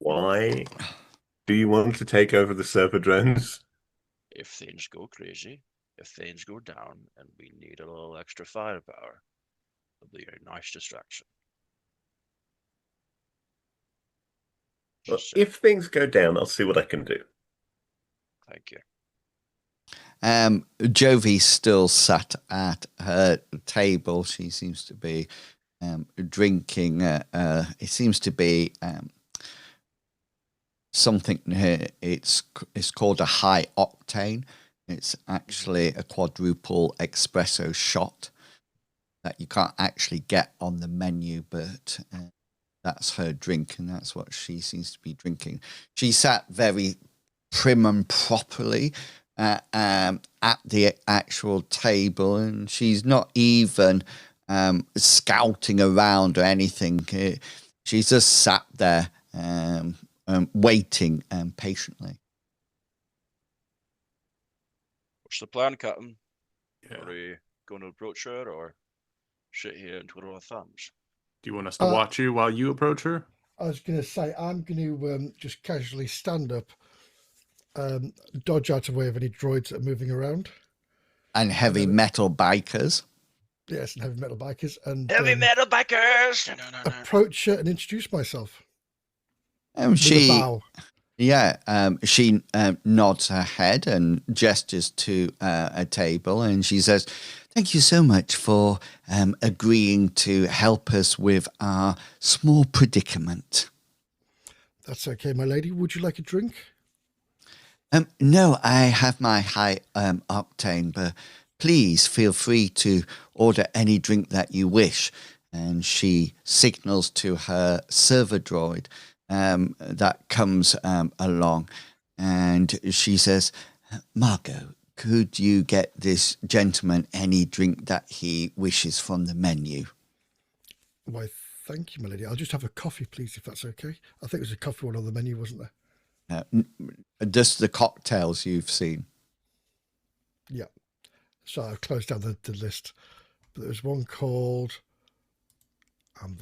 Why do you want to take over the server drones? If things go crazy, if things go down, and we need a little extra firepower, it'll be a nice distraction. Well, if things go down, I'll see what I can do. Thank you. Jovi's still sat at her table. She seems to be drinking. It seems to be something here. It's called a high octane. It's actually a quadruple espresso shot that you can't actually get on the menu, but that's her drink, and that's what she seems to be drinking. She sat very prim and properly at the actual table, and she's not even scouting around or anything. She's just sat there waiting patiently. What's the plan, Captain? Yeah. Are we going to approach her or sit here and twiddle our thumbs? Do you want us to watch you while you approach her? I was going to say, I'm going to just casually stand up, dodge out of the way of any droids that are moving around. And heavy metal bikers. Yes, and heavy metal bikers. And heavy metal bikers! Approach her and introduce myself. She, bow. Yeah, she nods her head and gestures to a table, and she says, "Thank you so much for agreeing to help us with our small predicament." That's okay, my lady. Would you like a drink? No, I have my high octane, but please feel free to order any drink that you wish. And she signals to her server droid that comes along, and she says, "Margot, could you get this gentleman any drink that he wishes from the menu?" Why, thank you, my lady. I'll just have a coffee, please, if that's okay. I think there's a coffee one on the menu, wasn't there? Just the cocktails you've seen. Yeah. So I've closed down the list. But there's one called...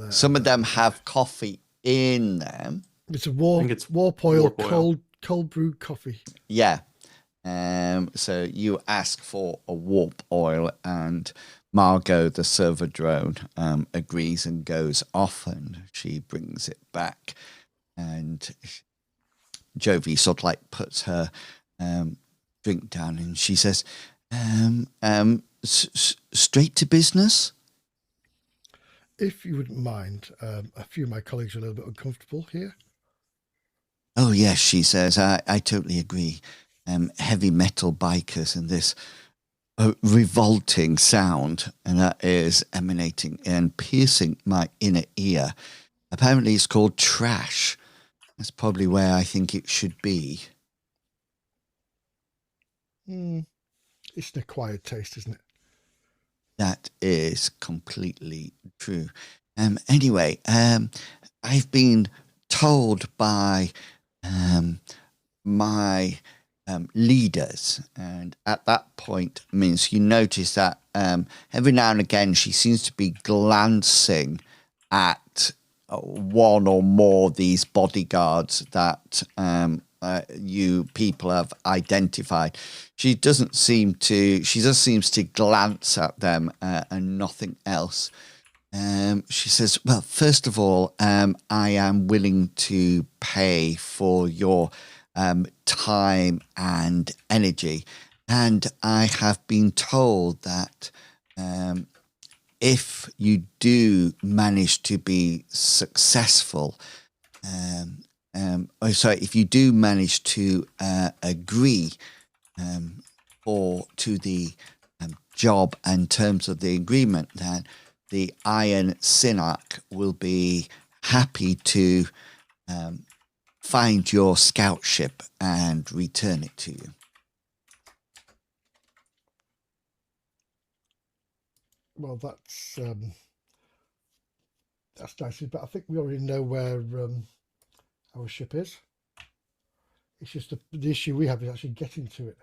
Some of them have coffee in them. It's a warp oil cold brewed coffee. Yeah. So you ask for a warp oil, and Margot, the server drone, agrees and goes off, and she brings it back. And Jovi sort of like puts her drink down, and she says, straight to business? If you wouldn't mind, a few of my colleagues are a little bit uncomfortable here. Oh, yes, she says, I totally agree. Heavy metal bikers and this revolting sound, and that is emanating and piercing my inner ear. Apparently it's called trash. That's probably where I think it should be. It's an acquired taste, isn't it? That is completely true. Anyway, I've been told by my leaders, and at that point means you notice that every now and again she seems to be glancing at one or more of these bodyguards that you people have identified. She just seems to glance at them and nothing else. She says, "Well, first of all, I am willing to pay for your time and energy, and I have been told that if you do manage to be successful, if you do manage to agree to the job and terms of the agreement, then the Iron Synarch will be happy to find your scout ship and return it to you." Well, that's nice, but I think we already know where our ship is. It's just the issue we have is actually getting to it.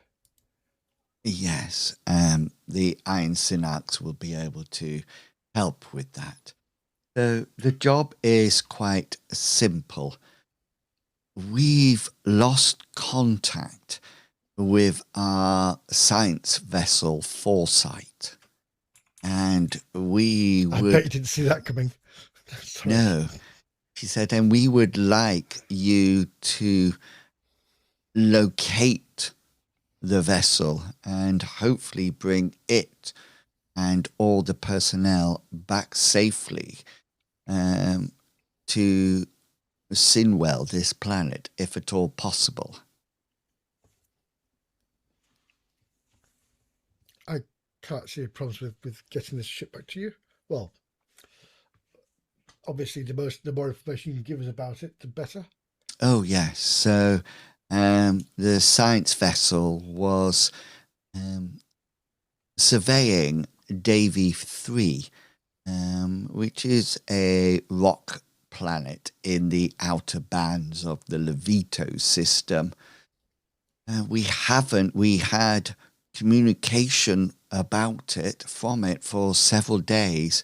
Yes, the Iron Synarchs will be able to help with that. So the job is quite simple. We've lost contact with our Science Vessel Foresight, and we would... I bet you didn't see that coming. No, she said, and we would like you to locate the vessel and hopefully bring it and all the personnel back safely to Sinwell, this planet, if at all possible. I can't see any problems with getting this ship back to you. Well, obviously, the more information you can give us about it, the better. Oh, yes. So the science vessel was surveying Davy 3, which is a rock planet in the outer bands of the Levito system. We had communication about it from it for several days,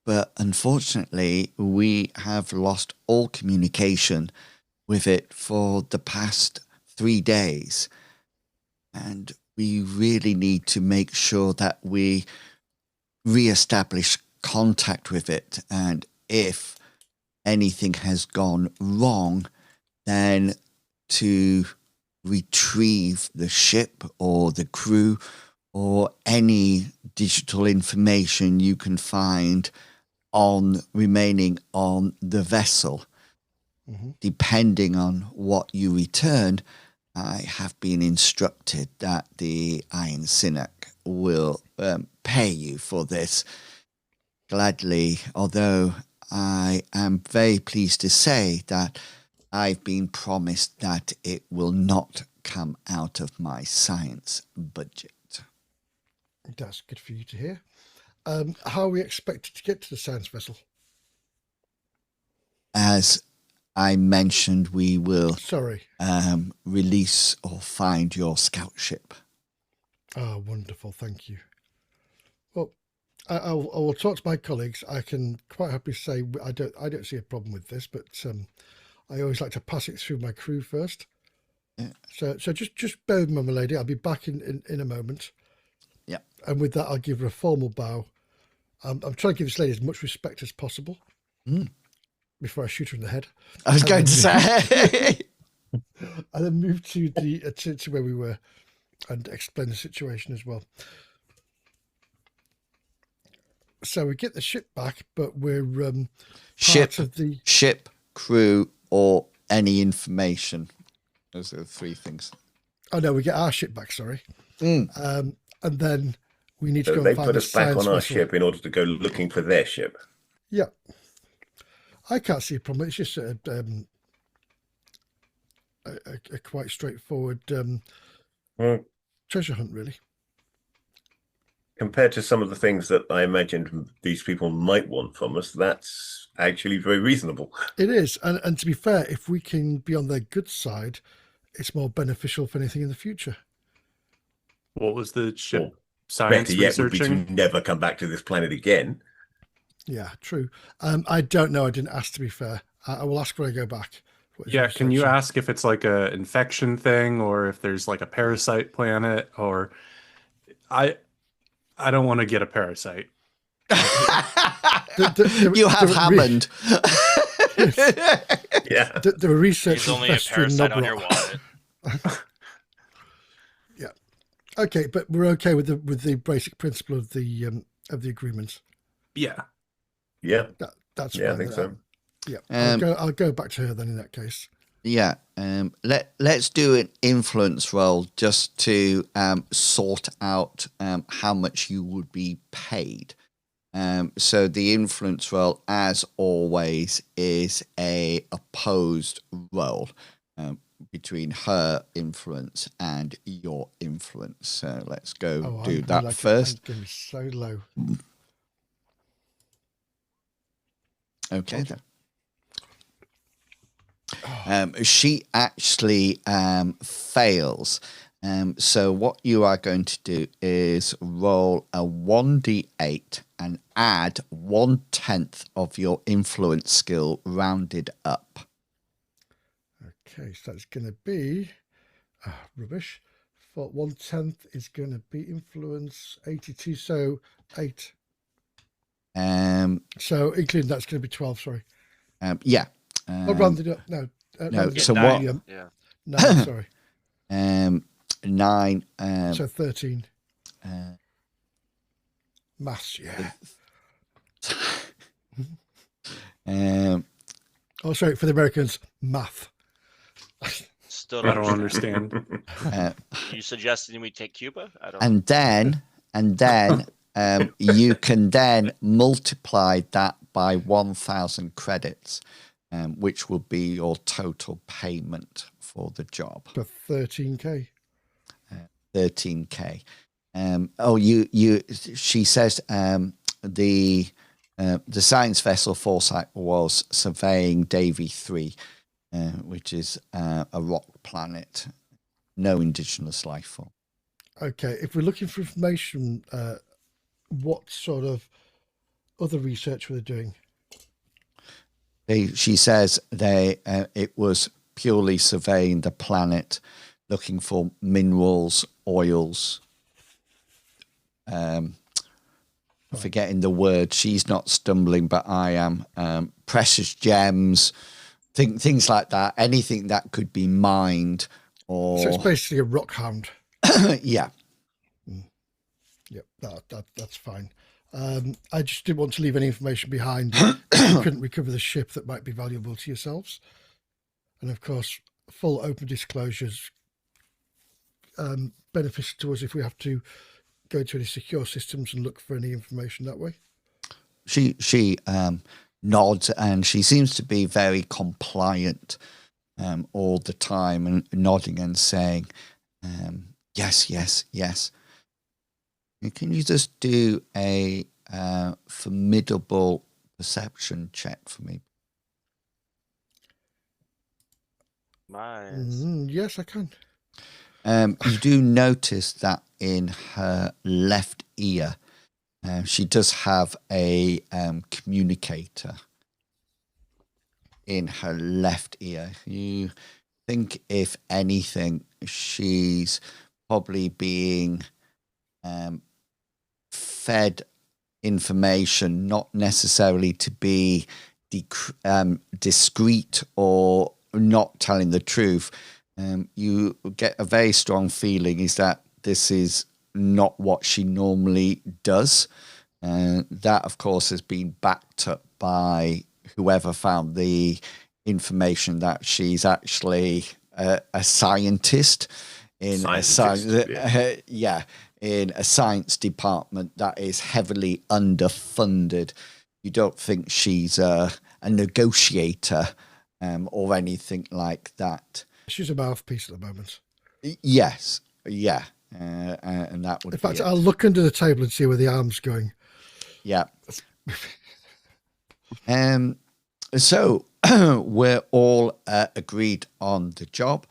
but unfortunately we have lost all communication with it for the past 3 days, and we really need to make sure that we re-establish contact with it, and if anything has gone wrong, then to retrieve the ship or the crew or any digital information you can find on remaining on the vessel. Depending on what you return, I have been instructed that the Iron Synarch will pay you for this gladly, although I am very pleased to say that I've been promised that it will not come out of my science budget. That's good for you to hear. How are we expected to get to the science vessel? As I mentioned, we will release or find your scout ship. Oh, wonderful. Thank you. Well, I will talk to my colleagues. I can quite happily say I don't see a problem with this, but I always like to pass it through my crew first. Yeah. So just bear with me, my lady. I'll be back in a moment. Yeah. And with that, I'll give her a formal bow. I'm trying to give this lady as much respect as possible before I shoot her in the head. I was going to say. And then move to the to where we were and explain the situation as well. So we get the ship back, but we're part of the ship, crew, or any information. Those are the three things. Oh no, we get our ship back. Sorry, and then we need to go. They and find put us back on our vessel. ship in order to go looking for their ship. Yeah, I can't see a problem. It's just a quite straightforward treasure hunt, really. Compared to some of the things that I imagined these people might want from us, that's actually very reasonable. It is, and to be fair, if we can be on their good side, it's more beneficial for anything in the future. What was the ship Or science better yet would be researching? to never come back to this planet again. Yeah, true. I don't know. I didn't ask, to be fair. I will ask when I go back. Yeah, can you ask if it's like a infection thing or if there's like a parasite planet or I don't want to get a parasite. You have Hammond. Yeah. The research He's only a parasite on your wallet. Yeah. Okay, but we're okay with the basic principle of the agreement. Yeah. Yeah. That's Yeah, fine. I think so. Yeah. I'll go back to her then in that case. Yeah. Let's do an influence roll just to sort out how much you would be paid. So the influence roll, as always, is a opposed roll between her influence and your influence. So let's go do that first. I'm going to be so low. Okay then. She actually fails. So what you are going to do is roll a 1d8 and add 1/10 of your influence skill rounded up. Okay, so that's going to be rubbish. For 1/10 is going to be influence 82, so 8. So including that's going to be 12. Sorry. Yeah. Rounded up. No. No. So 9, what? Yeah. 9. Sorry. 9. So 13. Maths. Yeah. Oh, sorry, for the Americans, math. Still I don't understand. You suggesting we take Cuba? I don't. And then you can then multiply that by 1,000 credits, which will be your total payment for the job. For 13k. 13k. She says the Science Vessel Foresight was surveying Davy 3, which is a rock planet, no indigenous life form. Okay, if we're looking for information, what sort of other research were they doing? She says it was purely surveying the planet, looking for minerals, oils. Forgetting the word. She's not stumbling, but I am. Precious gems, things like that. Anything that could be mined, or So it's basically a rock hound. yeah. Yep, that's fine. I just didn't want to leave any information behind. You couldn't recover the ship that might be valuable to yourselves. And of course, full open disclosures benefits to us if we have to go to any secure systems and look for any information that way. She nods, and she seems to be very compliant all the time, and nodding and saying, yes. Can you just do a formidable perception check for me? Yes, I can. You do notice that in her left ear, she does have a communicator in her left ear. You think, if anything, she's probably being fed information, not necessarily to be discreet or not telling the truth. You get a very strong feeling is that this is not what she normally does. That, of course, has been backed up by whoever found the information that she's actually a scientist in a science, in a science department that is heavily underfunded. You don't think she's a negotiator or anything like that. She's a mouthpiece at the moment. Yes, yeah. And that would in fact, be I'll look under the table and see where the arm's going. Yeah. So we're all agreed on the job.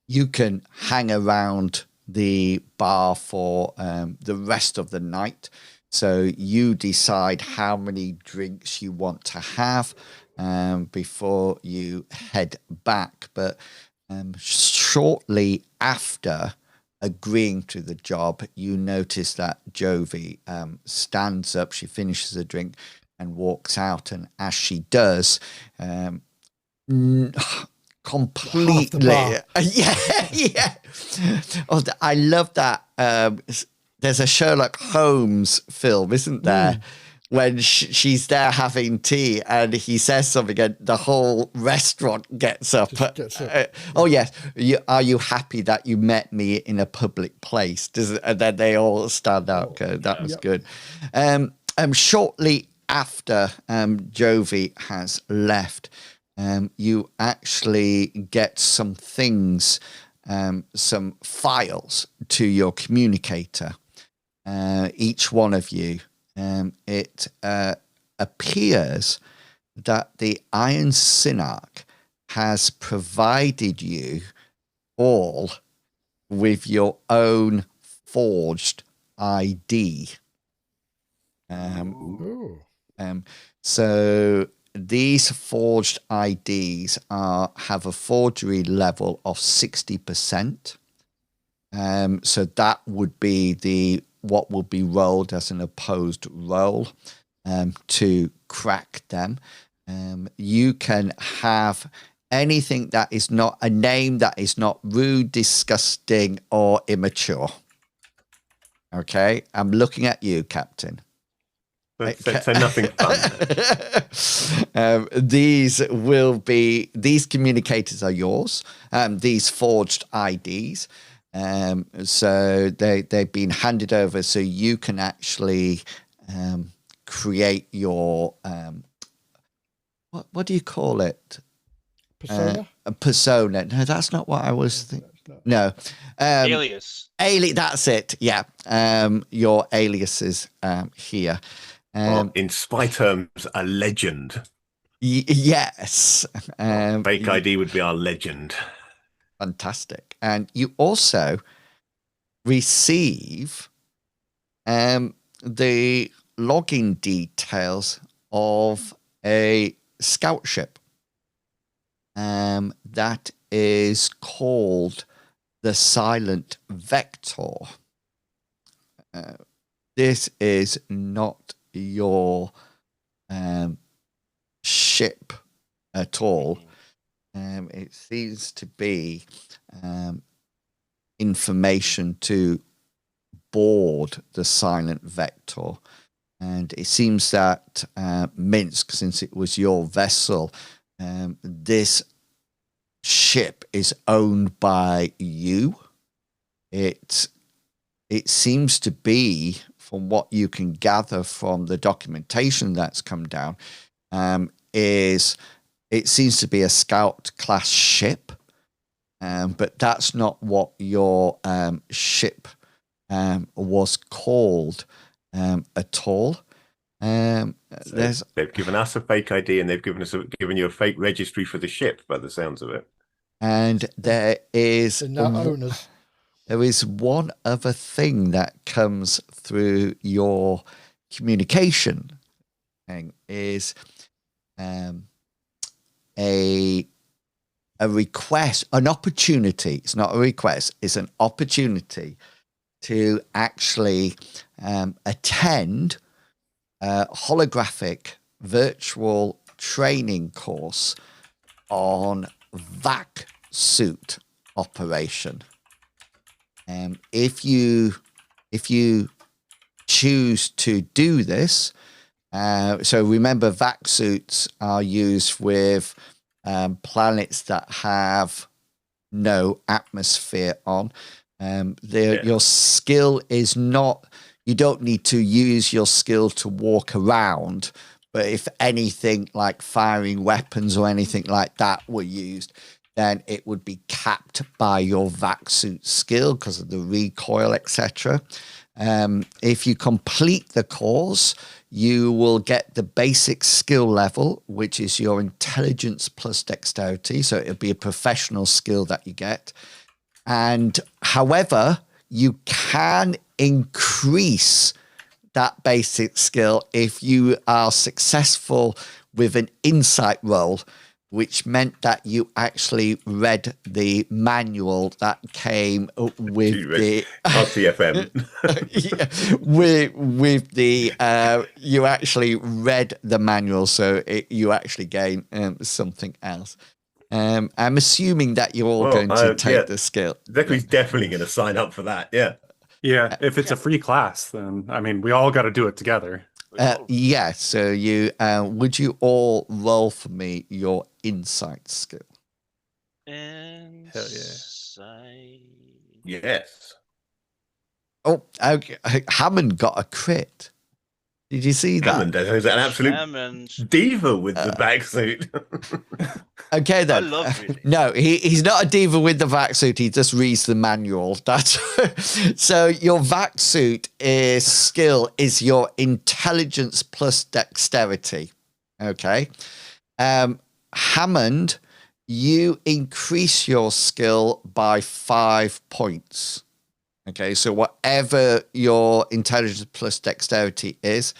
You can hang around the bar for the rest of the night. So you decide how many drinks you want to have before you head back. But shortly after agreeing to the job, you notice that Jovi stands up. She finishes a drink and walks out. And as she does, completely, yeah. Oh, I love that. There's a Sherlock Holmes film, isn't there? When she's there having tea and he says something and the whole restaurant gets up. Oh, yes. Are you happy that you met me in a public place? And then they all stand up. That was good. Shortly after Jovi has left, you actually get some things, some files to your communicator. Each one of you. It appears that the Iron Synarch has provided you all with your own forged ID. So these forged IDs have a forgery level of 60%. So that would be what will be rolled as an opposed roll to crack them. You can have anything that is not a name that is not rude, disgusting, or immature. Okay, I'm looking at you, Captain. So nothing fun. These communicators are yours. These forged IDs. So they've been handed over, so you can actually create your what do you call it? Persona? A persona. No, that's not what I was thinking. No. Alias. That's it. Yeah. Your aliases here. In spy terms, a legend. Yes. Fake ID would be our legend. Fantastic. And you also receive the login details of a scout ship that is called the Silent Vector. This is not your ship at all. It seems to be information to board the silent vector. And it seems that Minsk, since it was your vessel, this ship is owned by you. It seems to be, from what you can gather from the documentation that's come down, it seems to be a scout class ship, but that's not what your ship was called at all. So they've given us a fake ID, and they've given you a fake registry for the ship, by the sounds of it. And there is owners. There is one other thing that comes through your communication thing is a request, an opportunity. It's not a request, it's an opportunity to actually attend a holographic virtual training course on vac suit operation. If you choose to do this, so remember, vac suits are used with planets that have no atmosphere on. Your skill is not, you don't need to use your skill to walk around, but if anything like firing weapons or anything like that were used, then it would be capped by your vac suit skill because of the recoil, etc. If you complete the course, you will get the basic skill level, which is your intelligence plus dexterity. So it'll be a professional skill that you get. And however, you can increase that basic skill if you are successful with an insight roll, which meant that you actually read the manual that came with the RTFM. with the you actually read the manual, so you actually gain something else. I'm assuming that you're all going to take the skill. Zachary's definitely going to sign up for that. Yeah. Yeah, if it's a free class, then I mean, we all got to do it together. Yeah, so you would you all roll for me your insight skill? Insight. Yes. Oh, okay. Hammond got a crit. Did you see that? Hammond is an absolute diva with the back suit. Okay, then. I love reading. No, he's not a diva with the vac suit. He just reads the manual. That's so your vac suit skill is your intelligence plus dexterity. Okay. Hammond, you increase your skill by 5 points. Okay, so whatever your intelligence plus dexterity is,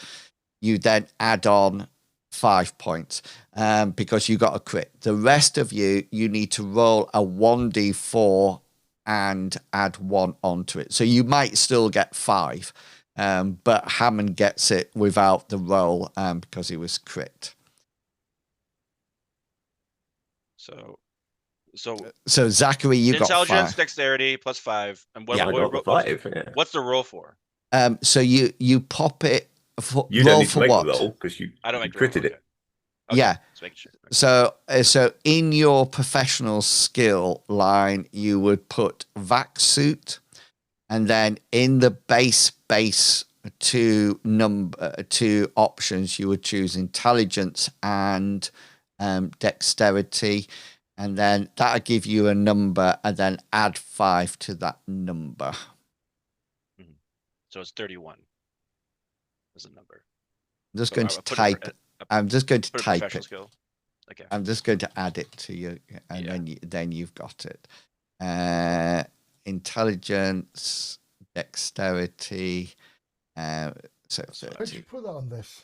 you then add on 5 points because you got a crit. The rest of you need to roll a 1d4 and add 1 onto it. So you might still get 5, but Hammond gets it without the roll because he was crit. So Zachary, you got 5. Intelligence, dexterity plus 5, and I got 5. Yeah. What's the roll for? So you pop it. You don't need to make the roll because I don't make the critted roll, it. Okay. Yeah. Just making sure. So in your professional skill line, you would put vac suit, and then in the base two options, you would choose intelligence and dexterity, and then that'll give you a number, and then add 5 to that number. Mm-hmm. So it's 31 as a number. I'm just going to type. I'm just going to type it. Skill. Okay. I'm just going to add it to you, and then you've got it. Intelligence, dexterity. So why did you put that on this?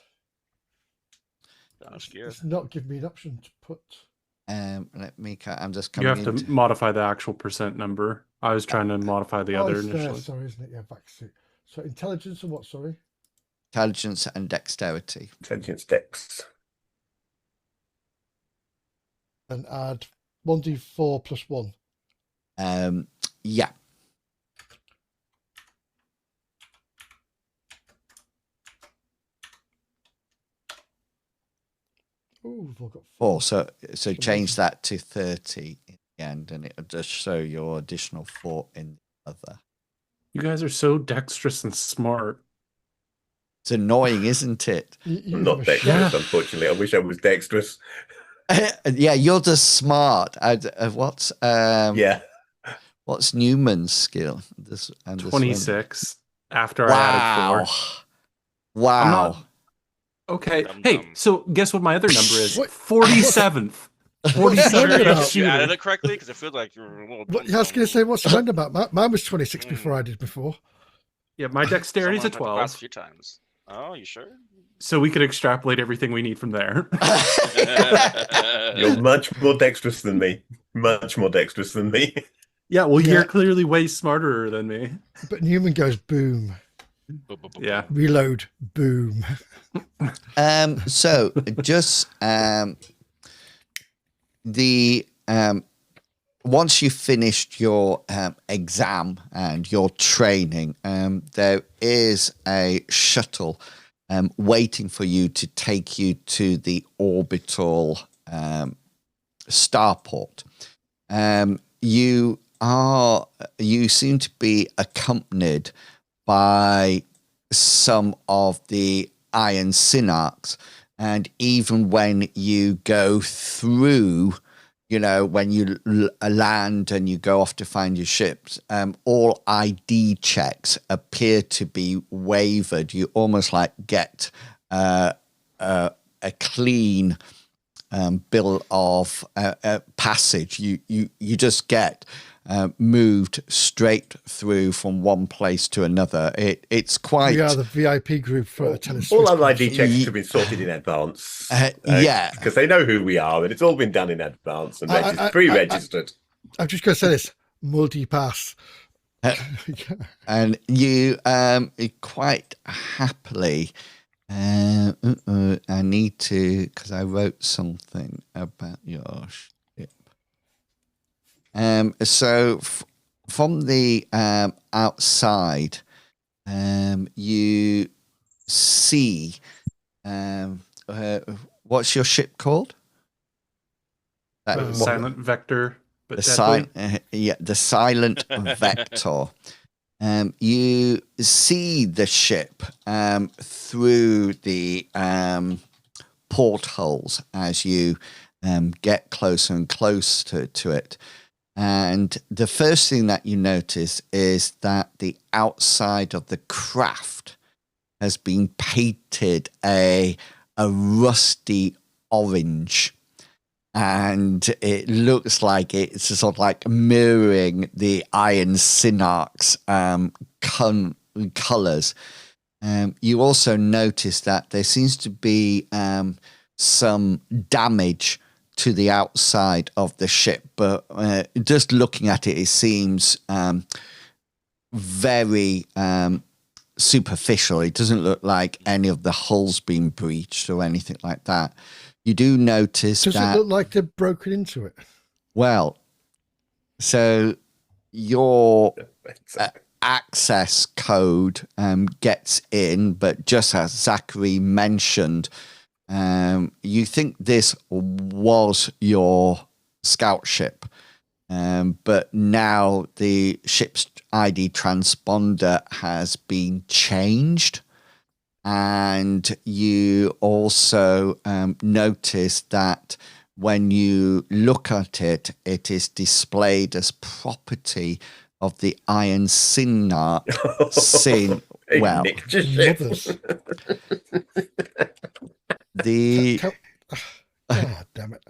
It's not giving me an option to put. Let me. I'm just coming. You have to modify the actual percent number. I was trying to modify the other initially. There, sorry, isn't it? Yeah, vac suit. So intelligence and what? Sorry. Intelligence and dexterity. Intelligence, dex. And add 1d4 plus 1. Yeah. Oh, we've all got 4. 4. So change that to 30 in the end, and it'll just show your additional 4 in the other. You guys are so dexterous and smart. It's annoying, isn't it? You I'm not have a dexterous, shot. unfortunately. I wish I was dexterous. Yeah, you're just smart. What's Yeah. what's Newman's skill? 26 after I Wow. added 4. Wow. I'm not- Okay. Dum Hey, dum. so guess what my other number is? What- 47th. What's he 47th. talking about? You added it correctly because I feel like you're a little. What, I was going to say, what's your about? Mine was 26 before I did before. Yeah, my dexterity's a Someone had to pass 12. a few times. Oh, you sure? So we could extrapolate everything we need from there. You're much more dexterous than me. Much more dexterous than me. Yeah, well, Yeah. you're clearly way smarter than me. But Newman goes boom, Yeah. reload, boom. So just the once you've finished your exam and your training, there is a shuttle waiting for you to take you to the orbital starport. You seem to be accompanied by some of the Iron Synarchs, and even when you go through, when you land and you go off to find your ships, all ID checks appear to be wavered. You almost like get a clean bill of passage. You just get moved straight through from one place to another. It's quite. We are the VIP group for tennis. All our ID checks have been sorted in advance. Yeah, Because they know who we are, and it's all been done in advance and pre-registered. I'm just going to say this: multi-pass. and you quite happily. I need to, because I wrote something about your ship. So from the outside, you see, what's your ship called? Silent Vector. But the Silent Vector. You see the ship through the portholes as you get closer and closer to it. And the first thing that you notice is that the outside of the craft has been painted a rusty orange. And it looks like it's sort of like mirroring the Iron Synarchs colours. You also notice that there seems to be some damage to the outside of the ship, but just looking at it, it seems very superficial. It doesn't look like any of the hull's been breached or anything like that. You do notice Does that... it look like they've broken into it? Well, so your access code gets in, but just as Zachary mentioned, you think this was your scout ship, but now the ship's ID transponder has been changed. And you also notice that when you look at it, it is displayed as property of the Iron Synarch. Damn it.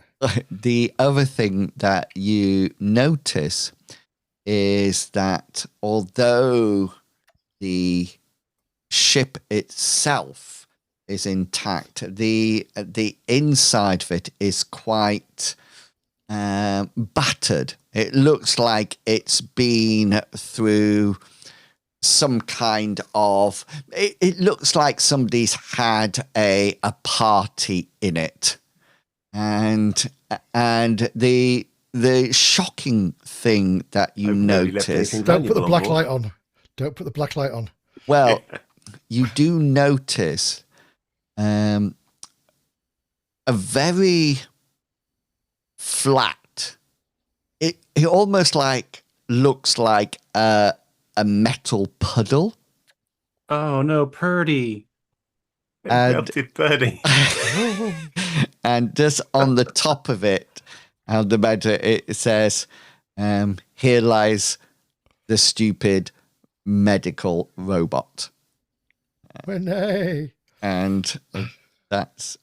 The other thing that you notice is that although the ship itself is intact, the inside of it is quite battered. It looks like it's been through some kind of... It looks like somebody's had a party in it, and the the shocking thing that you I've nearly left notice. anything Don't put the valuable black board. light on. Don't put the black light on. Well, you do notice a very flat. It almost looks like a metal puddle. Oh no, Purdy. And- Melted birdie. And just on the top of it, on the matter, it says, "Here lies the stupid medical robot," Renee. and that's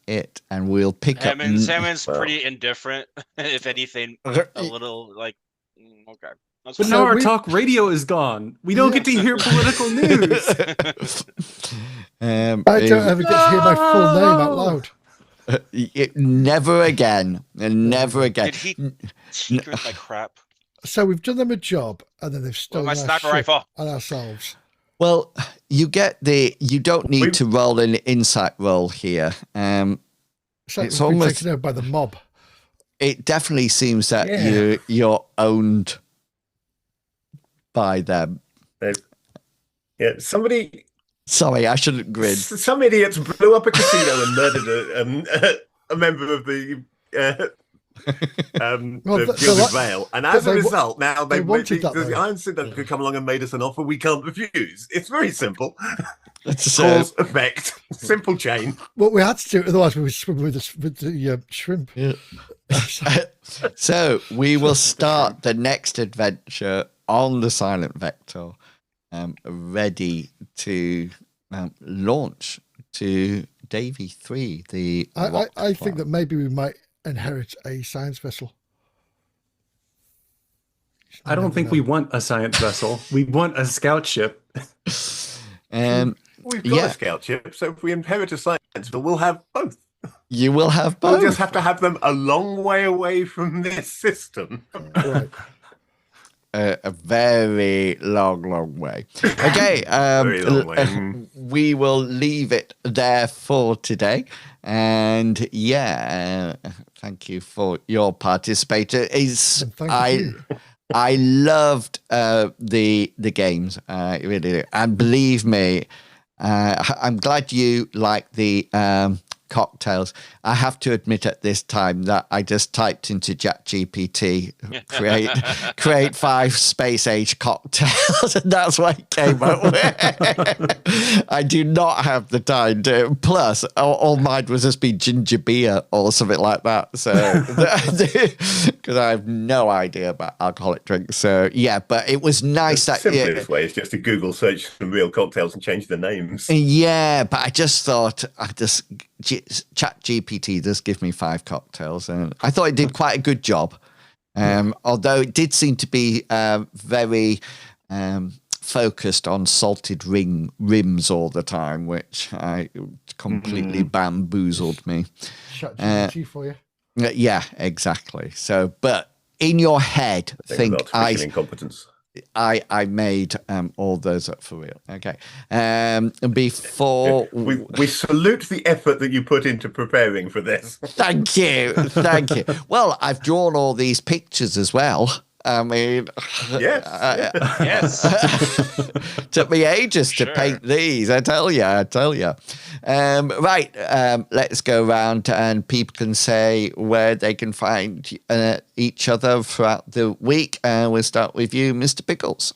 it. And we'll pick up. Hammond's Well. pretty indifferent. If anything, a little like okay. That's But fine. now our we- talk radio is gone. We don't get to hear political news. I don't ever get to hear my full name out loud. Never again, and never again. Did he secret my crap? So we've done them a job, and then they've stolen my our sniper ship rifle. and ourselves. Well, you don't need to roll an insight roll here. So It's we've been almost- taken over by the mob. It definitely seems that Yeah. you're owned by them. Yeah, somebody, Sorry, I shouldn't grin. some idiots blew up a casino and murdered a member of the Well, the they Guild wa- of Vale, and as a they wa- result, now they wanted that, the though. Iron Synarchs could come along and made us an offer we can't refuse. It's very simple. So, Cause, effect, simple chain. What we had to do, otherwise we would swim with the shrimp. yeah. So we will start the next adventure on the Silent Vector, ready to launch to Davy 3. I think that maybe we might inherit a science vessel. I don't think we want a science vessel. We want a scout ship. We've got Yeah. a scout ship, so if we inherit a science vessel, we'll have both. You will have We'll both. just have to have them a long way away from this system. Right. A very long way. Okay, Very long way. we will leave it there for today. And yeah, thank you for your participation. And thank you. I loved the games. I really do. And believe me, I'm glad you like the cocktails. I have to admit at this time that I just typed into ChatGPT create 5 space age cocktails, and that's what it came up with. I do not have the time to. Plus, all mine was just be ginger beer or something like that. So, because I have no idea about alcoholic drinks. So yeah, but it was nice The that simplest way is just to Google search some real cocktails and change the names. Yeah, but I just thought Chat GPT just give me 5 cocktails, and I thought it did quite a good job. Although it did seem to be very focused on salted rims all the time, which I completely bamboozled me. ChatGPT for you. Yeah, exactly. So, but in your head, think Artificial incompetence. I made all those up for real. Okay. Before We salute the effort that you put into preparing for this. Thank you. Well, I've drawn all these pictures as well. I mean, Yes. Yes. took me ages to Sure. paint these. I tell you. Right. Let's go around and people can say where they can find each other throughout the week. We'll start with you, Mr. Pickles.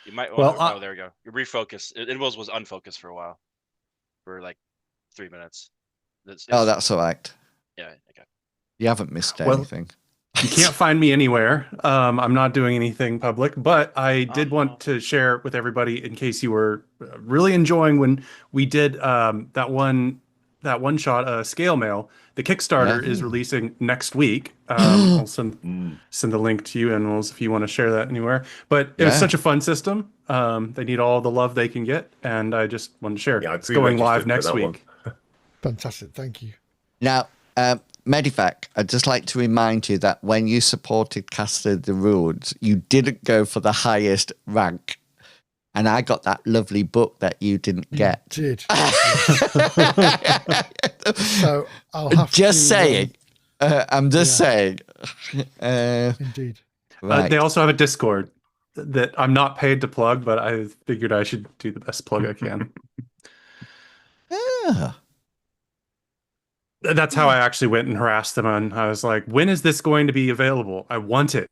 You might. Well, Oh, there we go. You refocus. Inwils was unfocused for a while, for like 3 minutes. That's all right. Yeah. Okay. You haven't missed Well, anything. You can't find me anywhere. I'm not doing anything public, but I did want to share with everybody in case you were really enjoying when we did that one shot scale mail. The Kickstarter is releasing next week. I'll send the link to you, and if you want to share that anywhere. But it was such a fun system. They need all the love they can get, and I just wanted to share. Yeah, I It's going live pre-registered for next that week. Fantastic. Thank you. Now, Medivac, I'd just like to remind you that when you supported Caster the Rules, you didn't go for the highest rank. And I got that lovely book that you didn't get. Did. So I'll have Just to, saying. I'm just saying. Indeed. Right. They also have a Discord that I'm not paid to plug, but I figured I should do the best plug I can. Ah. That's how I actually went and harassed them. And I was like, when is this going to be available? I want it.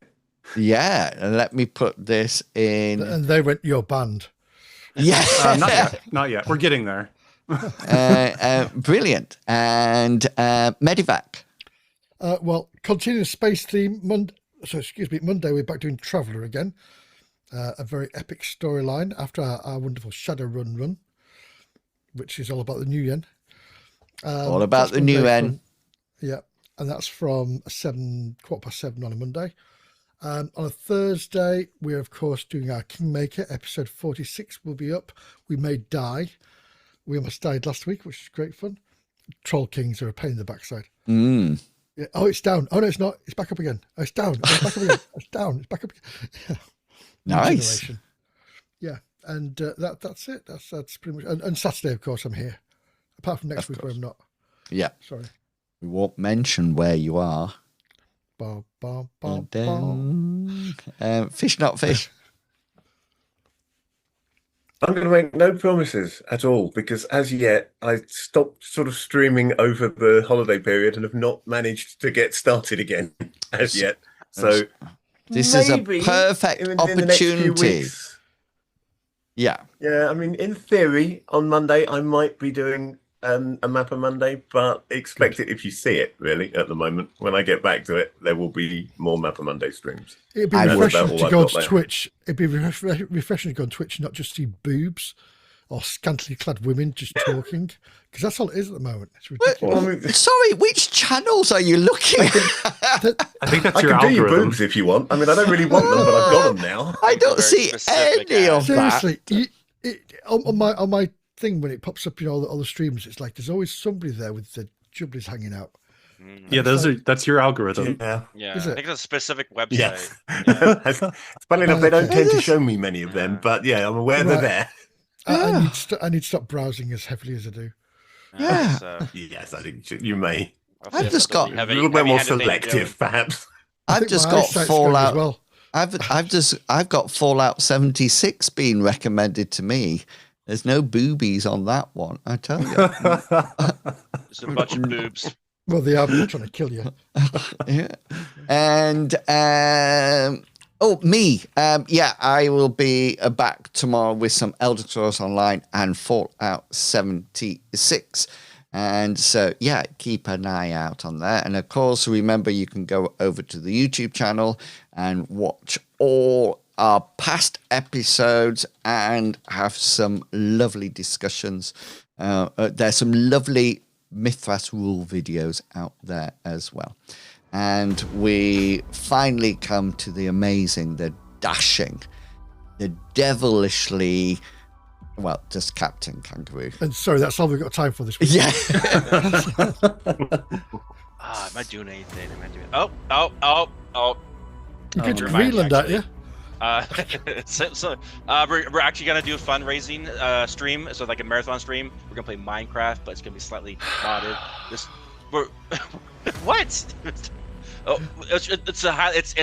Yeah, let me put this in. And they went, "You're banned." Yeah, Not yet. Not yet. We're getting there. Brilliant. And Medivac. Well, continuing space theme. Monday, we're back doing Traveller again. A very epic storyline after our wonderful Shadowrun run, which is all about the new yen. All about the new yen. Yeah, and that's from 7:15 on a Monday. On a Thursday, we're of course doing our Kingmaker. Episode 46 will be up. We may die. We almost died last week, which is great fun. Troll Kings are a pain in the backside. Mm. Yeah. Oh, it's down. Oh no, it's not. It's back up again. Oh, it's down. Oh, it's back up again. It's down. It's back up again. Nice. Generation. Yeah, and that's it. That's pretty much. And Saturday, of course, I'm here. Apart from next week, where I'm not. Yeah. Sorry. We won't mention where you are. Ba, ba, ba, ba. Fish, not fish. I'm going to make no promises at all because as yet I stopped sort of streaming over the holiday period and have not managed to get started again as yet. So This is a maybe perfect in the next few opportunity. weeks. Yeah. Yeah, I mean, in theory, on Monday I might be doing a Mapper Monday, but expect it if you see it. Really, at the moment, when I get back to it, there will be more Mapper Monday streams. It'd be I would- refreshing to I've go got on there. Twitch. It'd be refreshing to go on Twitch and not just see boobs or scantily clad women just talking, because that's all it is at the moment. It's ridiculous. Well, I mean, Sorry, which channels are you looking at? I think that's I your can do your algorithm. boobs if you want. I mean, I don't really want them, but I've got them now. I don't Very see specific any of ads. that. Seriously, on my thing when it pops up, all the streams, it's like there's always somebody there with the jubblies hanging out. Yeah, that's your algorithm. Yeah. Yeah, Is I it? think it's a specific website. Yes. Yeah. It's funny enough, they don't Okay. tend to show me many of them, but yeah, I'm aware they're Right. there. I need to stop browsing as heavily as I do. Yeah. So, Yes, I think you may. I've just got A little bit more selective, perhaps. I I've think just my got eyesight's going as Fallout. well. I've got Fallout 76 being recommended to me. There's no boobies on that one, I tell you. There's a bunch of boobs. Well, they are trying to kill you. Yeah. And me. I will be back tomorrow with some Elder Scrolls Online and Fallout 76. And so, yeah, keep an eye out on that. And of course, remember, you can go over to the YouTube channel and watch all our past episodes and have some lovely discussions. There's some lovely Mythras rule videos out there as well. And we finally come to the amazing, the dashing, the devilishly, well, just Captain Kangaroo. And sorry, that's all we've got time for this week. Yeah. Am I doing anything? Oh. You could Never mind, Greenland, aren't you? We're actually gonna do a fundraising stream, so like a marathon stream. We're gonna play Minecraft, but it's gonna be slightly modded. What? Oh, it's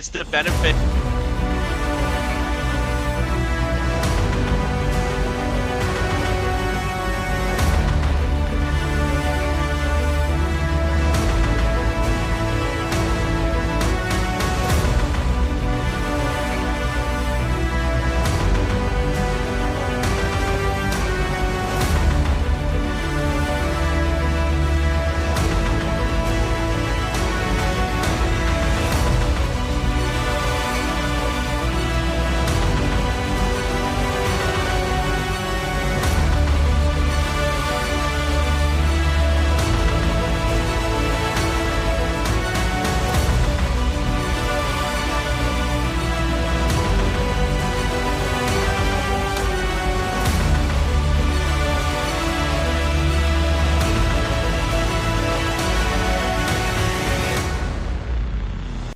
the benefit.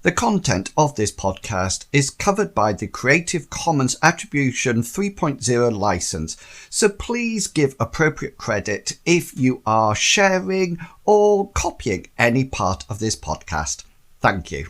The content of this podcast is covered by the Creative Commons Attribution 3.0 license, so please give appropriate credit if you are sharing or copying any part of this podcast. Thank you.